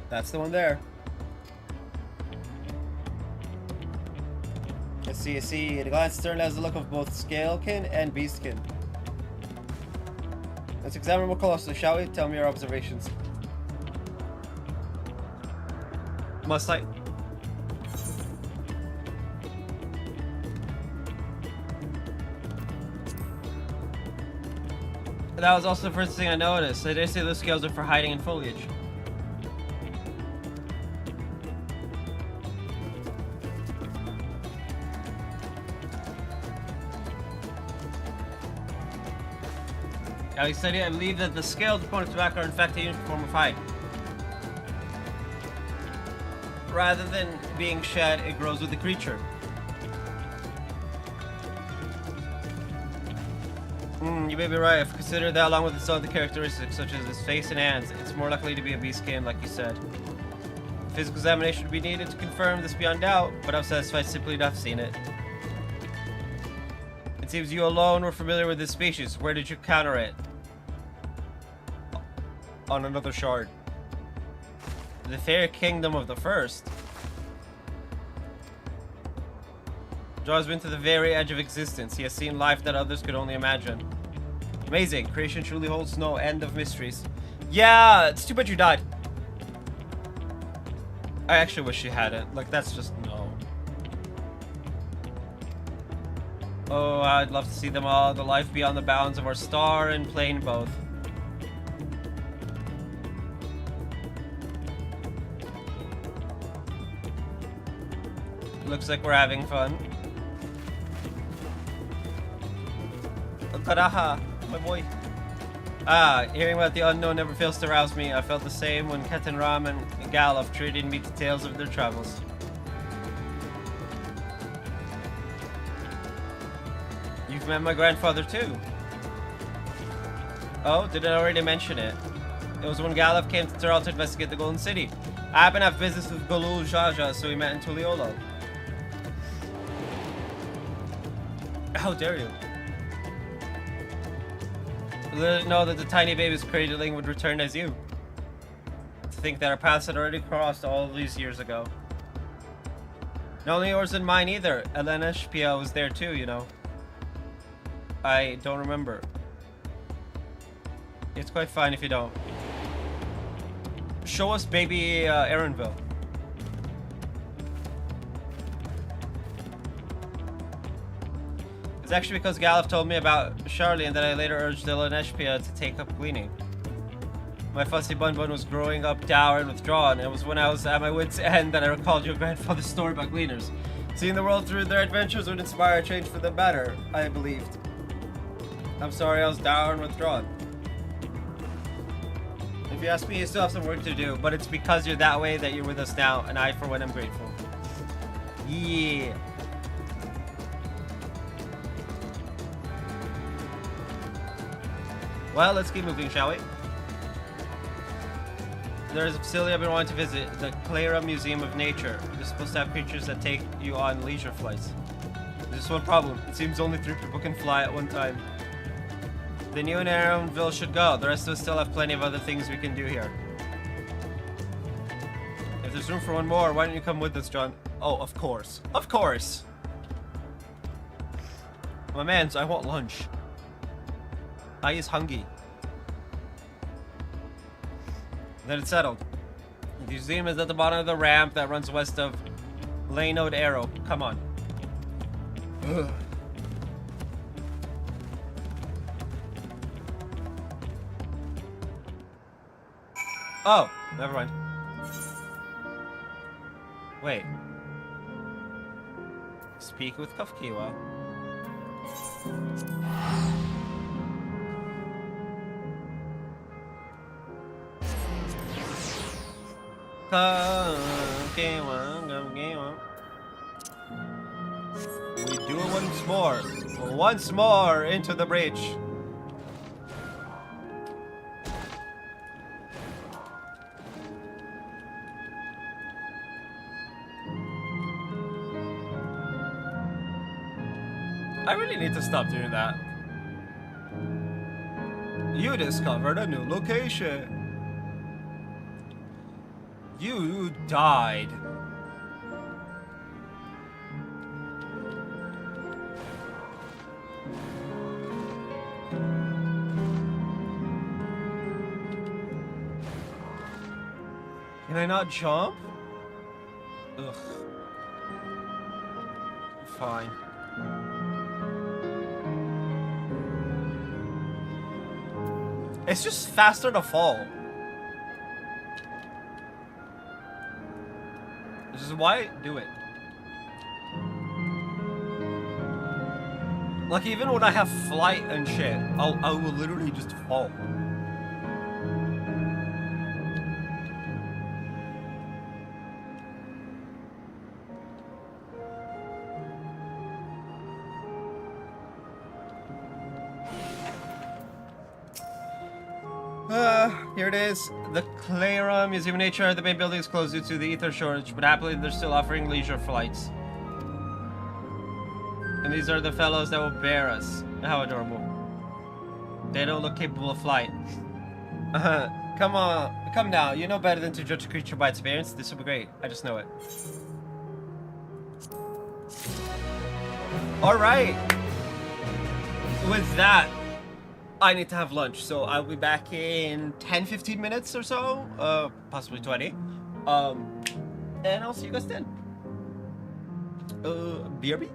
That's the one there. Let's see. At a glance, Stern has the look of both Scalekin and Beastkin. Let's examine more closely, shall we? Tell me your observations. Must I? That was also the first thing I noticed. They did say those scales are for hiding in foliage. Alex said, I believe that the scales upon its back are in fact a unique form of hide. Rather than being shed, it grows with the creature. You may be right. If considered that along with its other characteristics, such as its face and hands, it's more likely to be a beastkin, like you said. Physical examination would be needed to confirm this beyond doubt, but I'm satisfied simply to have seen it. It seems you alone were familiar with this species. Where did you encounter it? On another shard. The fair kingdom of the first. Joe has been to the very edge of existence. He has seen life that others could only imagine. Amazing. Creation truly holds no end of mysteries. Yeah, it's too bad you died. I actually wish you hadn't. Like, that's just no. Oh, I'd love to see them all. The life beyond the bounds of our star and plane both. Looks like we're having fun. Karaha, my boy. Hearing about the unknown never fails to rouse me. I felt the same when Ketan Ram and Galuf treated me to tales of their travels. You've met my grandfather too. Oh, did I already mention it? It was when Galuf came to Terral to investigate the Golden City. I happen to have business with Golul Jaja, so we met in Tuliolo. How dare you? Little did know that the tiny baby's cradling would return as you. To think that our paths had already crossed all these years ago. Not only yours and mine either. Elena Shpia was there too, you know. I don't remember. It's quite fine if you don't. Show us baby Erenville. It's actually because Galuf told me about Charlie and that I later urged Elena Shpia to take up cleaning. My fussy bun was growing up dour and withdrawn. It was when I was at my wit's end that I recalled your grandfather's story about gleaners. Seeing the world through their adventures would inspire a change for the better, I believed. I'm sorry I was dour and withdrawn. If you ask me, you still have some work to do, but it's because you're that way that you're with us now, and I, for one, am grateful. Yeah. Well, let's keep moving, shall we? There's a facility I've been wanting to visit, the Clara Museum of Nature. They're supposed to have creatures that take you on leisure flights. There's just one problem. It seems only 3 people can fly at one time. Then you and Aaronville should go. The rest of us still have plenty of other things we can do here. If there's room for one more, why don't you come with us, John? Oh, of course. Of course! My mans, I want lunch. I is hungry. Then it's settled. The museum is at the bottom of the ramp that runs west of Lanode Arrow. Come on. Ugh. Oh, never mind. Wait. Speak with Kafkiwa. We do it once more. Once more into the breach. I really need to stop doing that. You discovered a new location. You died. Can I not jump? Ugh. Fine. It's just faster to fall. This is why I do it. Like, even when I have flight and shit, I will literally just fall. Here it is. The Clara Museum of Nature. The main building is closed due to the ether shortage, but happily they're still offering leisure flights. And these are the fellows that will bear us. How adorable. They don't look capable of flight. Come on. Come now. You know better than to judge a creature by its appearance. This will be great. I just know it. Alright. With that, I need to have lunch, so I'll be back in 10-15 minutes or so, possibly 20. And I'll see you guys then. BRB?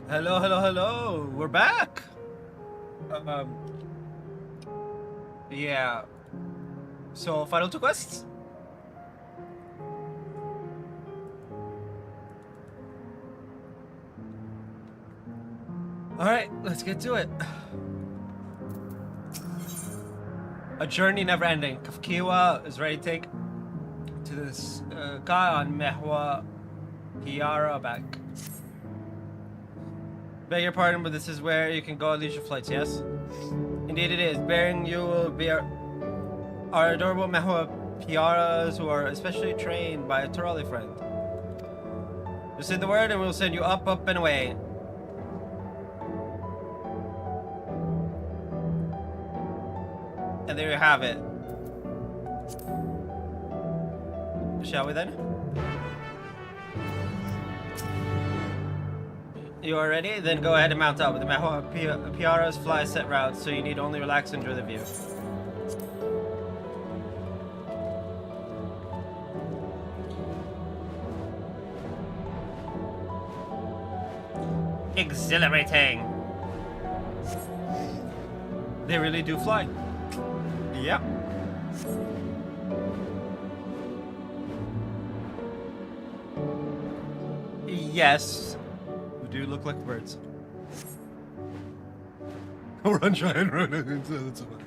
Hello, hello, hello. We're back. Yeah. So, final 2 quests. Alright, let's get to it. A journey never ending. Kafkiwa is ready to take to this guy on Mehwa Piara back. Beg your pardon, but this is where you can go on leisure flights, yes? Indeed it is. Bearing you will be our adorable Mehwa Piaras who are especially trained by a trolley friend. Just say the word and we'll send you up, up, and away. And there you have it. Shall we then? You are ready? Then go ahead and mount up. With the Mehwa Piaras fly set routes, so you need only relax and enjoy the view. Exhilarating! They really do fly. Yep. Yes. We do look like birds. Run, try and run into the fun.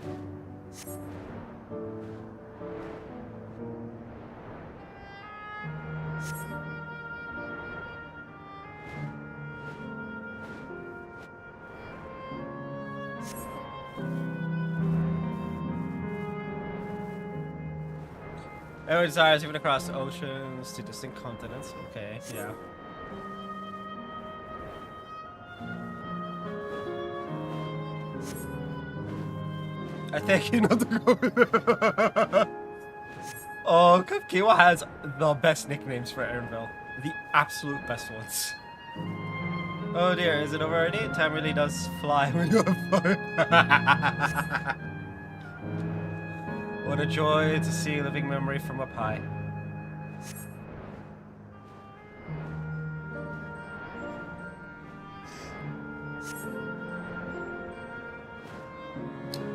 Every desire is even across the oceans to distinct continents. Okay, yeah. I thank you not to go. Oh, Kafkiwa has the best nicknames for Erinville. The absolute best ones. Oh dear, is it over already? Time really does fly when you have fun. What a joy to see living memory from up high.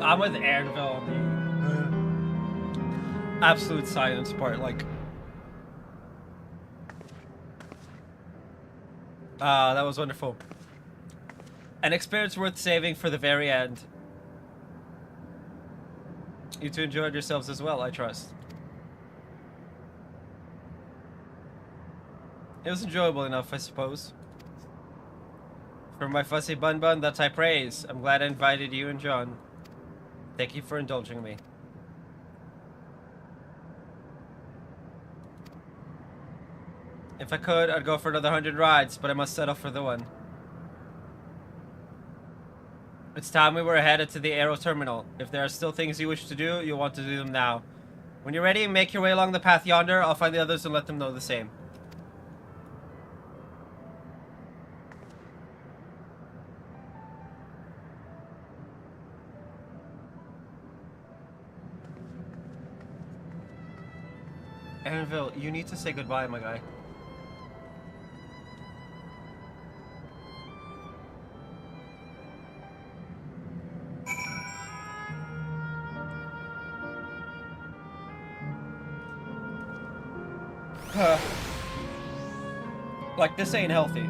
I'm with Erinville on the absolute silence part, like. That was wonderful. An experience worth saving for the very end. You two enjoyed yourselves as well, I trust. It was enjoyable enough, I suppose. For my fussy bun, that I praise. I'm glad I invited you and John. Thank you for indulging me. If I could, I'd go for another 100 rides, but I must settle for the one. It's time we were headed to the Aero Terminal. If there are still things you wish to do, you'll want to do them now. When you're ready, make your way along the path yonder. I'll find the others and let them know the same. Erinville, you need to say goodbye, my guy. Like, this ain't healthy.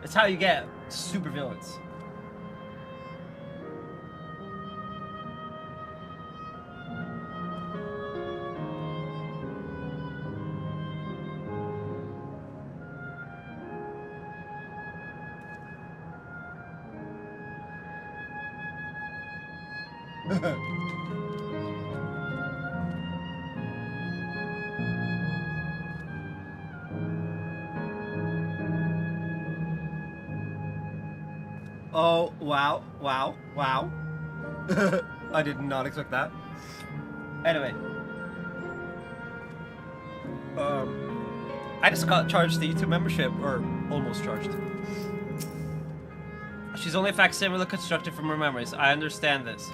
It's how you get super villains. Oh, wow, wow, wow. I did not expect that. Anyway. I just got charged the YouTube membership, or almost charged. She's only a facsimile constructed from her memories. I understand this.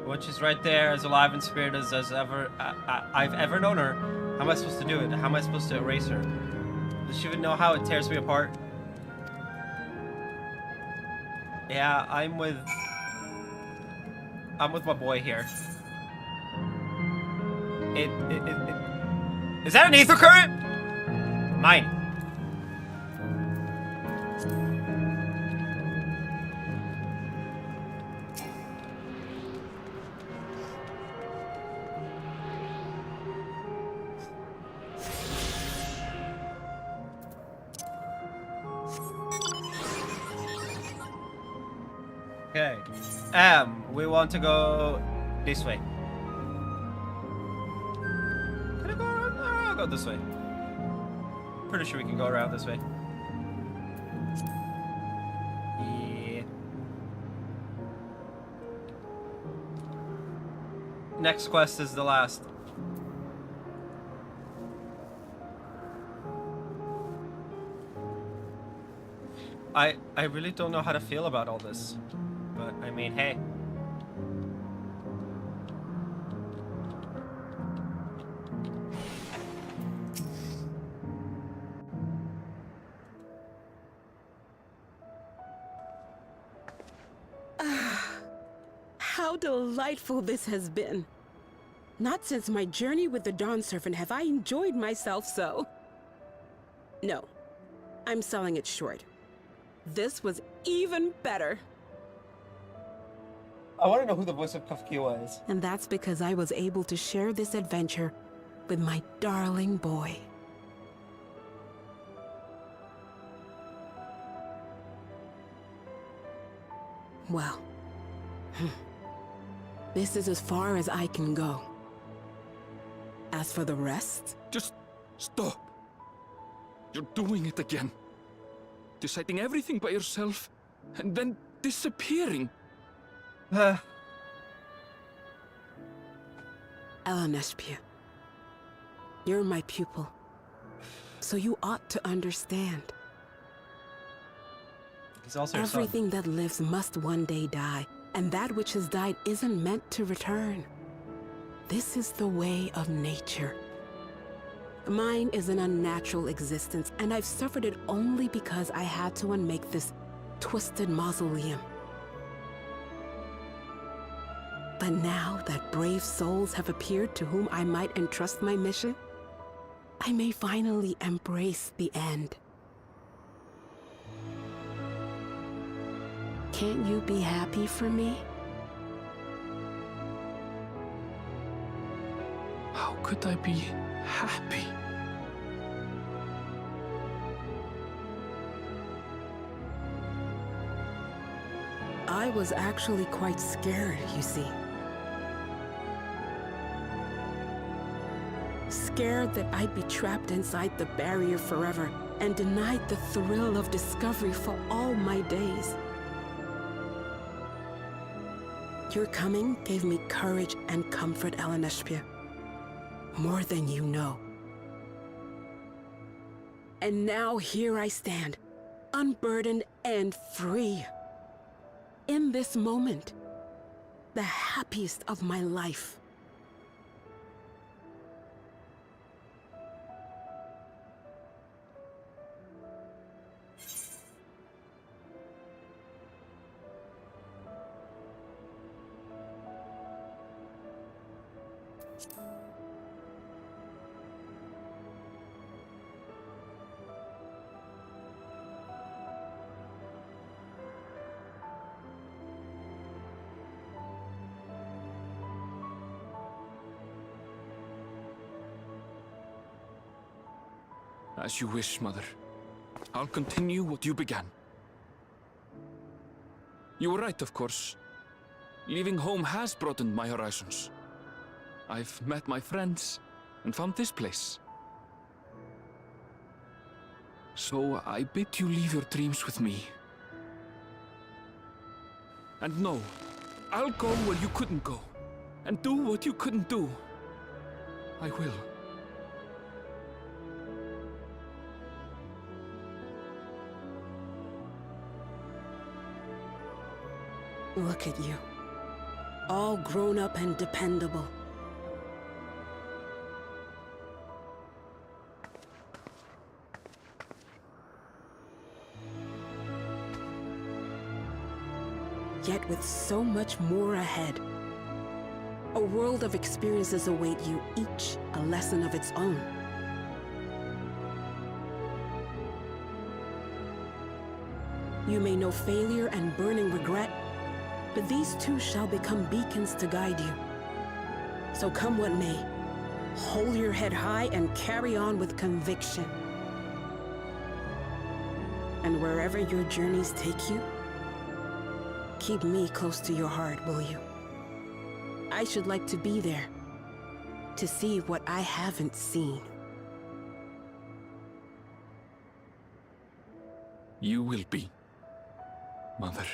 When she's right there, as alive and spirited as I've ever known her, how am I supposed to do it? How am I supposed to erase her? Does she even know how it tears me apart? Yeah, I'm with my boy here. Is that an ether current? Mine. Okay. We want to go this way. Can I go around? No, I'll go this way. Pretty sure we can go around this way. Yeah. Next quest is the last. I really don't know how to feel about all this. But, I mean, hey. How delightful this has been. Not since my journey with the Dawn Servant have I enjoyed myself so. No, I'm selling it short. This was even better. I want to know who the voice of Kafkiwa is. And that's because I was able to share this adventure with my darling boy. Well, this is as far as I can go. As for the rest... Just stop. You're doing it again. Deciding everything by yourself, and then disappearing. Eleneshpia, you're my pupil, so you ought to understand. He's also your son. Everything that lives must one day die, and that which has died isn't meant to return. This is the way of nature. Mine is an unnatural existence, and I've suffered it only because I had to unmake this twisted mausoleum. But now that brave souls have appeared to whom I might entrust my mission, I may finally embrace the end. Can't you be happy for me? How could I be happy? I was actually quite scared, you see. Scared that I'd be trapped inside the barrier forever and denied the thrill of discovery for all my days. Your coming gave me courage and comfort, Eleneshpia. More than you know. And now here I stand, unburdened and free. In this moment, the happiest of my life. As you wish, Mother. I'll continue what you began. You were right, of course. Leaving home has broadened my horizons. I've met my friends and found this place. So I bid you leave your dreams with me. And no, I'll go where you couldn't go, and do what you couldn't do. I will. Look at you. All grown up and dependable. yet with so much more ahead. A world of experiences await you, each a lesson of its own. You may know failure and burning regret, but these too shall become beacons to guide you. So come what may, hold your head high and carry on with conviction. And wherever your journeys take you, keep me close to your heart, will you? I should like to be there, to see what I haven't seen. You will be, Mother.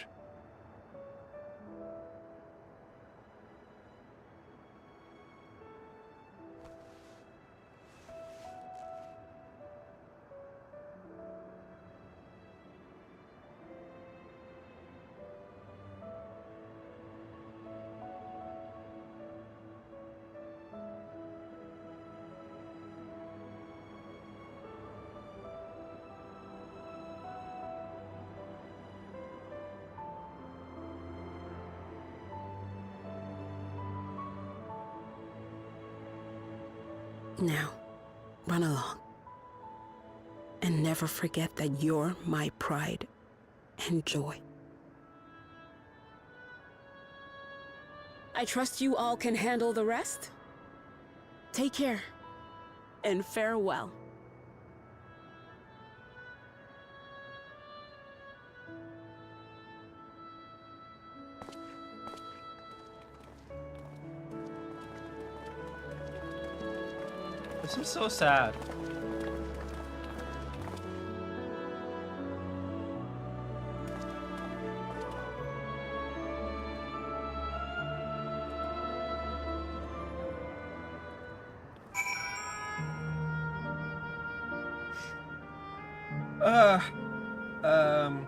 Now, run along. And never forget that you're my pride and joy. I trust you all can handle the rest. Take care, and farewell. This is so sad. Uh, um...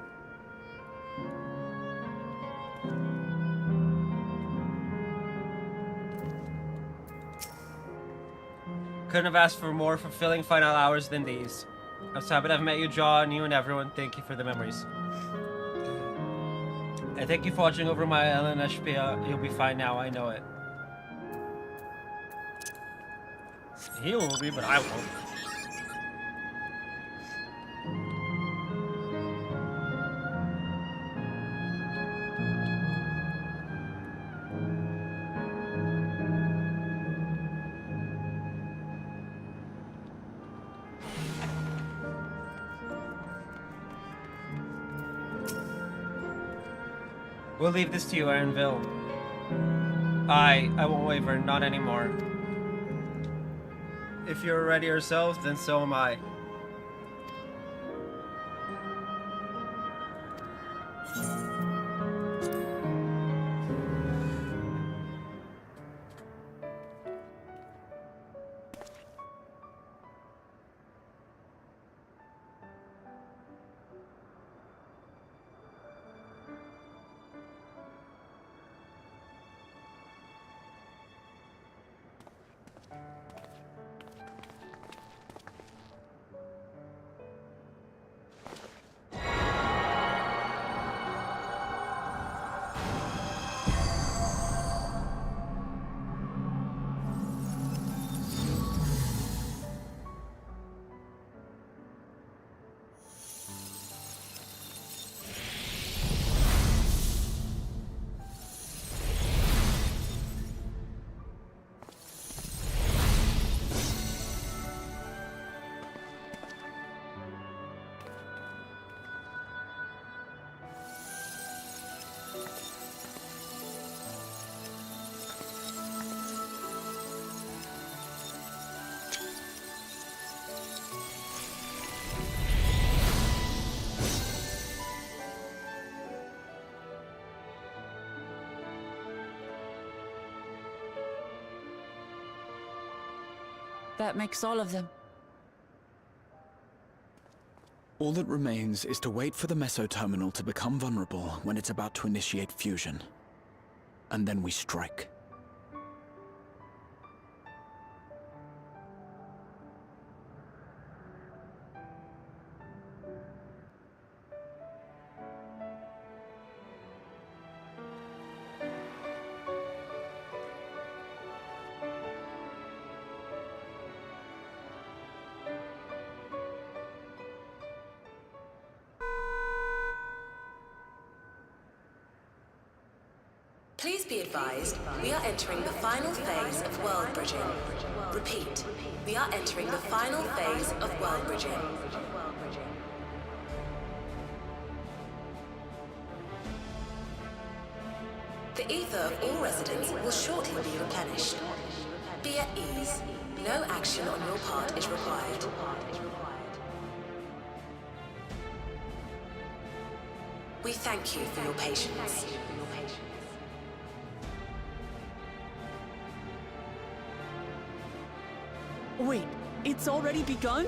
Couldn't have asked for more fulfilling final hours than these. I was happy to have met you, John, you and everyone. Thank you for the memories. And thank you for watching over my Ellen Espia. You'll be fine now, I know it. He will be, but I won't. We'll leave this to you, Aaronville. I won't waver, not anymore. If you're ready yourselves, then so am I. That makes all of them. All that remains is to wait for the meso-terminal to become vulnerable when it's about to initiate fusion. And then we strike. Please be advised, we are entering the final phase of world bridging. Repeat, we are entering the final phase of world bridging. The ether of all residents will shortly be replenished. Be at ease. No action on your part is required. We thank you for your patience. Wait, it's already begun?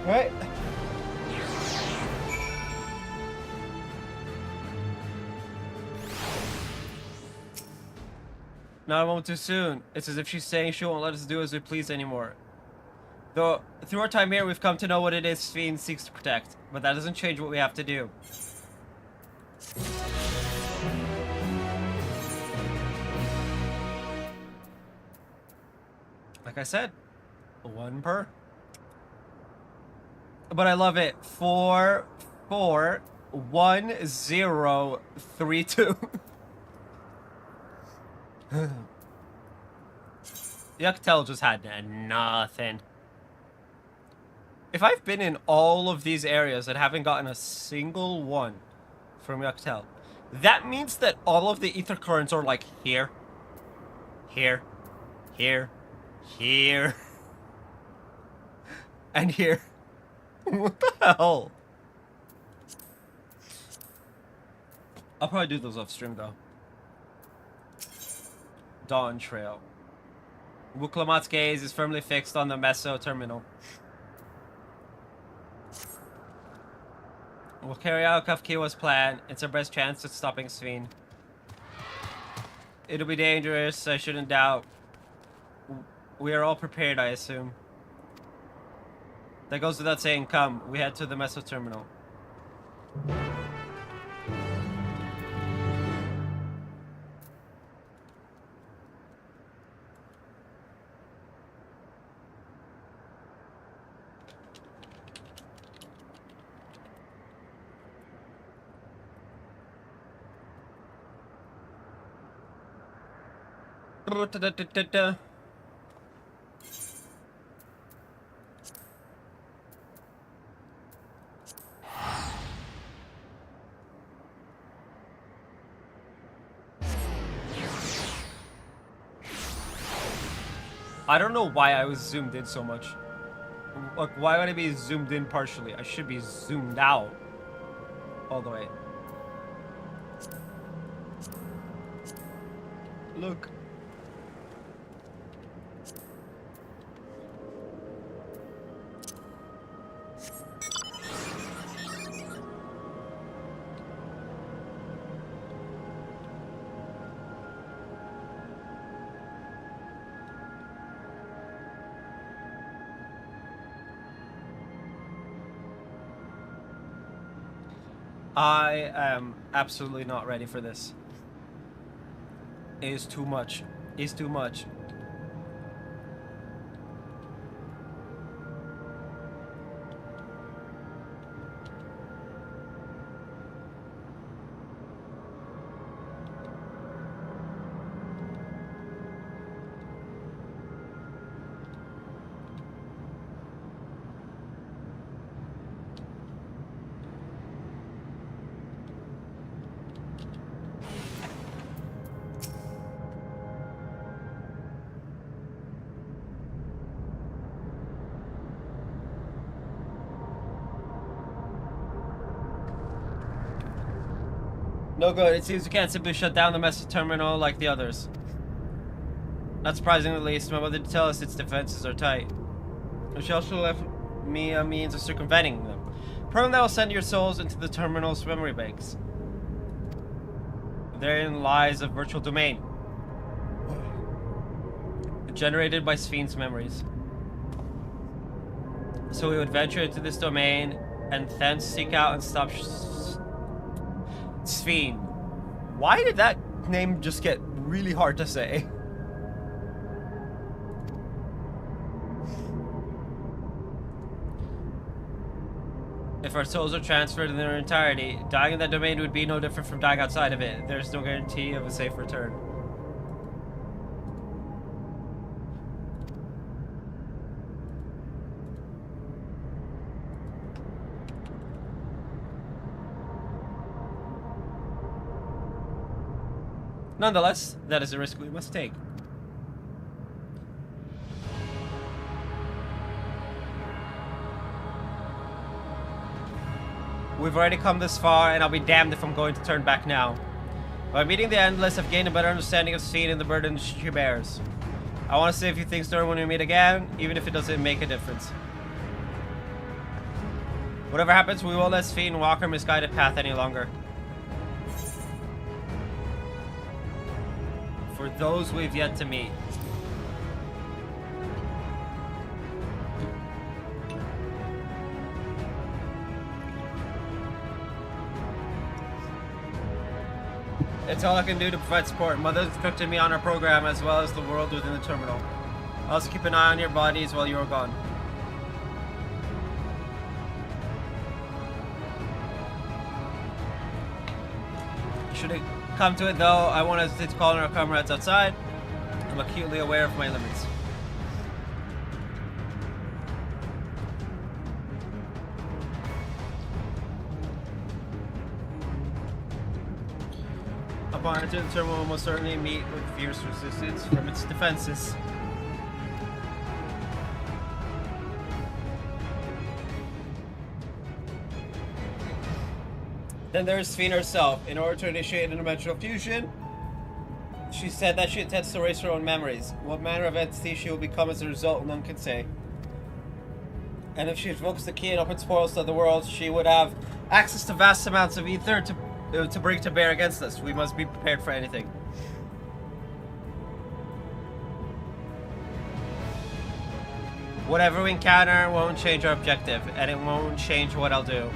Right? Not a moment too soon. It's as if she's saying she won't let us do as we please anymore. Though, through our time here, we've come to know what it is XIV seeks to protect, but that doesn't change what we have to do. Like I said, one per. But I love it. 441032. Yuctel just had nothing. If I've been in all of these areas and haven't gotten a single one from Yuctel, that means that all of the ether currents are like here, here, here, here, and here. What the hell? I'll probably do those off stream though. Dawntrail. Wuklamat's gaze is firmly fixed on the Meso terminal. We'll carry out Kafkiwa's plan. It's our best chance at stopping XIV. It'll be dangerous, I shouldn't doubt. We are all prepared, I assume. That goes without saying. Come, we head to the Meso terminal. I don't know why I was zoomed in so much. Like, why would I be zoomed in partially? I should be zoomed out all the way. Look. I am absolutely not ready for this. It is too much. It's too much. No good. It seems we can't simply shut down the Meso terminal like the others. Not surprisingly, at least, my mother did tell us its defenses are tight. She also left me a means of circumventing them. Program that will send your souls into the terminal's memory banks. Therein lies a virtual domain. Generated by XIV's memories. So we would venture into this domain and thence seek out and stop XIV. Why did that name just get really hard to say? If our souls are transferred in their entirety, dying in that domain would be no different from dying outside of it. There's no guarantee of a safe return. Nonetheless, that is a risk we must take. We've already come this far, and I'll be damned if I'm going to turn back now. By meeting the Endless, I've gained a better understanding of Sphene and the burden she bears. I want to say a few things to her when we meet again, even if it doesn't make a difference. Whatever happens, we won't let Sphene walk her misguided path any longer. For those we've yet to meet. It's all I can do to provide support. Mother's instructed me on our program as well as the world within the terminal. I'll also keep an eye on your bodies while you're gone. Should it come to it though, I won't hesitate to call on our comrades outside. I'm acutely aware of my limits. Upon entering the terminal, will most certainly meet with fierce resistance from its defenses. Then there is Sphene herself. In order to initiate a dimensional fusion, she said that she intends to erase her own memories. What manner of entity she will become as a result, none can say. And if she invokes the key and opens portals to other worlds, she would have access to vast amounts of ether to bring to bear against us. We must be prepared for anything. Whatever we encounter won't change our objective, and it won't change what I'll do.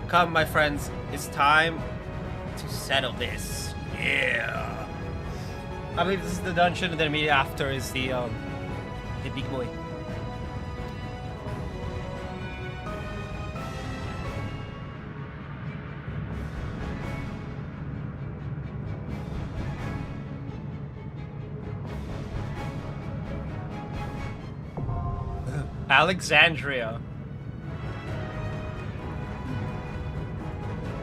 Come, my friends, it's time to settle this. Yeah. I believe this is the dungeon, and then immediately after is the big boy. Alexandria.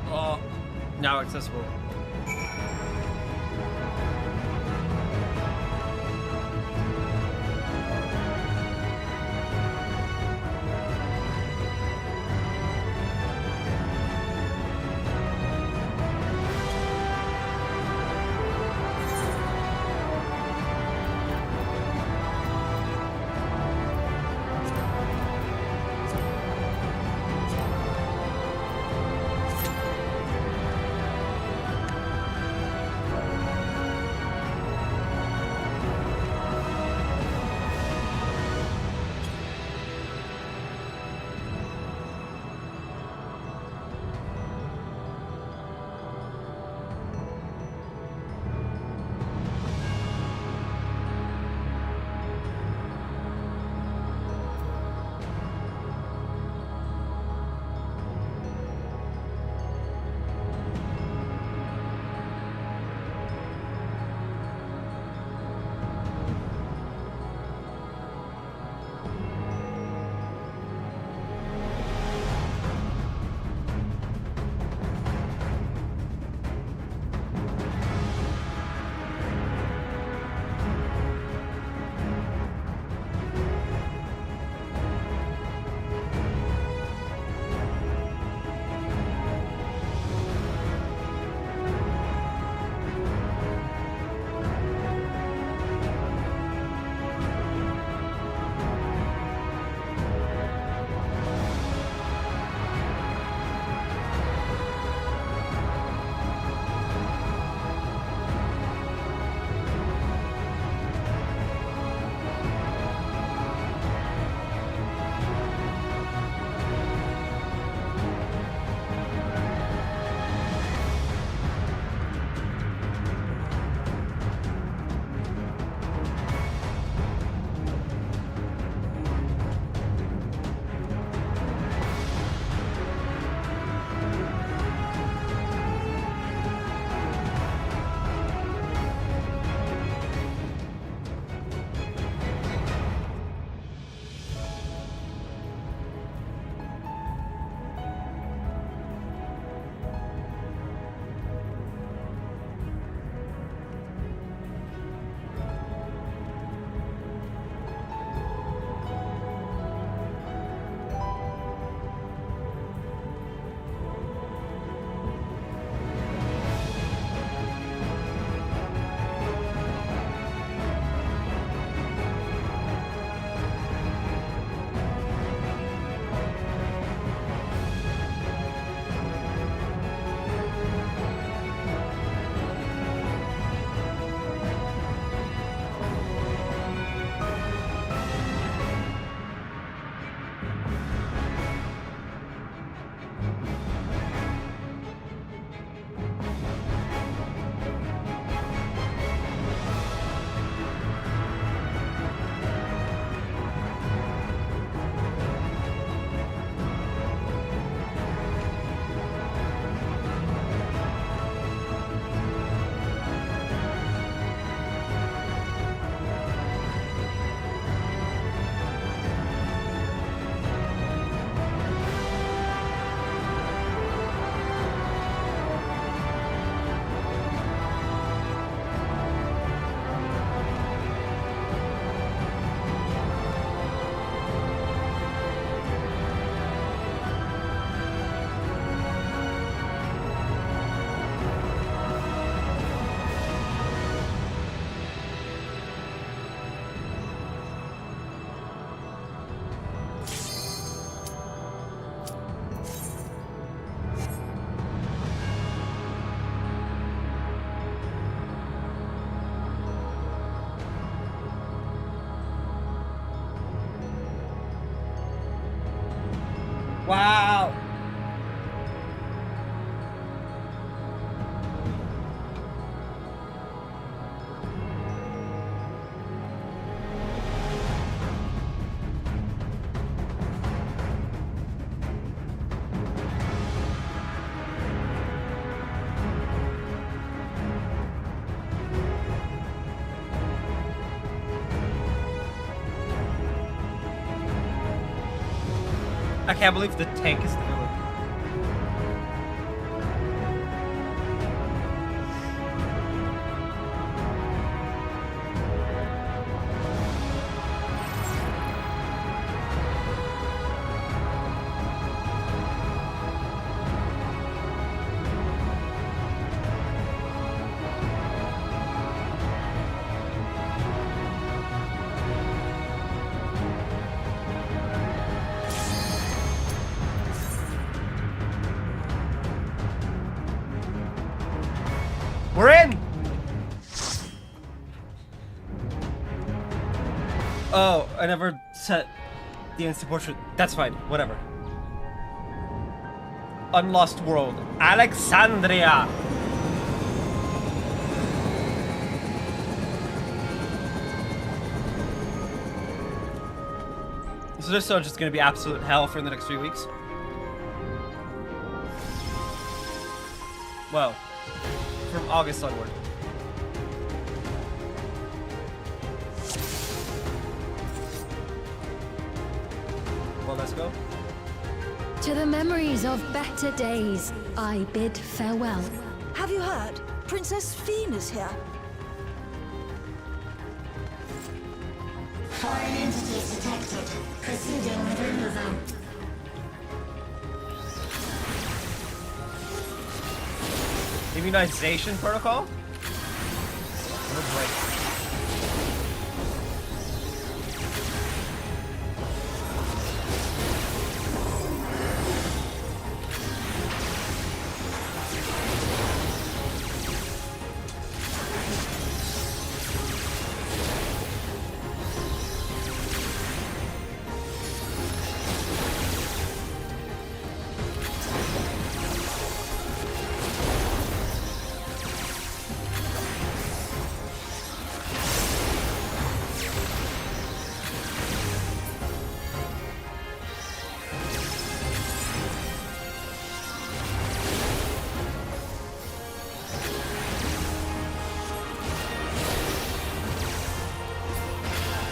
Oh, now accessible. I can't believe the tank is the villain. We're in! Oh, I never set the instant portrait. That's fine, whatever. Unlost World, Alexandria! So this is just gonna be absolute hell for the next 3 weeks. Well, from August onward. Well, let's go. To the memories of better days, I bid farewell. Have you heard? Princess Fiend is here. Foreign entities detected. Proceeding with removal. Immunization protocol? Oh boy.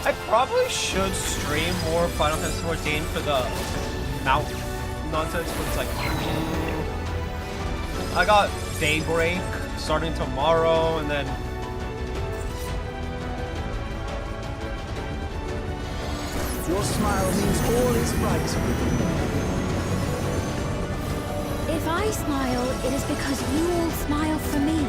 I probably should stream more Final Fantasy 14 for the mount nonsense, but it's like I got Daybreak starting tomorrow, and then Your smile means all is right. If I smile, it is because you all smile for me.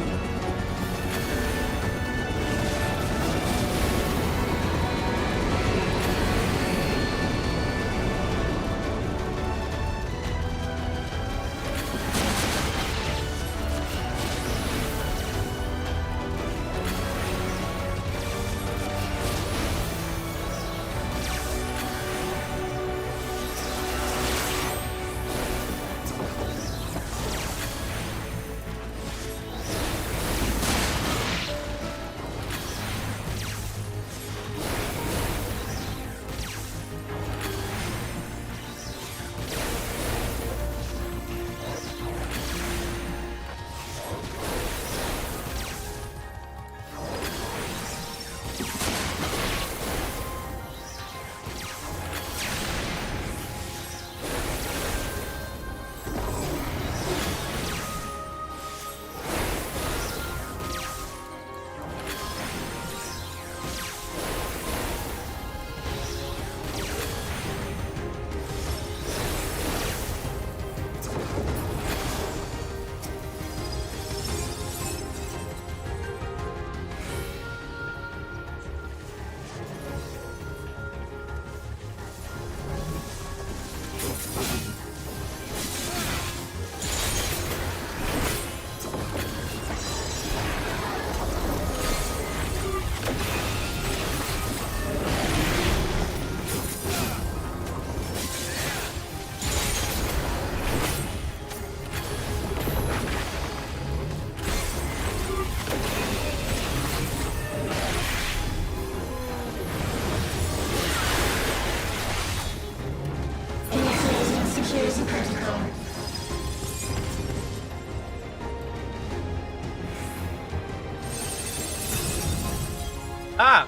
Ah!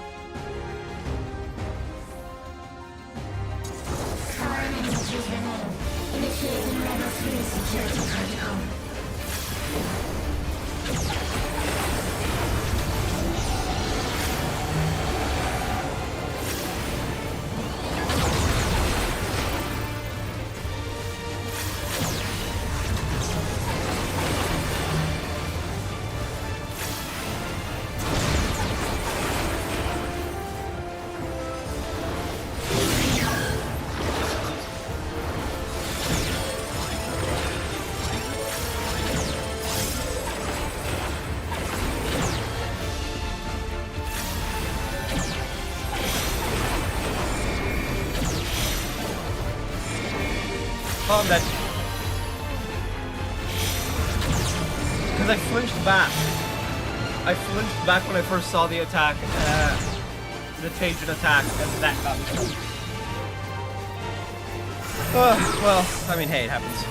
Foreign entities removed. I'm dead. Because I flinched back. I flinched back when I first saw the attack, the Tajin attack, and that got me killed. Well, I mean, hey, it happens.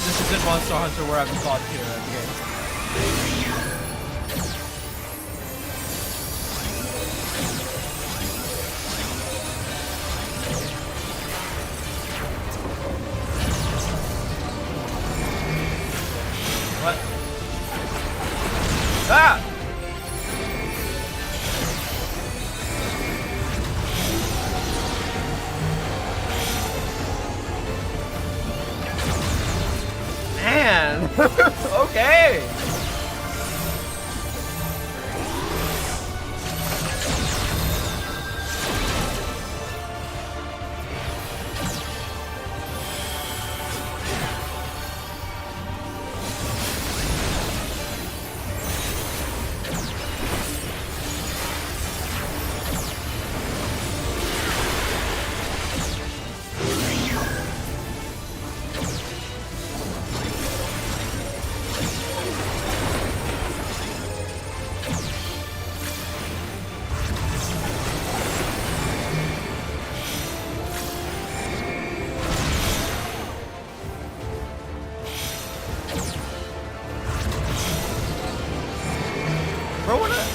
This isn't Monster Hunter where I've fought here in the game. What? Ah! Man! Okay! Bro, what up?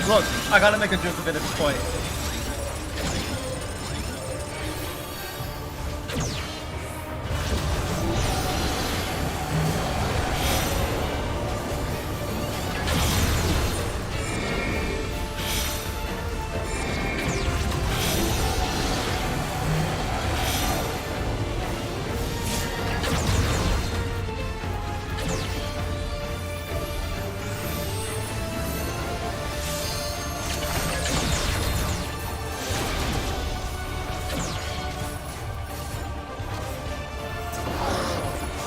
Look, I gotta make a joke of it at this point.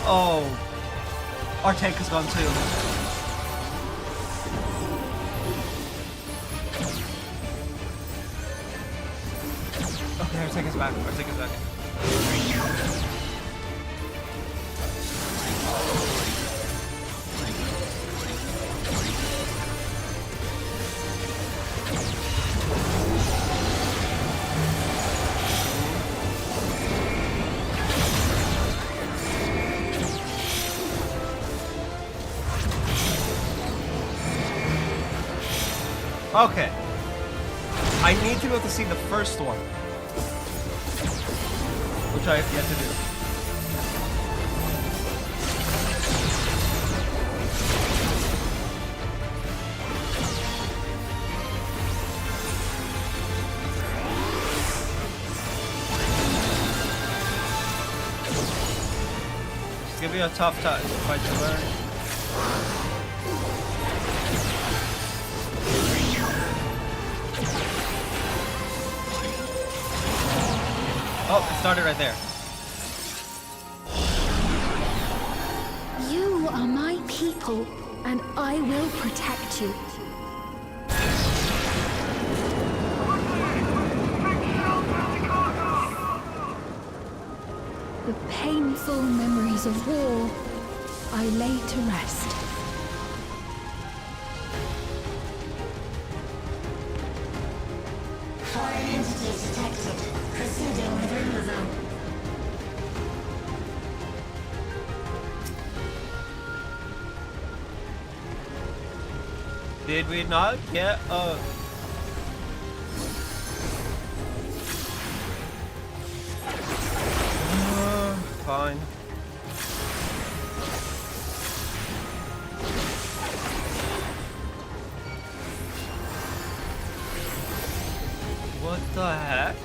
Oh, our tank is gone too. Okay, our tank is back. Our tank is back. Okay. I need to go to see the first one, which I have yet to do. It's gonna be a tough fight to learn. Oh, it started right there. You are my people, and I will protect you. The painful memories of war I lay to rest. Foreign entities detected. Proceeding with removal. Did we not get a... fine. What the heck?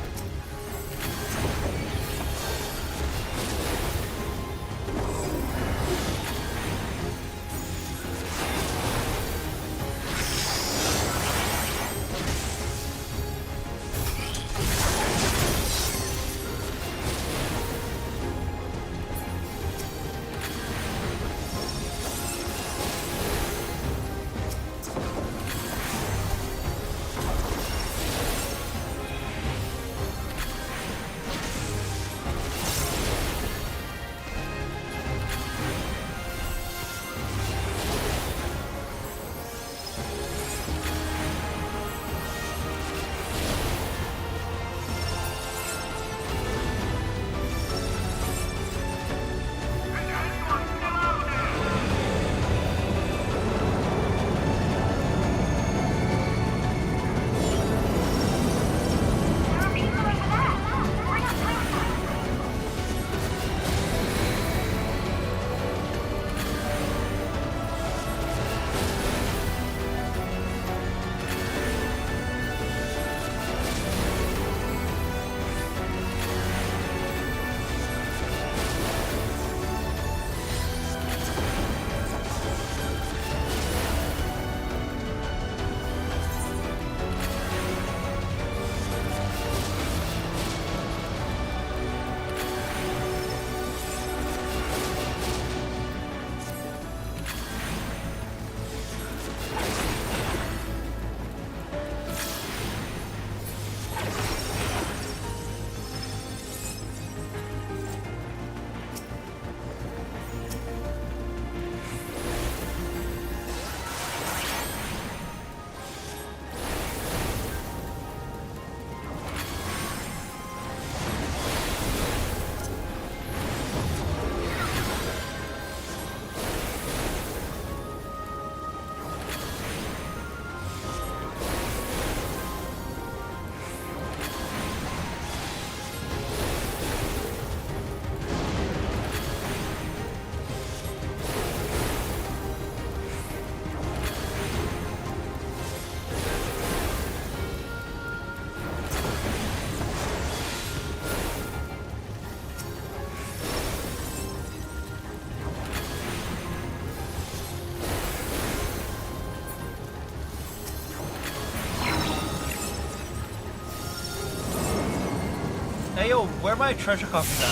Hey yo, where my treasure coffees at?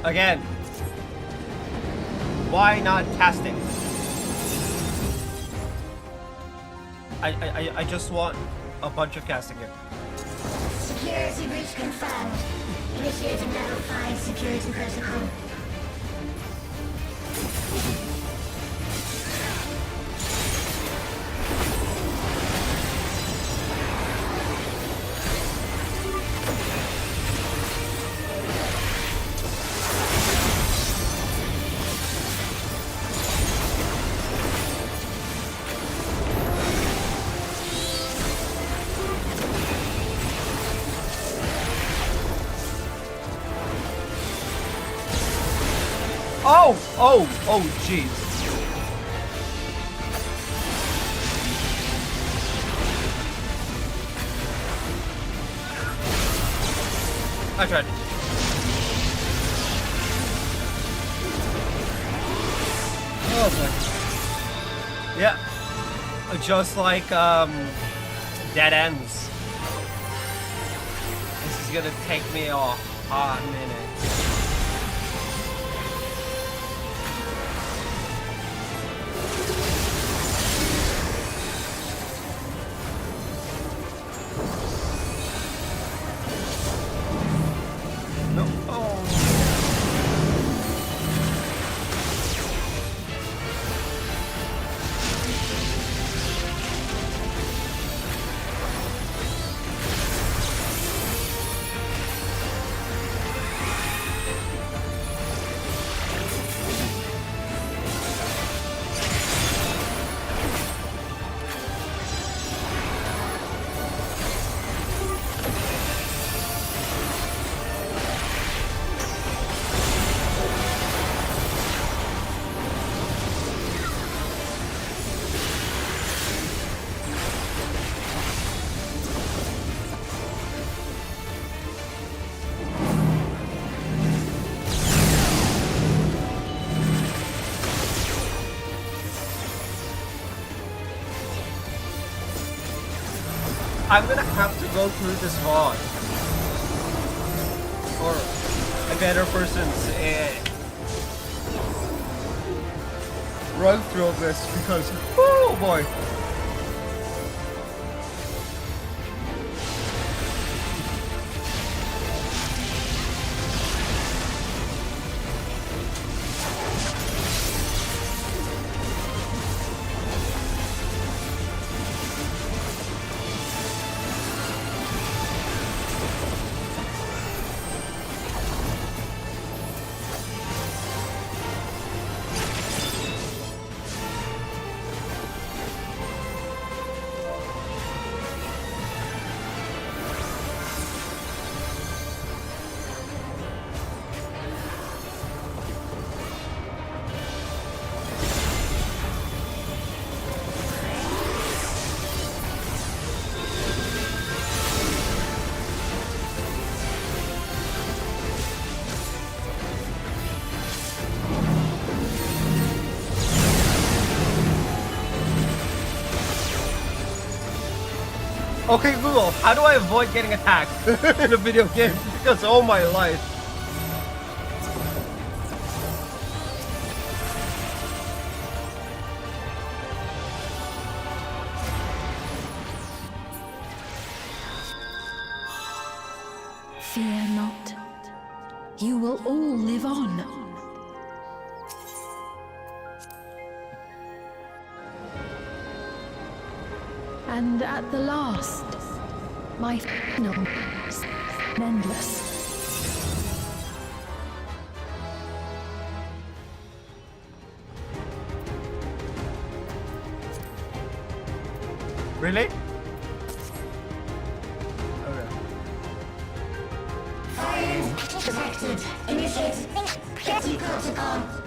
Again. Why not casting? I just want a bunch of casting here. Security breach confirmed. Initiating level 5 security protocol. Oh, jeez. I tried. Oh boy. Yeah. Just like, dead ends. This is gonna take me a hot minute. I'm gonna have to go through this VOD. Or a better person's run through of this because, oh boy. Okay, Google, how do I avoid getting attacked in a video game? Because all my life. Fear not. You will all live on. And at the last, my final is endless. Really? Fire detected. Initiate Petty Protocol.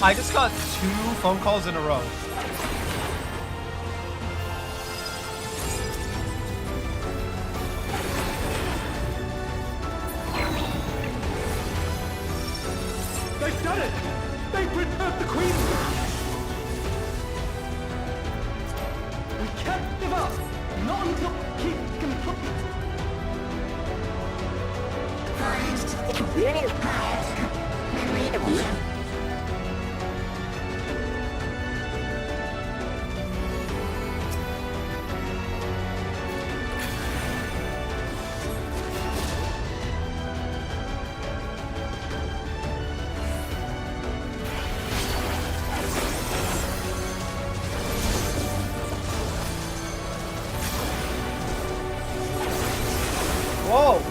I just got 2 phone calls in a row. They've done it! They've preserved the Queen! We can't give up! Not until keep complete! Whoa!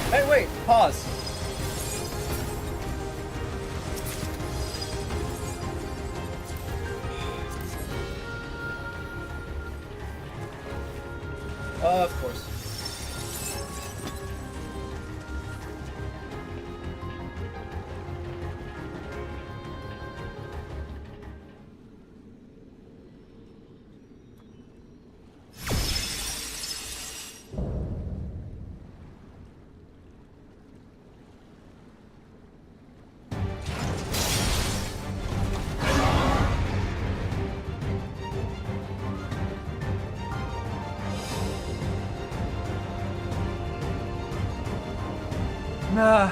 Hey, wait, pause. Of course. Nah.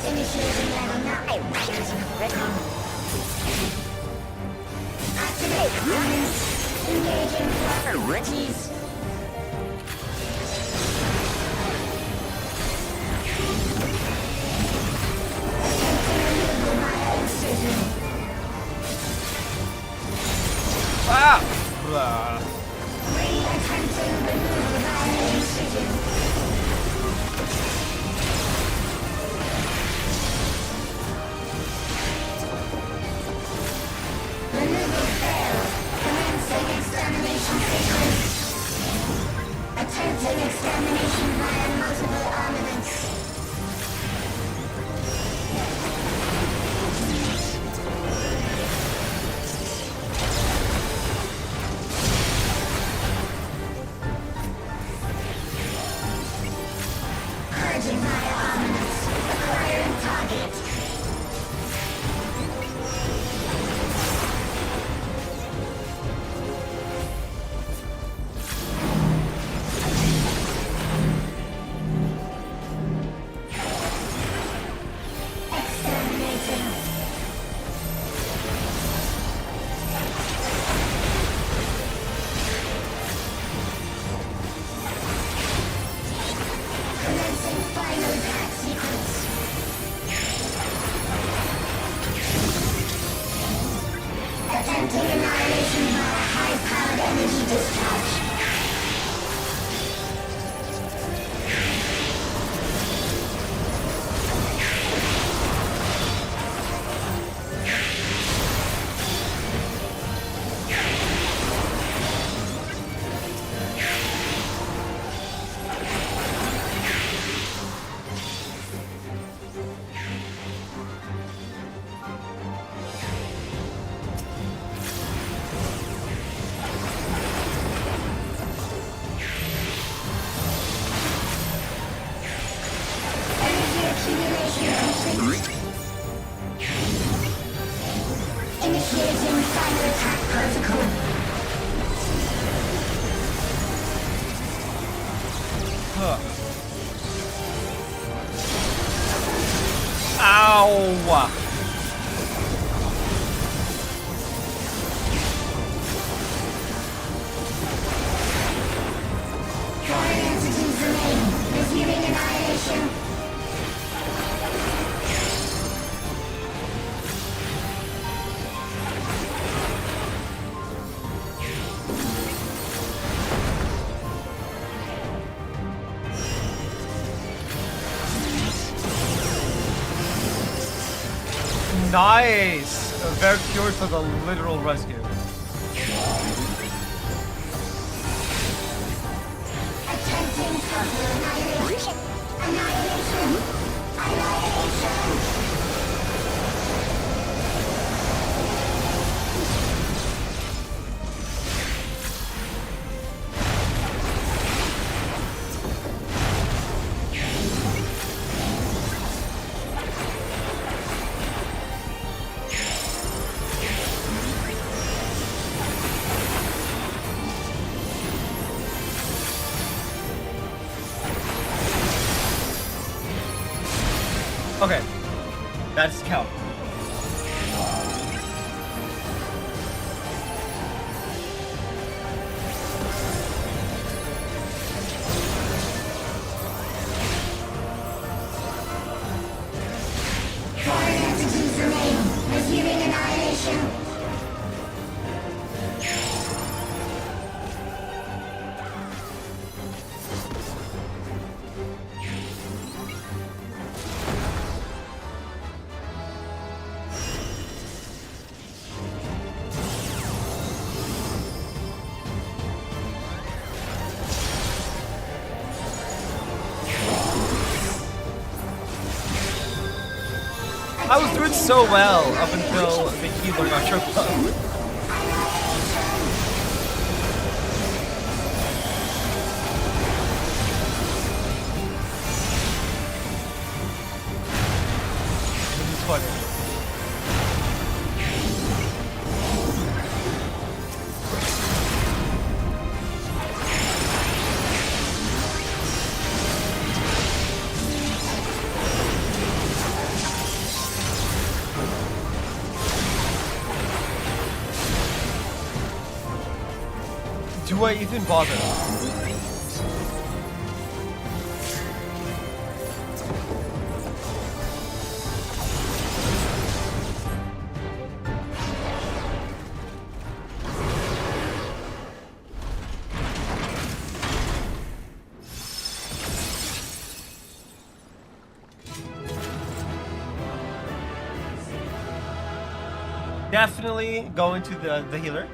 Initiating level 9. Activate elements. Engaging properties. Ah! Blah. Re-attempting maneuver via incision. Maneuver failed. Commencing extermination sequence. Attempting extermination via multiple armaments. Purging via armaments. Acquiring target. Exterminating. Commencing final attack sequence. Attempting annihilation via high-powered energy discharge. Energy accumulation complete. Initiating final attack protocol. Huh. Ow! Foreign entities remain. Resuming annihilation. Nice! Very cured for the literal rescue. Attempting total annihilation. Annihilation. Annihilation. Okay. That's count. Foreign entities remain. Resuming annihilation. I was doing so well up until the healer got tripped up. This is funny. Do I even bother? Definitely going to the healer.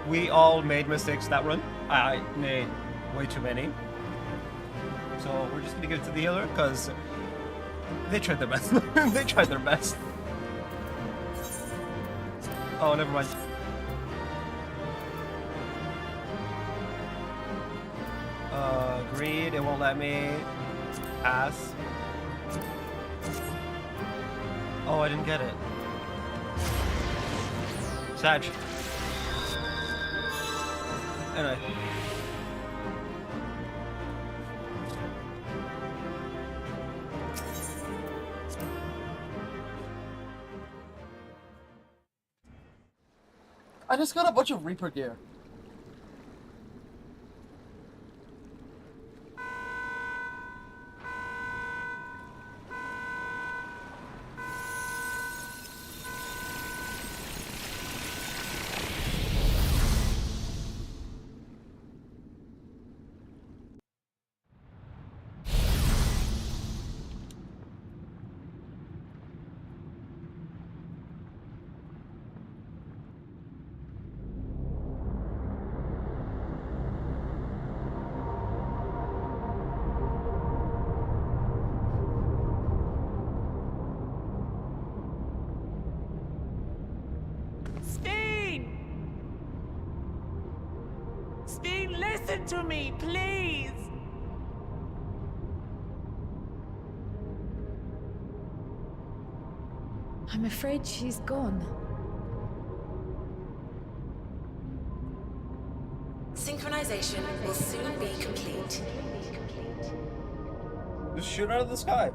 We all made mistakes that run. I made way too many. So we're just gonna give it to the healer because they tried their best. They tried their best. Oh, never mind. Greed, it won't let me pass. Oh, I didn't get it. Sag. Anyway. I just got a bunch of Reaper gear. Listen to me, please! I'm afraid she's gone. Synchronization will soon be complete. Just shoot out of the sky.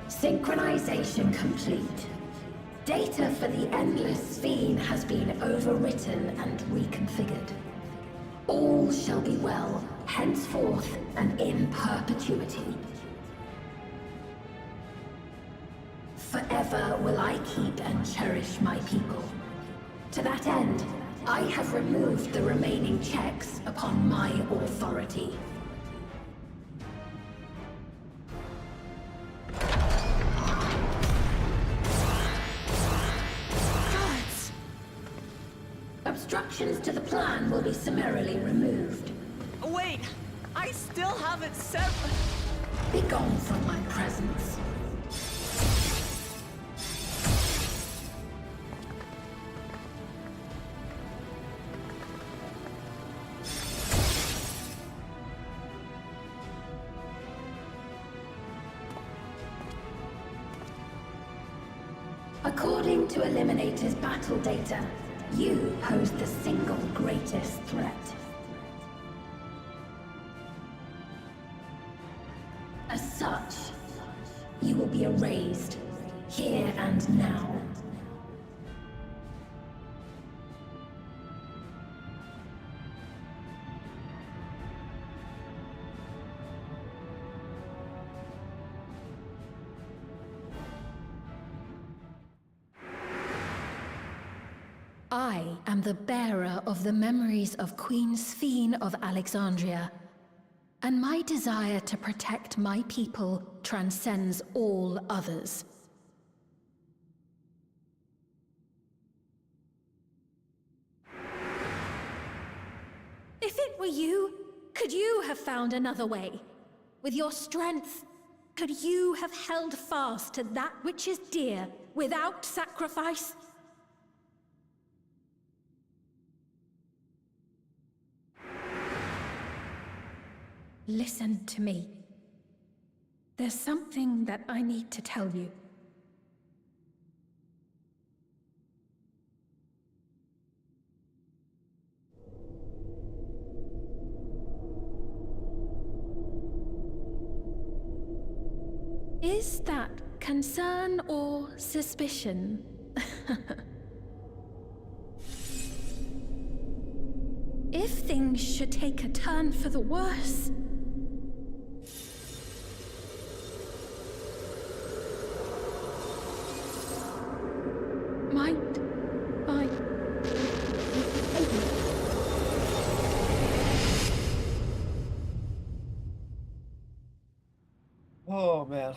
Synchronization complete. Data for the Endless Fiend has been overwritten and reconfigured. All shall be well, henceforth and in perpetuity. Forever will I keep and cherish my people. To that end, I have removed the remaining checks upon my authority. Obstructions to the plan will be summarily removed. Wait! I still haven't said... Be gone from my presence. According to Eliminator's battle data, you pose the single greatest threat. As such, you will be erased, here and now. I am the bearer of the memories of Queen Sphene of Alexandria, and my desire to protect my people transcends all others. If it were you, could you have found another way? With your strength, could you have held fast to that which is dear without sacrifice? Listen to me. There's something that I need to tell you. Is that concern or suspicion? If things should take a turn for the worse, might I... Oh, man.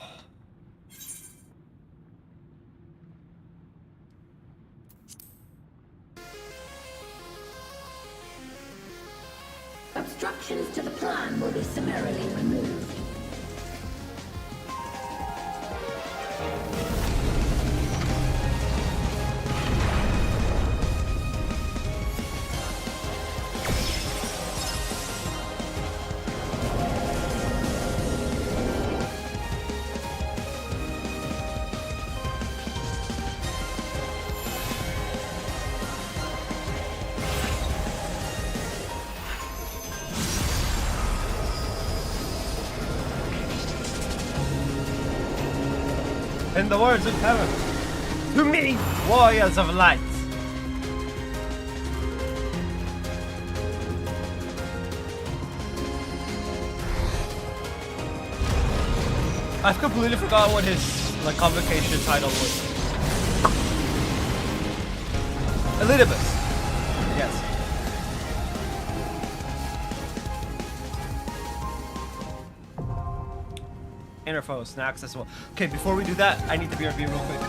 Obstructions to the plan will be summarily removed. In the words of heaven, to me, warriors of light. I've completely forgotten what his convocation title was. Elizabeth. Yes. Interfo, snacks as well. Okay, before we do that, I need to BRB real quick.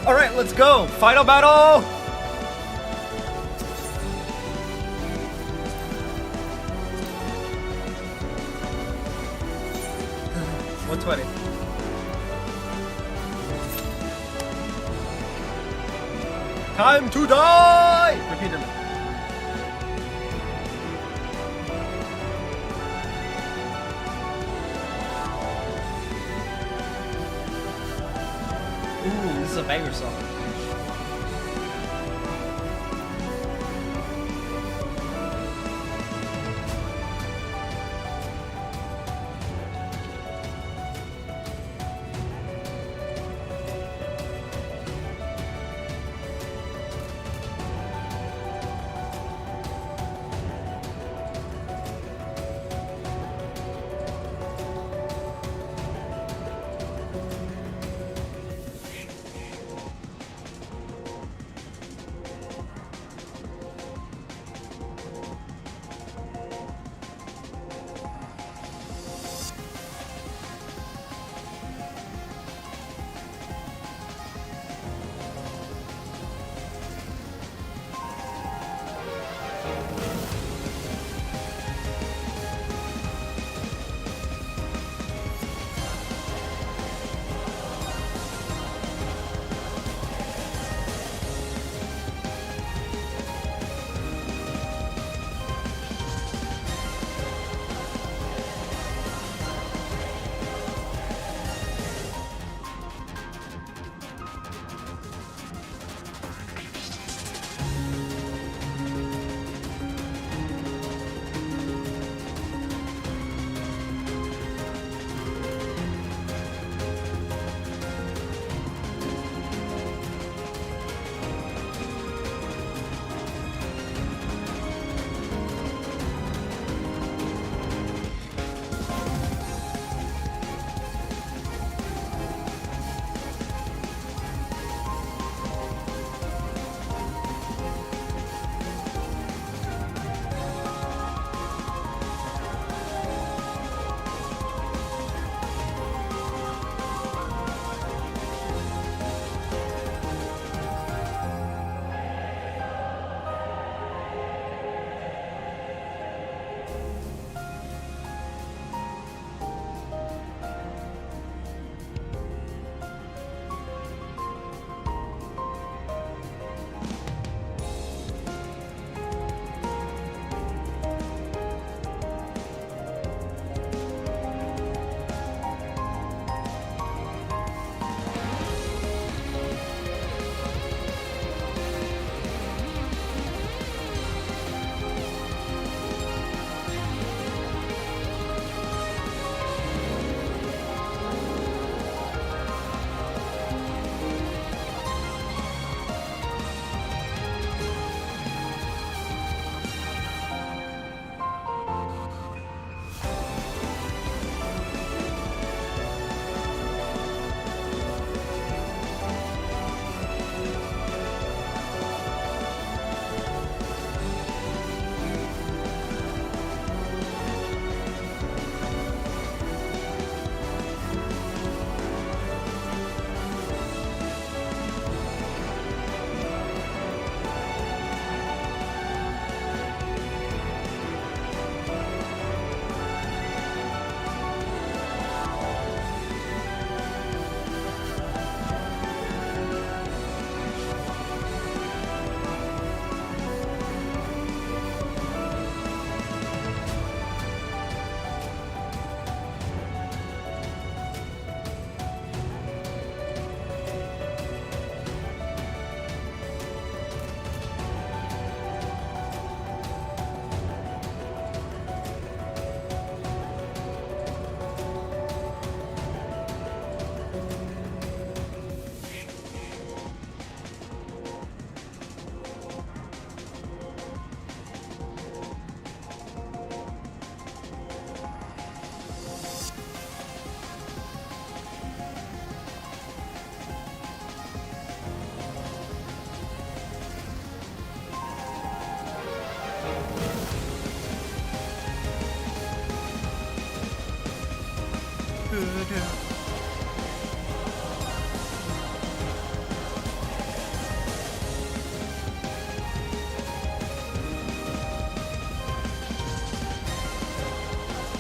All right, let's go. Final battle. 120. Time to die! Repeatedly. Ooh, this is a banger song.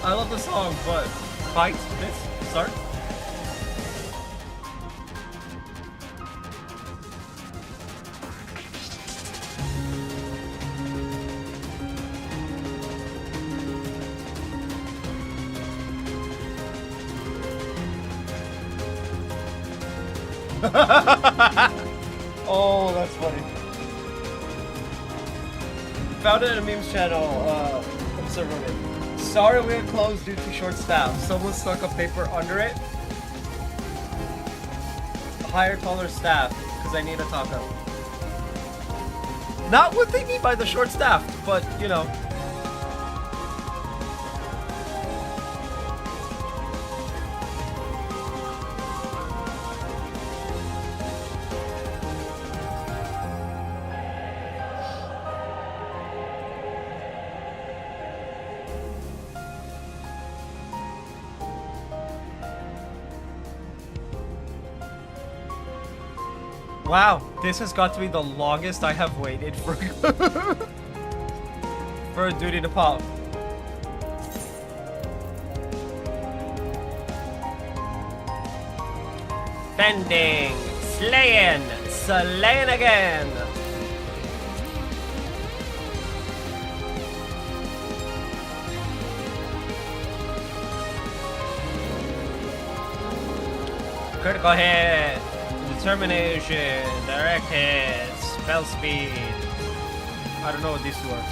I love the song, but fight this start. Oh, that's funny. Found it in a memes channel. Observer. Sorry, we are closed due to short staff. Someone stuck a paper under it. Hire taller staff, because I need a taco. Not what they mean by the short staff, but you know. Wow, this has got to be the longest I have waited for for a duty to pop. Bending, slaying again. Critical hit. Determination, direct hit, spell speed. I don't know what these two are.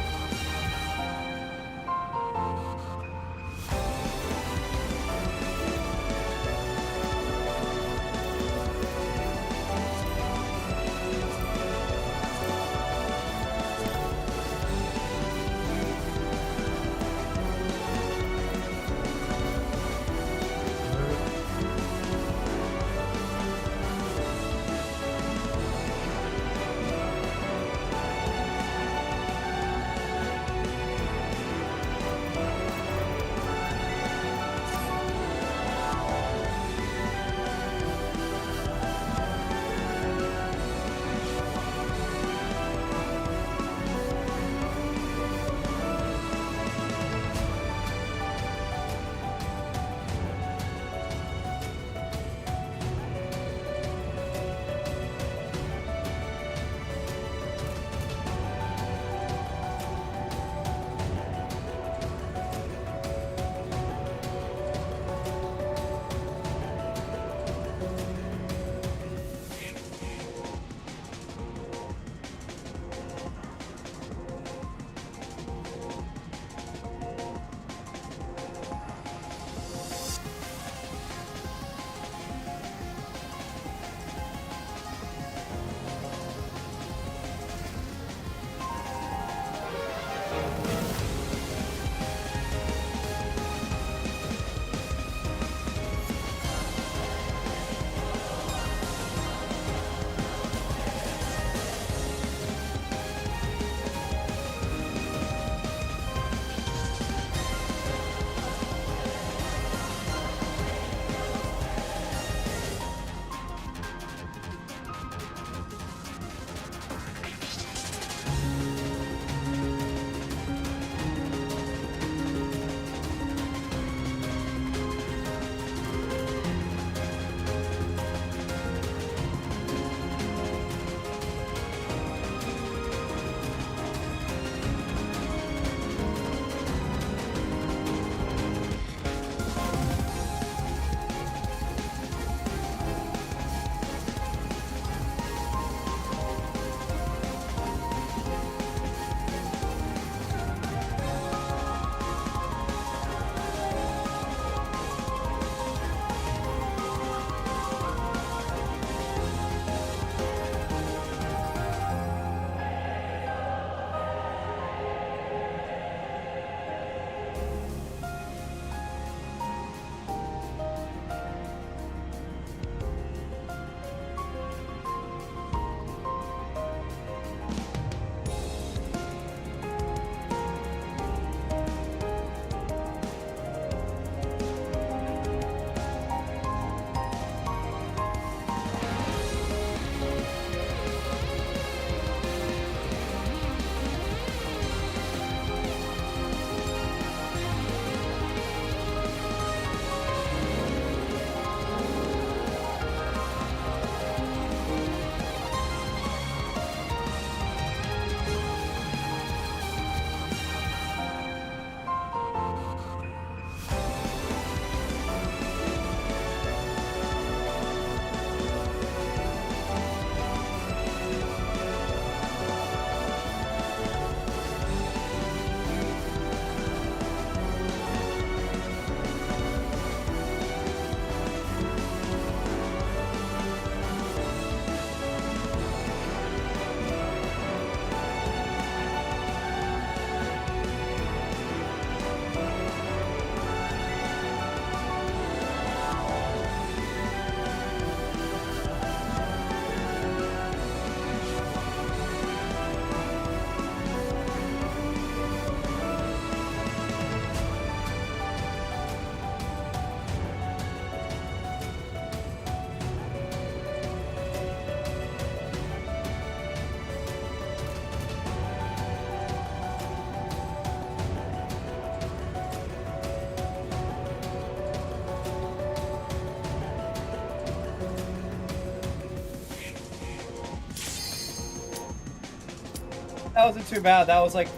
That wasn't too bad. That was like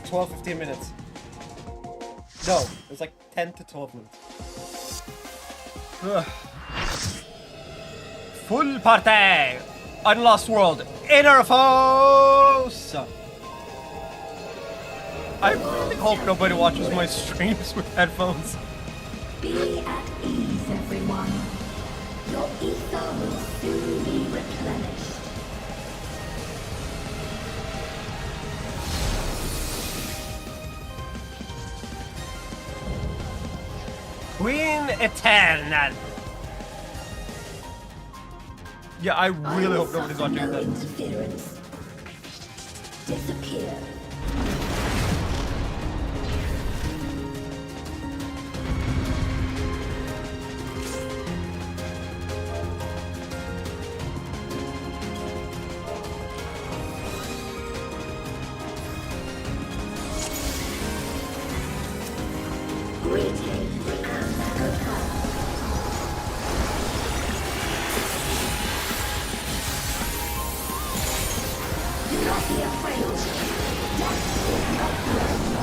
12, 15 minutes. No, it was like 10 to 12 minutes. Ugh. Full party! Unlost World, Inner Foes! I really hope nobody watches my streams with headphones. Be at ease, everyone. Your ether will soon be replenished. Queen Eternal. Yeah, I really hope nobody's watching no that. Interference. Disappear. Greetings and goodbye. Do not be afraid. Death is not threatened.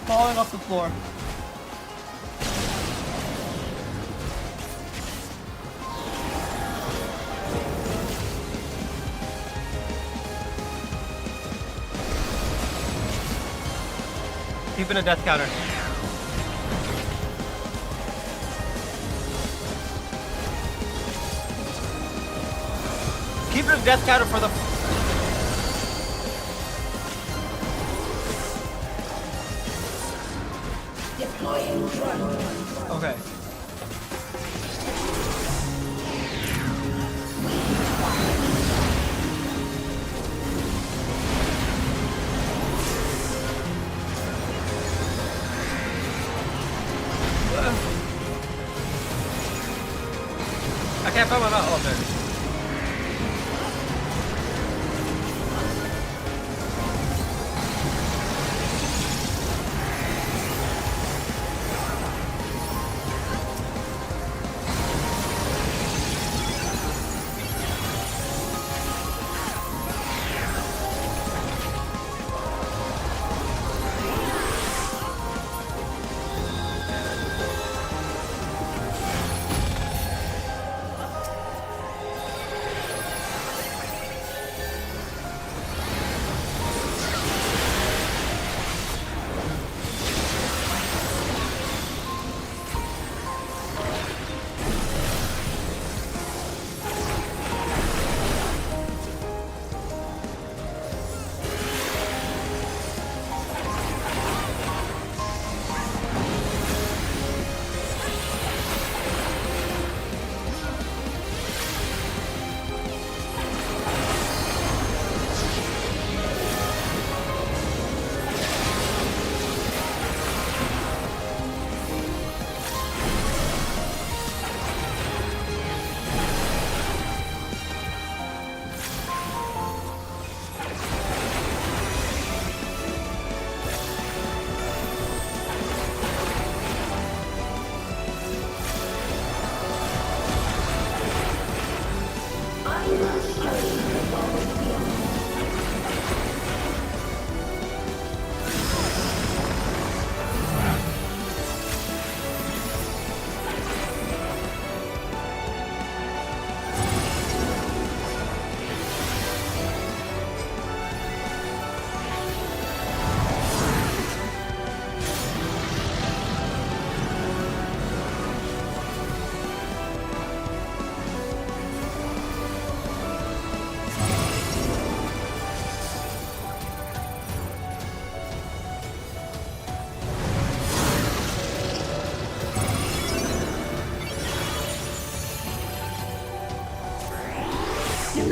Falling off the floor. Keeping a death counter. Keeping a death counter for the... Okay. I can't find my mouth. Oh, there it is.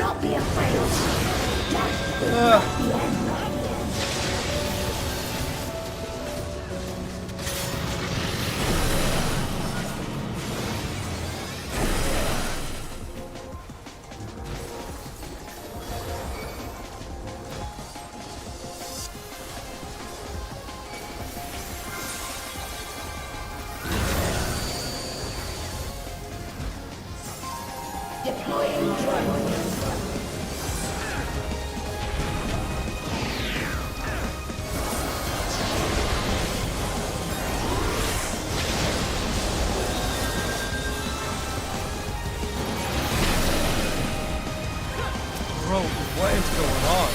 not be afraid. Death is not the end. Deploying drone. Bro, what is going on?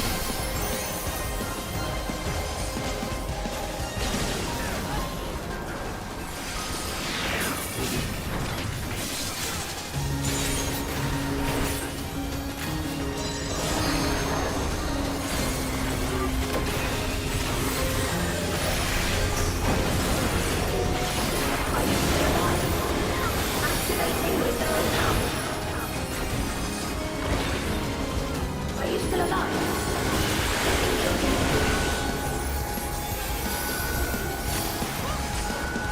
Are you still alive?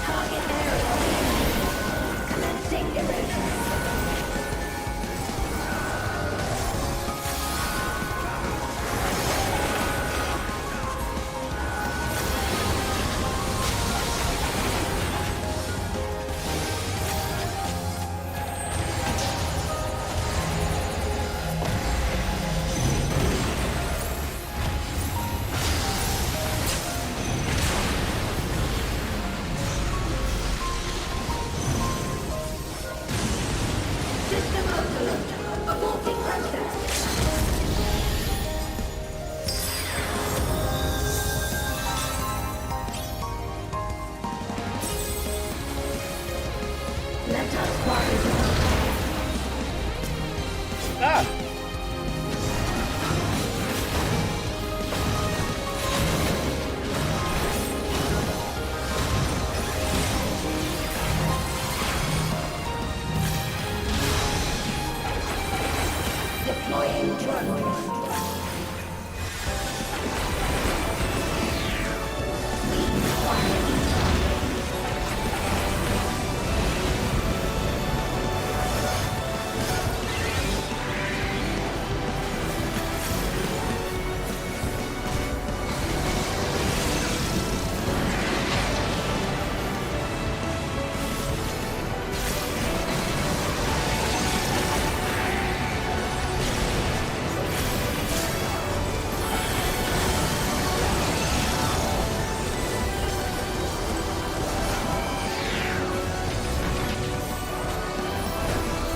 Target area. Commencing erosion. System overload. Aborting process. Let us rise. Ah! Deploying drone.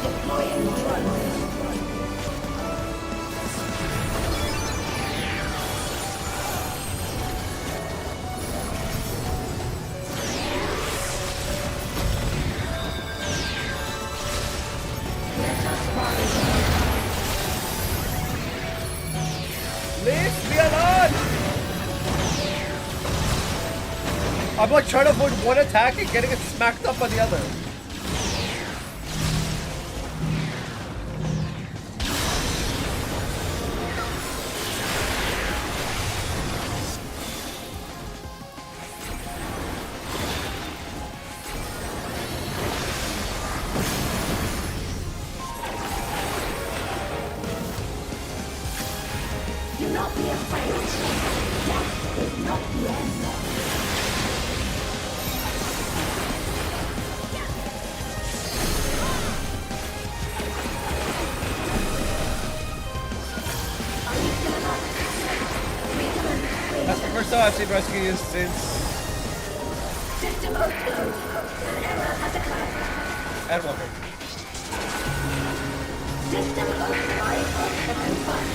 Deploying drone. Let us rise. Leave me alone! I'm like trying to avoid one attack and getting it smacked up by the other. Do not be afraid. Death is not the end. Are you still alive? That's the first time I've seen rescue used since System overload. An error has occurred. Endwalker. System override confirmed.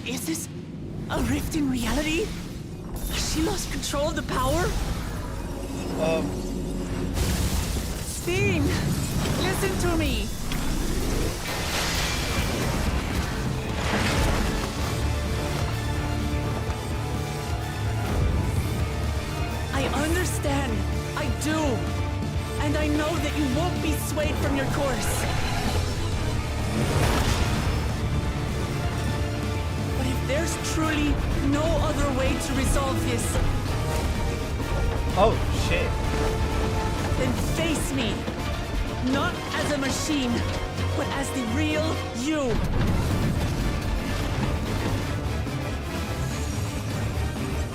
Is this a rift in reality? Has she lost control of the power? Steen! Listen to me! I understand. I do. And I know that you won't be swayed from your course. But if there's truly no other way to resolve this, oh shit. then face me. Not as a machine, but as the real you.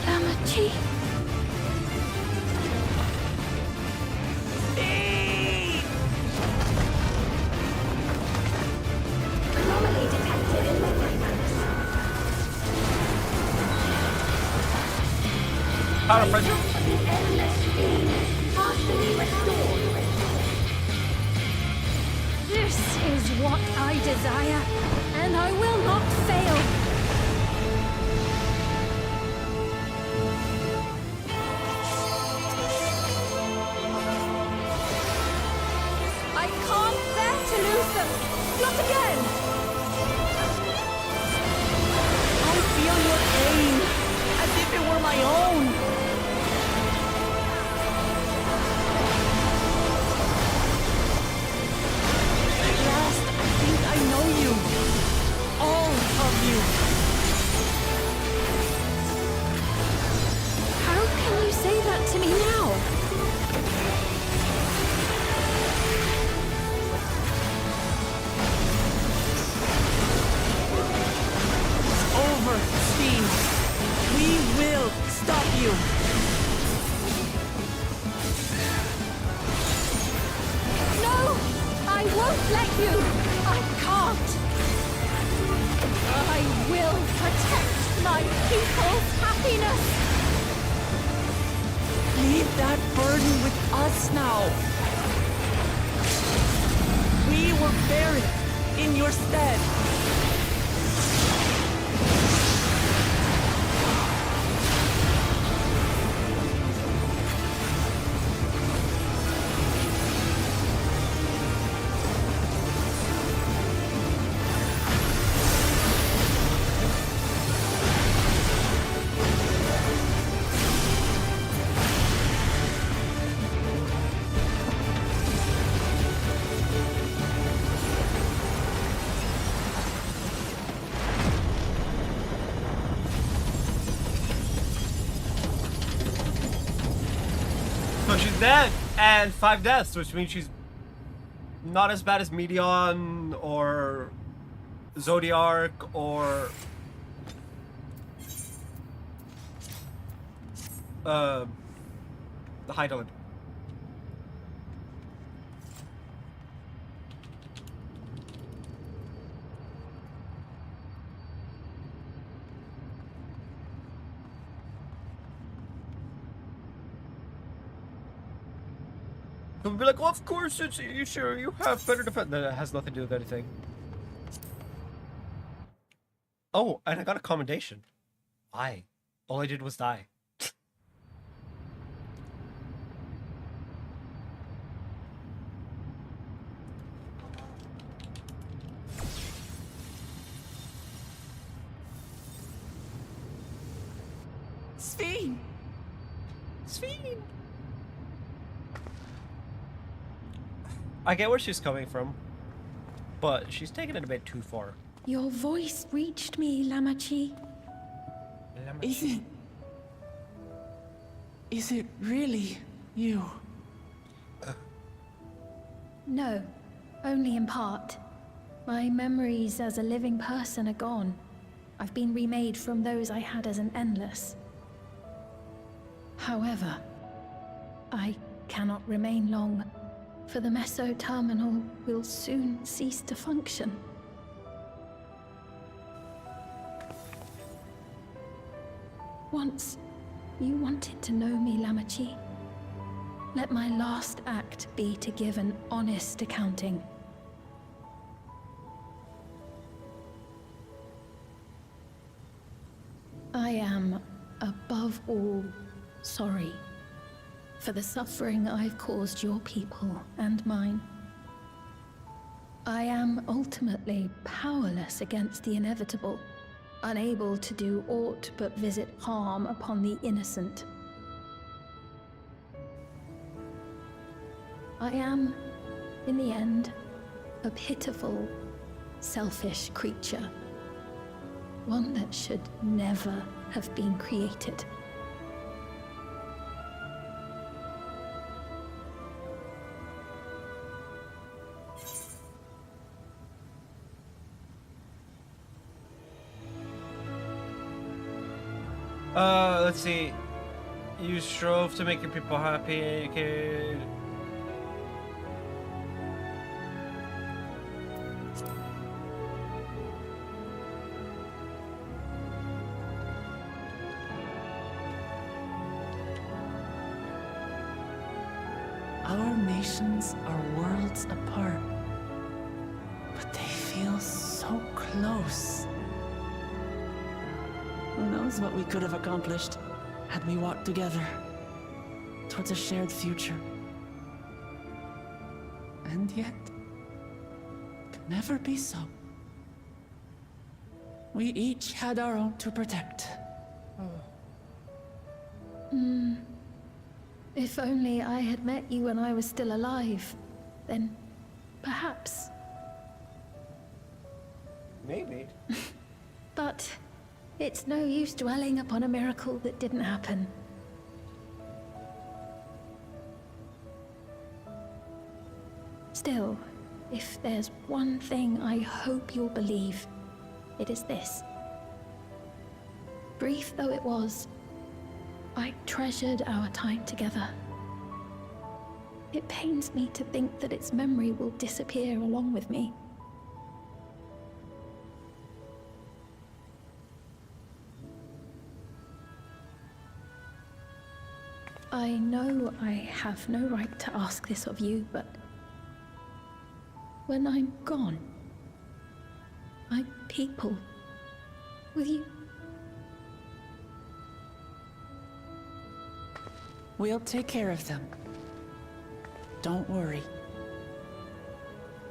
Lamachi. Anomaly detected in memory banks. Power pressure. The endless fiend partially restored. This is what I desire, and I will not fail. I can't bear to lose them. Not again. I feel your pain, as if it were my own. At last, I think I know you. All of you. How can you say that to me now? Over, Steve. We will stop you. No! I won't let you! I can't! I will protect my people's happiness! Leave that burden with us now. We will bear it in your stead. So she's dead, and 5 deaths, which means she's not as bad as Medion or Zodiark or the Hydaelyn. They'll be like, well, of course, it's you sure you have better defense. That has nothing to do with anything. Oh, and I got a commendation. Why? All I did was die. Sphene! Sphene! I get where she's coming from, but she's taking it a bit too far. Your voice reached me, Lamachi. Is it really you? No, only in part. My memories as a living person are gone. I've been remade from those I had as an endless. However, I cannot remain long, for the meso-terminal will soon cease to function. Once, you wanted to know me, Lamachi. Let my last act be to give an honest accounting. I am, above all, sorry for the suffering I've caused your people and mine. I am ultimately powerless against the inevitable, unable to do aught but visit harm upon the innocent. I am, in the end, a pitiful, selfish creature. One that should never have been created. Let's see. You strove to make your people happy. Okay. Our nations are worlds apart, but they feel so close. Who knows what we could have accomplished had we walked together towards a shared future. And yet, it could never be so. We each had our own to protect. If only I had met you when I was still alive, then perhaps. Maybe. But it's no use dwelling upon a miracle that didn't happen. Still, if there's one thing I hope you'll believe, it is this. Brief though it was, I treasured our time together. It pains me to think that its memory will disappear along with me. I know I have no right to ask this of you, but when I'm gone, my people, will you? We'll take care of them. Don't worry.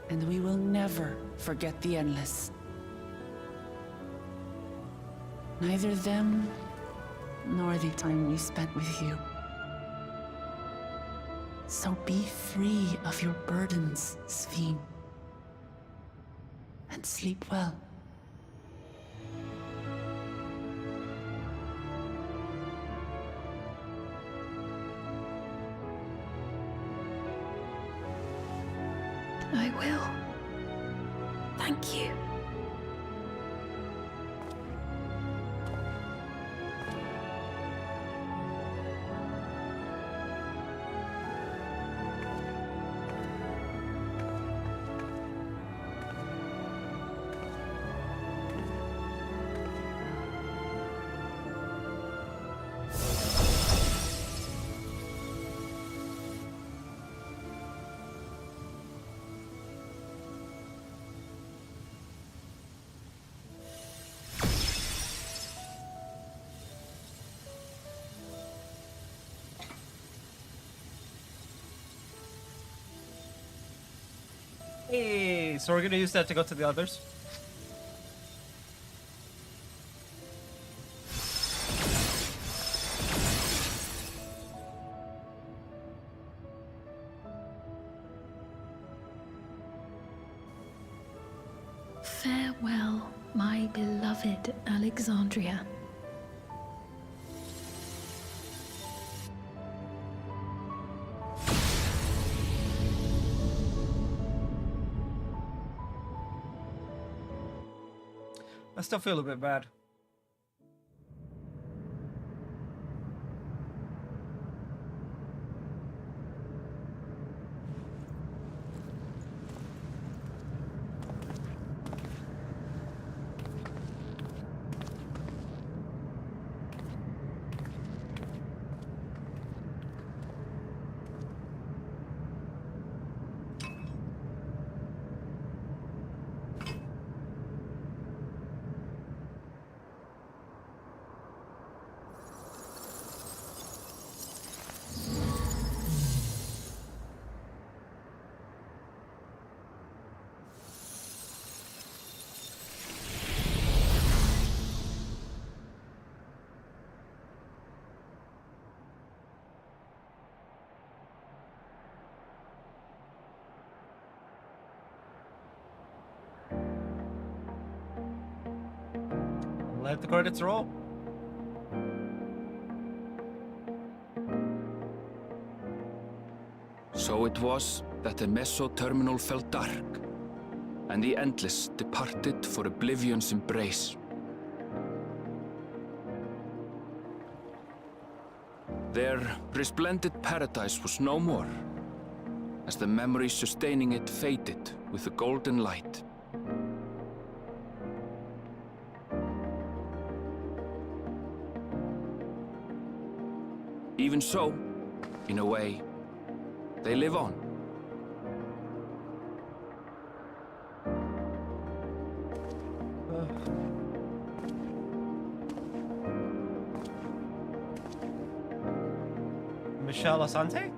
And we will never forget the Endless. Neither them, nor the time we spent with you. So be free of your burdens, XIV. And sleep well. I will. Thank you. Hey, so we're gonna use that to go to the others. Farewell, my beloved Alexandria. I still feel a bit bad. Let the credits roll. So it was that the meso-terminal fell dark, and the Endless departed for oblivion's embrace. Their resplendent paradise was no more, as the memory sustaining it faded with the golden light. Even so, in a way, they live on. Michelle Asante?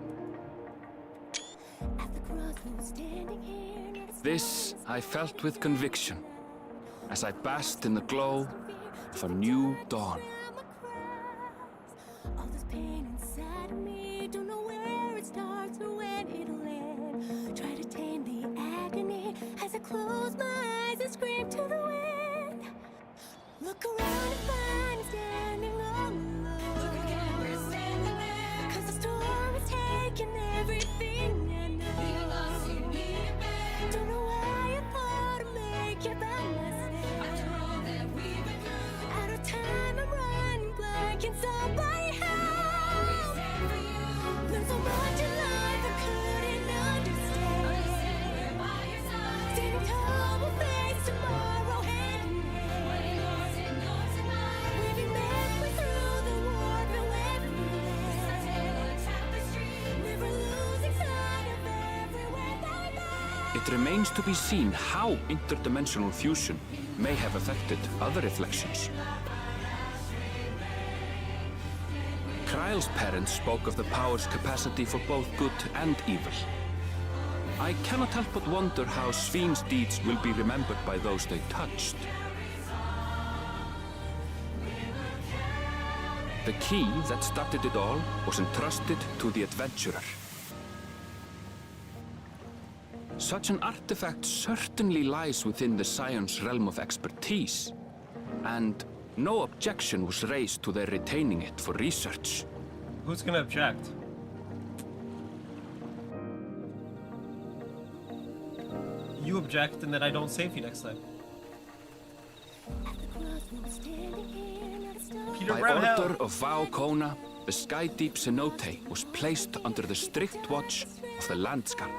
This I felt with conviction, as I basked in the glow of a new dawn. Close my eyes and scream to the wind. Look around and find me standing all alone. Look again, we're standing there. 'Cause the storm is taking everything I know. You lost, you need it back. Don't know why I thought I'd make it by myself. After all that we've been through. Out of time, I'm running blank and somebody help. We stand for you. Learned so much in life I couldn't understand. We're by your side. Standing tall, we'll face tomorrow hand in hand. What it knows tonight. We've been halfway through the war, but we're this our tale of tapestry. Never losing sight of everywhere that we go. It remains to be seen how interdimensional fusion may have affected other reflections. Kryle's parents spoke of the power's capacity for both good and evil. I cannot help but wonder how Svíne's deeds will be remembered by those they touched. The key that started it all was entrusted to the adventurer. Such an artifact certainly lies within the Scion's realm of expertise, and no objection was raised to their retaining it for research. Who's gonna object? You object and then I don't save you next time. Peter By Brownhill. order of Vau Kona, the sky-deep cenote was placed under the strict watch of the Landsguard.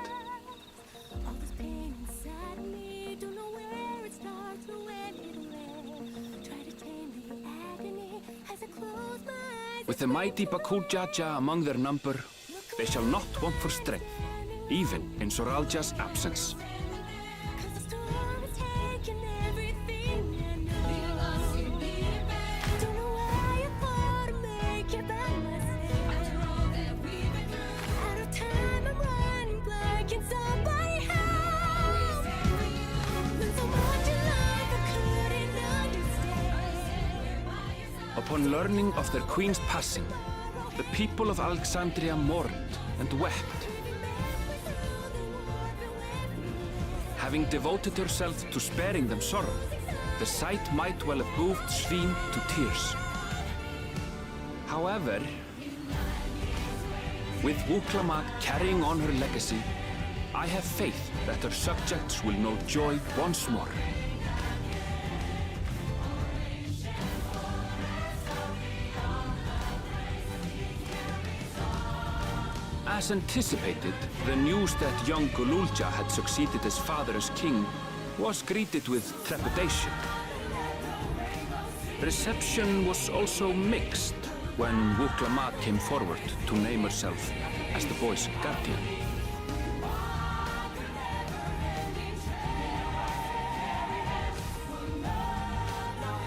With the mighty Bakuljaja among their number, they shall not want for strength, even in Soralja's absence. Upon learning of their queen's passing, the people of Alexandria mourned and wept. Having devoted herself to sparing them sorrow, the sight might well have moved Svíne to tears. However, with Wuklamat carrying on her legacy, I have faith that her subjects will know joy once more. As anticipated, the news that young Gululja had succeeded his father as king was greeted with trepidation. Reception was also mixed when Wuklamat came forward to name herself as the boy's guardian.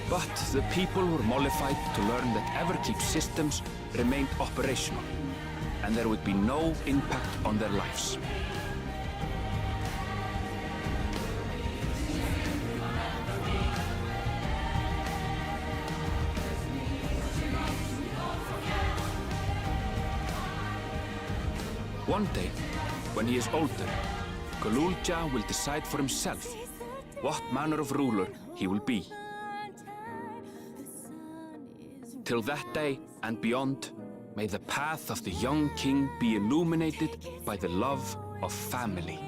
But the people were mollified to learn that Everkeep's systems remained operational, and there would be no impact on their lives. One day, when he is older, Gululja will decide for himself what manner of ruler he will be. Till that day and beyond, may the path of the young king be illuminated by the love of family.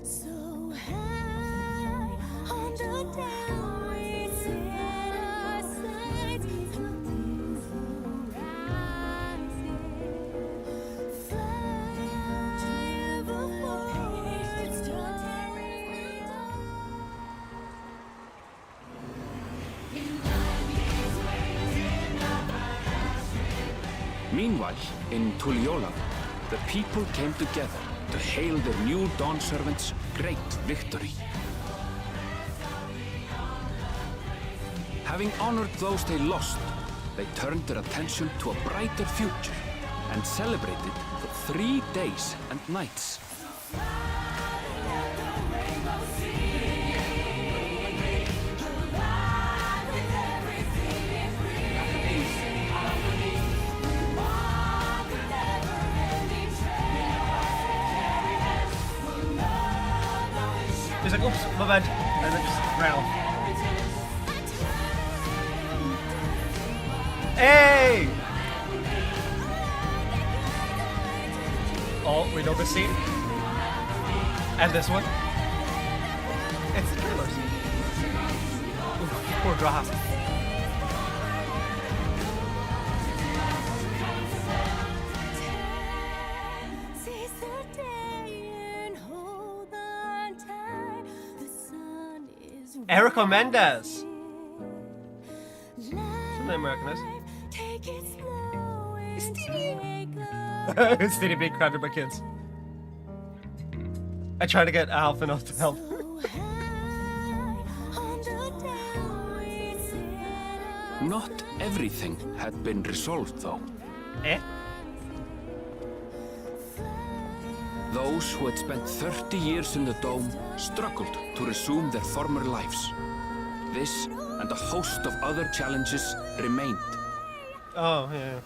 So high on the down we set our sights. Something's rising. Fly before it's Meanwhile, in Tuliyola, the people came together to hail their new Dawn servants' great victory. Having honored those they lost, they turned their attention to a brighter future and celebrated for 3 days and nights. He's like, oops, my bad. And then just ran off. Hey! Oh, we know this scene. And this one. It's the trailers. Oof, poor Graha. Erica Mendez. Some name I recognize. It's Stevie being crowded by kids. I try to get Alpha to help. Not everything had been resolved, though. Eh? Those who had spent 30 years in the Dome struggled to resume their former lives. This and a host of other challenges remained. Oh, yeah.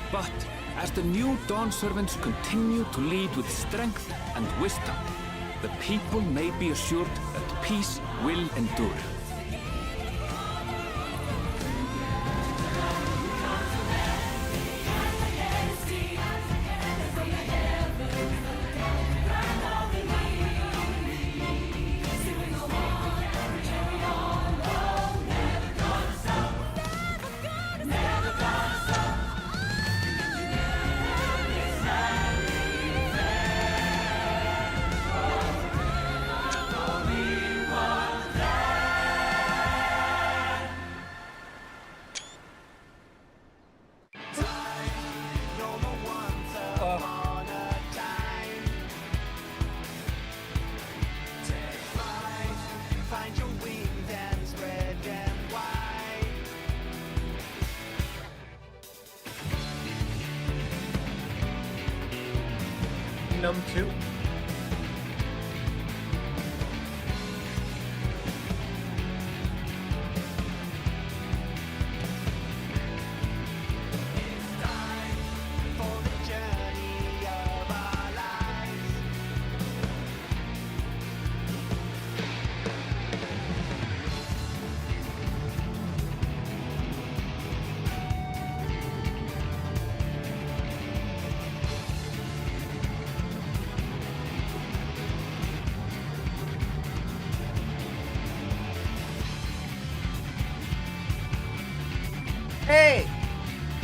But as the new Dawn servants continue to lead with strength and wisdom, the people may be assured that peace will endure. Num 2. Hey!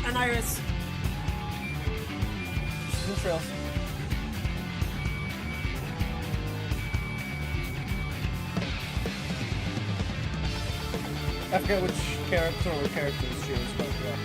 An iris. She's in trails. I forget which character or characters she was, but yeah.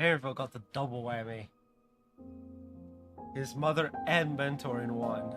Airville got the double whammy. His mother and mentor in one.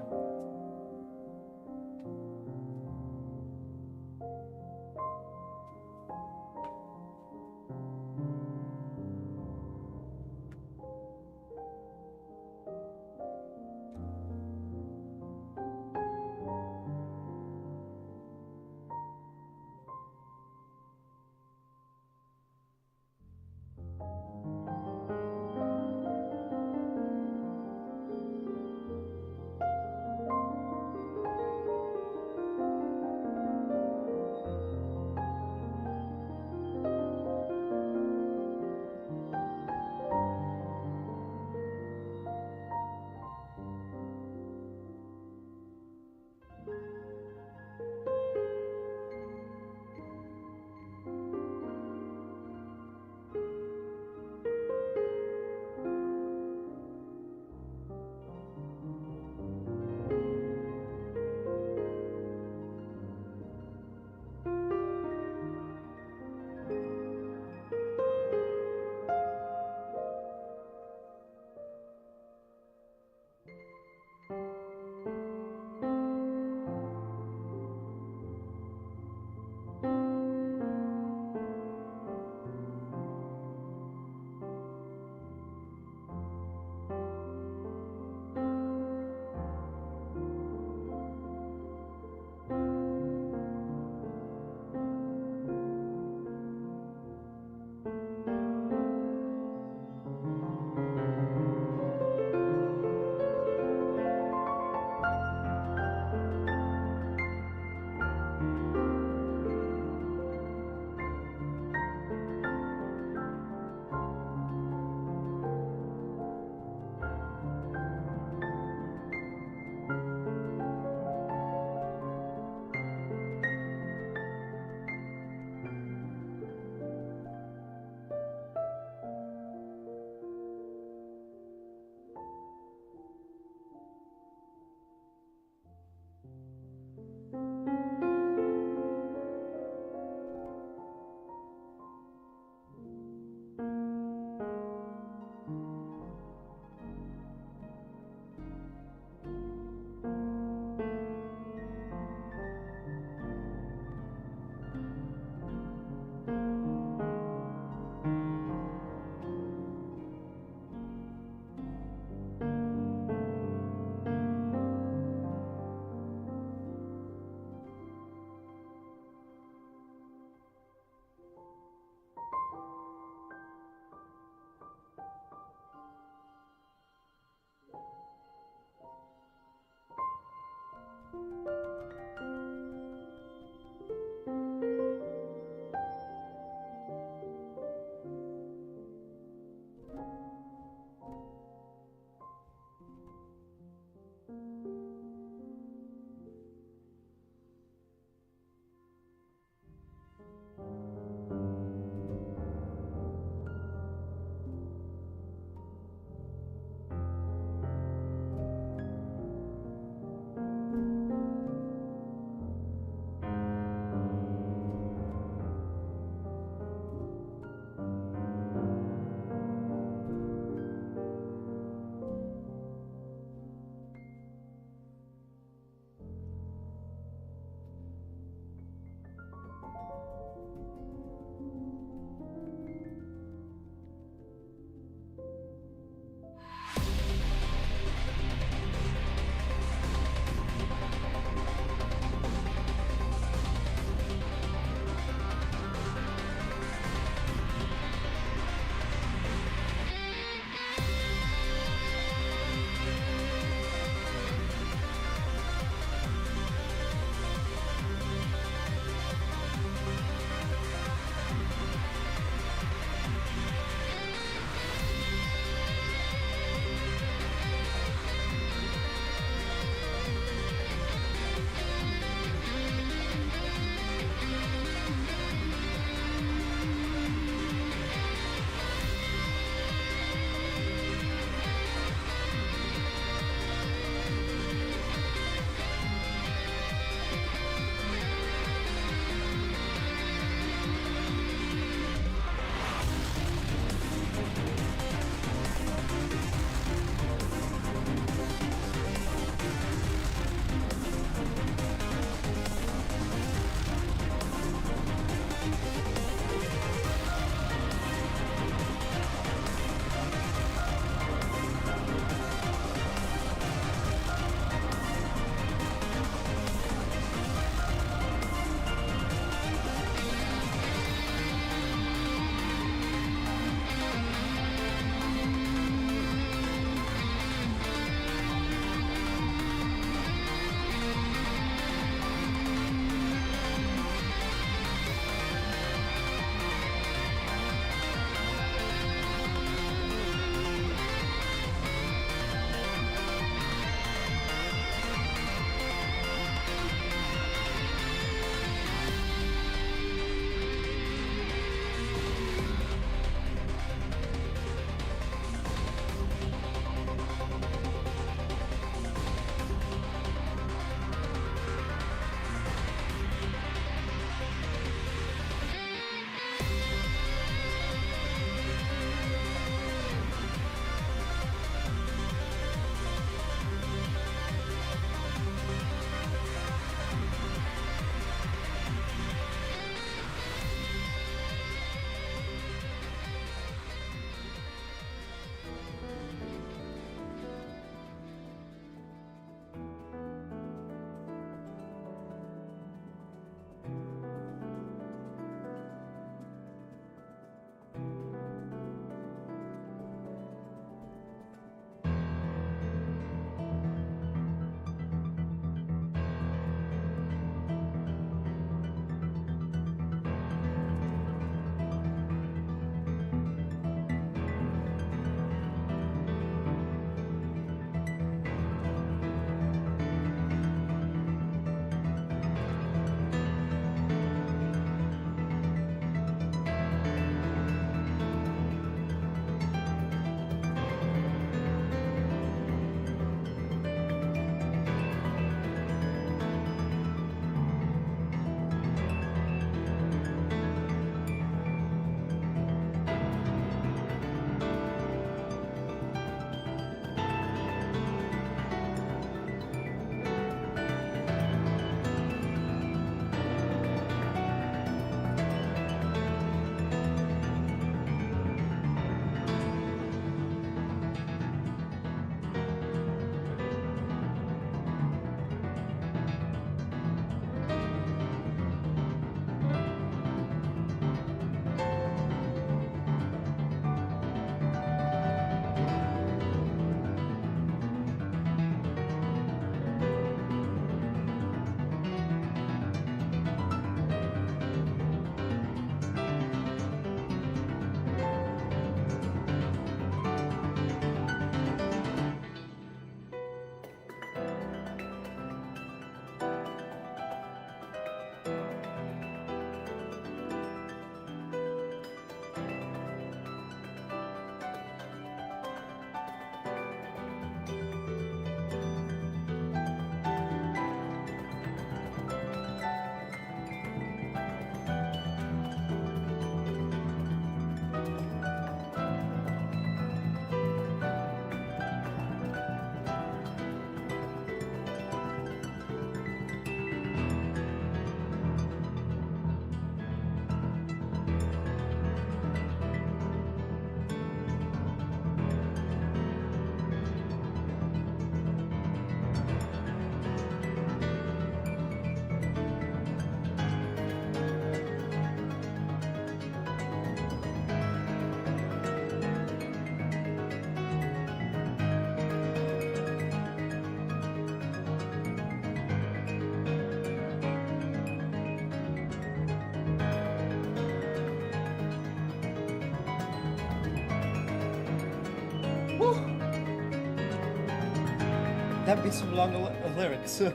That'd be some long lyrics. No,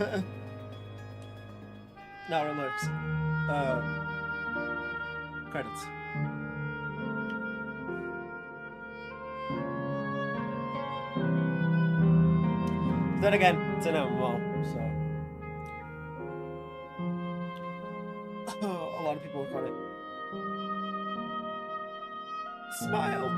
lyrics. Credits. Then again, it's an MMO, so a lot of people work on it. Smile.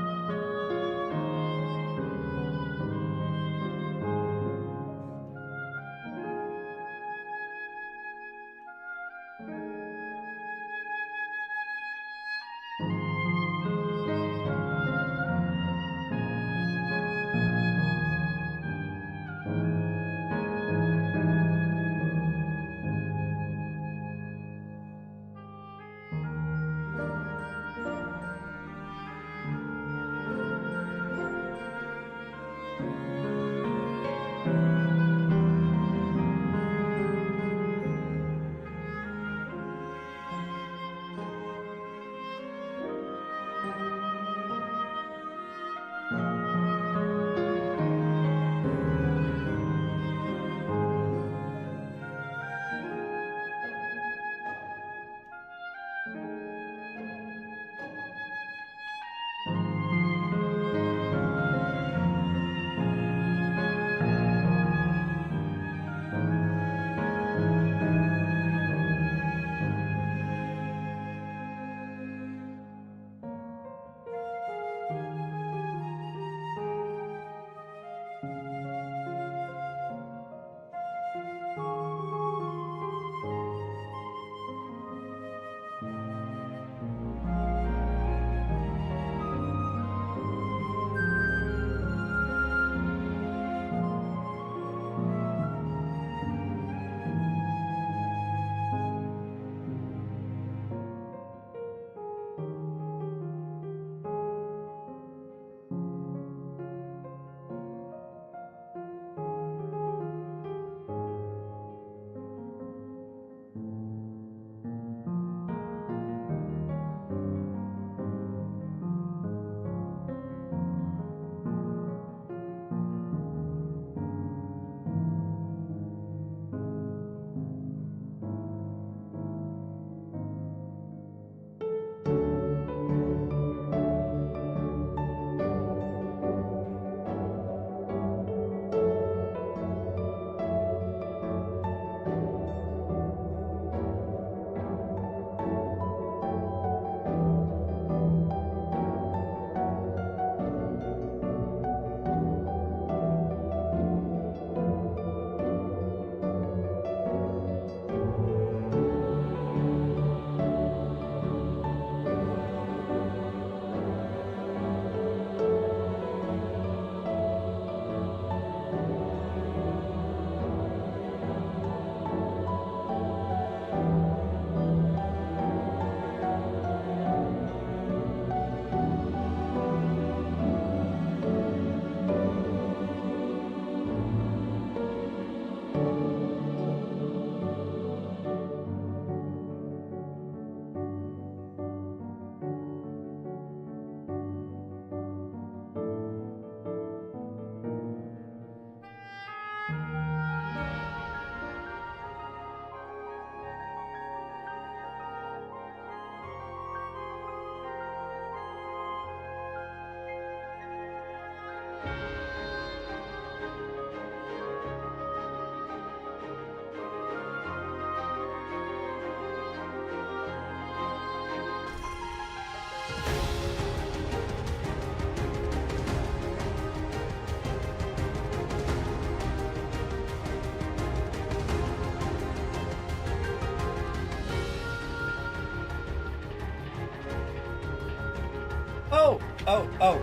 Oh.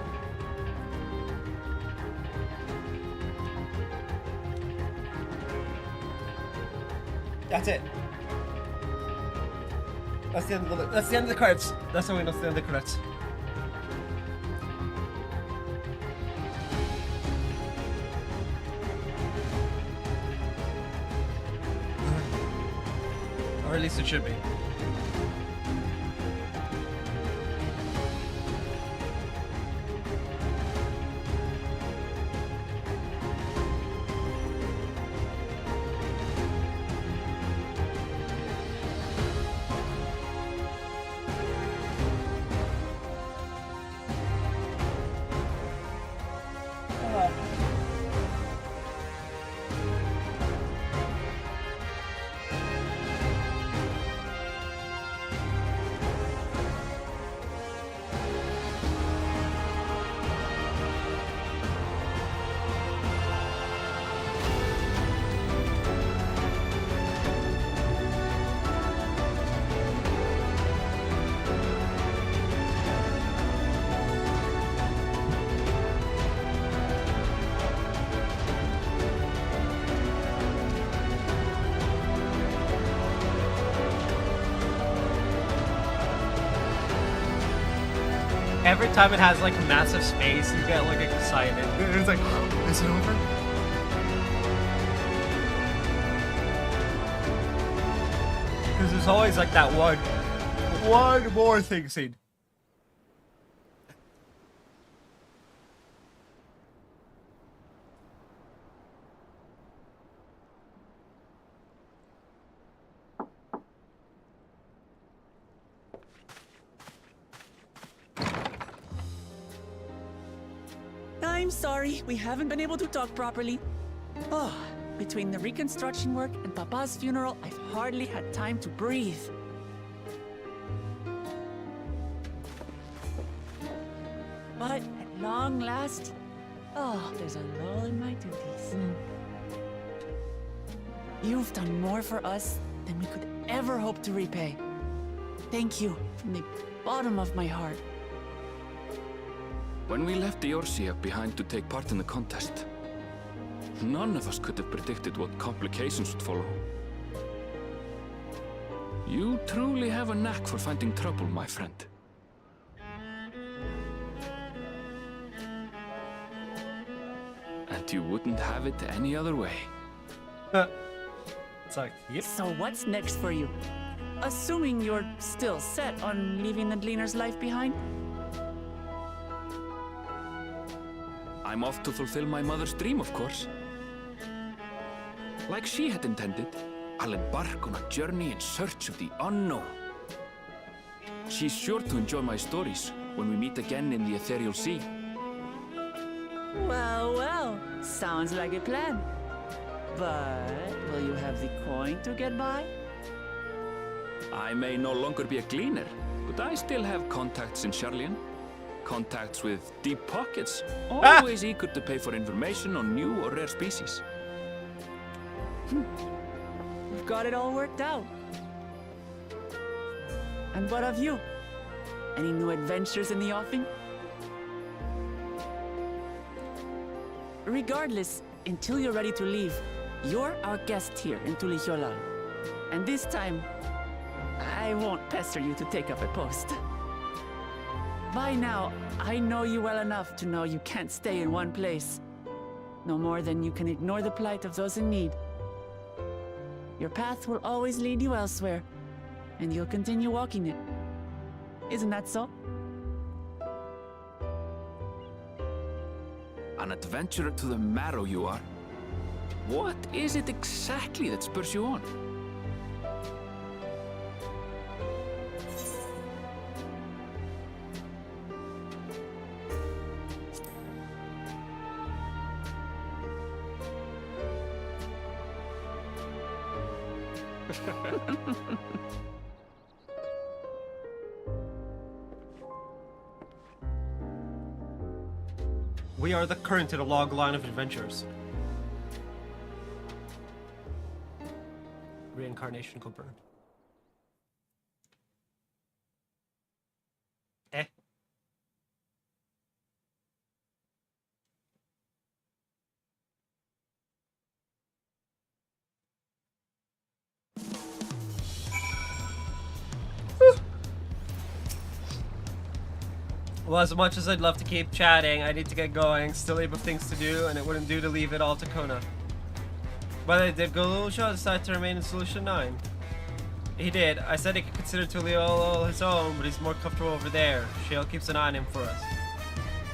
That's it. That's the end of the credits. That's how we know it's the end of the credits. Or at least it should be. every time it has like massive space, you get like excited. It's like, is it over? Because there's always like that one more thing scene. I'm sorry, we haven't been able to talk properly. Oh, between the reconstruction work and Papa's funeral, I've hardly had time to breathe. But at long last, oh, there's a lull in my duties. You've done more for us than we could ever hope to repay. Thank you from the bottom of my heart. When we left Eorzea behind to take part in the contest, none of us could have predicted what complications would follow. You truly have a knack for finding trouble, my friend. And you wouldn't have it any other way. It's like, yep. So what's next for you? Assuming you're still set on leaving the Gleaner's life behind? I'm off to fulfill my mother's dream, of course. Like she had intended, I'll embark on a journey in search of the unknown. She's sure to enjoy my stories when we meet again in the ethereal sea. Well, well, sounds like a plan. But will you have the coin to get by? I may no longer be a gleaner, but I still have contacts in Sharlayan. Contacts with deep pockets, always eager to pay for information on new or rare species. You've got it all worked out. And what of you? Any new adventures in the offing? Regardless, until you're ready to leave, you're our guest here in Tulihyolal. And this time, I won't pester you to take up a post. By now, I know you well enough to know you can't stay in one place. No more than you can ignore the plight of those in need. Your path will always lead you elsewhere, and you'll continue walking it. Isn't that so? An adventurer to the marrow you are. What is it exactly that spurs you on? We are the current in a long line of adventures. Reincarnation confirmed. Eh. Well, as much as I'd love to keep chatting, I need to get going. Still heap of things to do, and it wouldn't do to leave it all to Kona. But did Galusha decide to remain in Solution 9? He did. I said he could consider Tulihyolal his own, but he's more comfortable over there. Shale keeps an eye on him for us.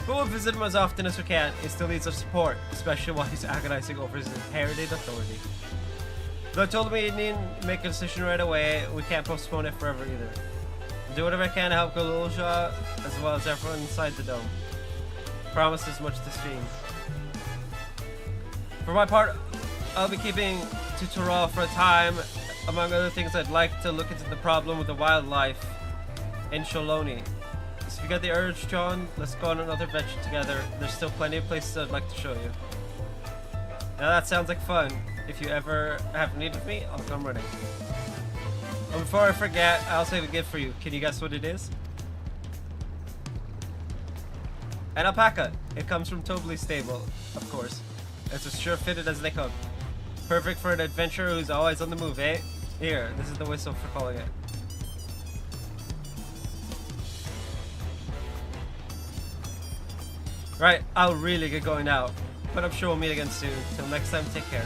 But we'll visit him as often as we can. He still needs our support, especially while he's agonizing over his inherited authority. Though I told him he didn't make a decision right away, we can't postpone it forever either. I'll do whatever I can to help Galusha, as well as everyone inside the dome. Promise as much to Fiend. For my part, I'll be keeping to Tural for a time. Among other things, I'd like to look into the problem with the wildlife in Sholoni. So if you get the urge, John, let's go on another adventure together. There's still plenty of places I'd like to show you. Now that sounds like fun. If you ever have need of me, I'll come running. And before I forget, I also have a gift for you. Can you guess what it is? An alpaca. It comes from Tobley's stable, of course. It's as sure-fitted as they come. Perfect for an adventurer who's always on the move, eh? Here, this is the whistle for calling it. Right, I'll really get going now. But I'm sure we'll meet again soon. Till next time, take care.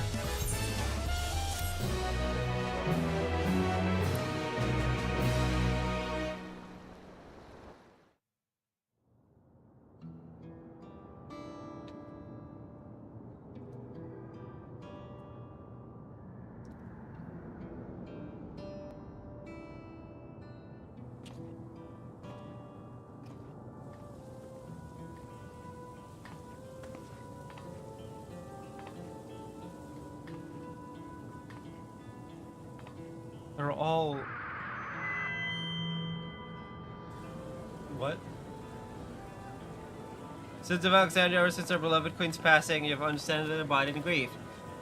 They're all... What? Since of Alexandria, ever since our beloved queen's passing, you have understanding and abided in grief.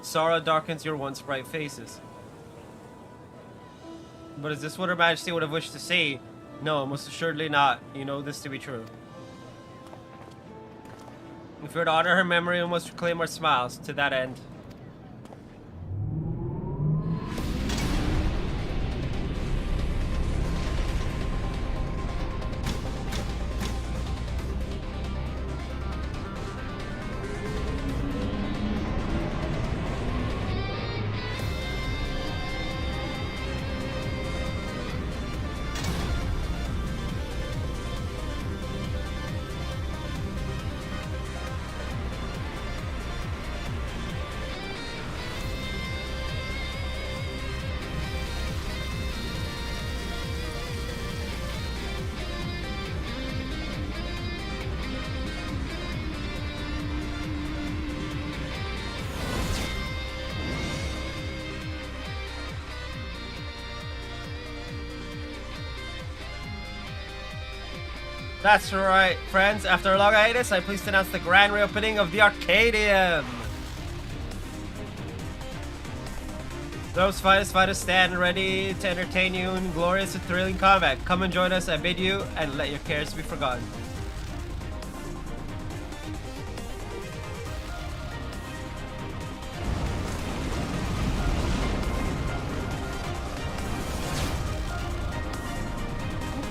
Sorrow darkens your once bright faces. But is this what Her Majesty would have wished to see? No, most assuredly not. You know this to be true. If we are to honor her memory, we must reclaim our smiles. To that end. That's right, friends. After a long hiatus, I'm pleased to announce the grand reopening of the Arcadium. Those fighters stand ready to entertain you in glorious and thrilling combat. Come and join us, I bid you, and let your cares be forgotten.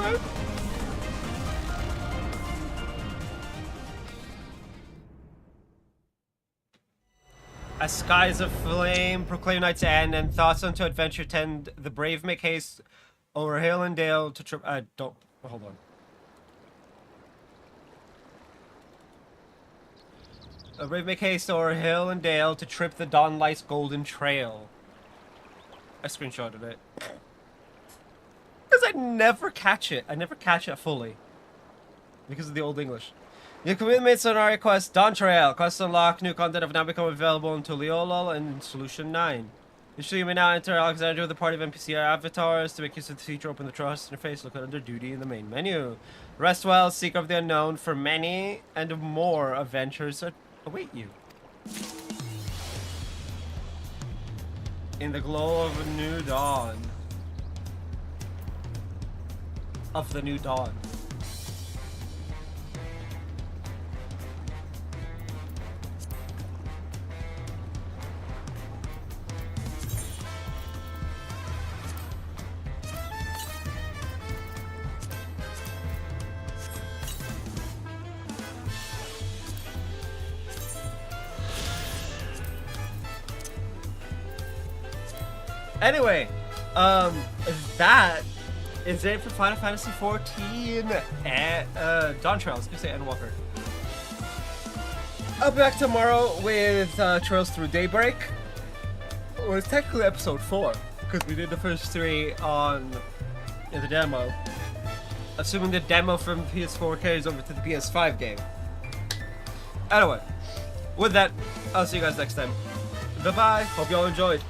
Okay. As skies of flame proclaim night's end, and thoughts unto adventure tend, the brave make haste over hill and dale to trip. Don't hold on. The brave make haste over hill and dale to trip the dawnlight's golden trail. I screenshotted it because I never catch it. I never catch it fully because of the old English. New commitments on our quest, Dawntrail. Quests unlocked. New content have now become available in Tuliolol and Solution 9. Initially, you may now enter Alexandria with a party of NPC avatars. To make use of the feature, open the trust interface, look under duty in the main menu. Rest well, seek of the unknown, for many and more adventures await you. In the glow of a new dawn. Of the new dawn. Anyway, that is it for Final Fantasy XIV and Dawntrail. I was gonna say Endwalker. I'll be back tomorrow with Trails Through Daybreak. Well, it's technically episode 4 because we did the first 3 on the demo. Assuming the demo from PS4 carries over to the PS5 game. Anyway, with that, I'll see you guys next time. Bye bye. Hope you all enjoyed.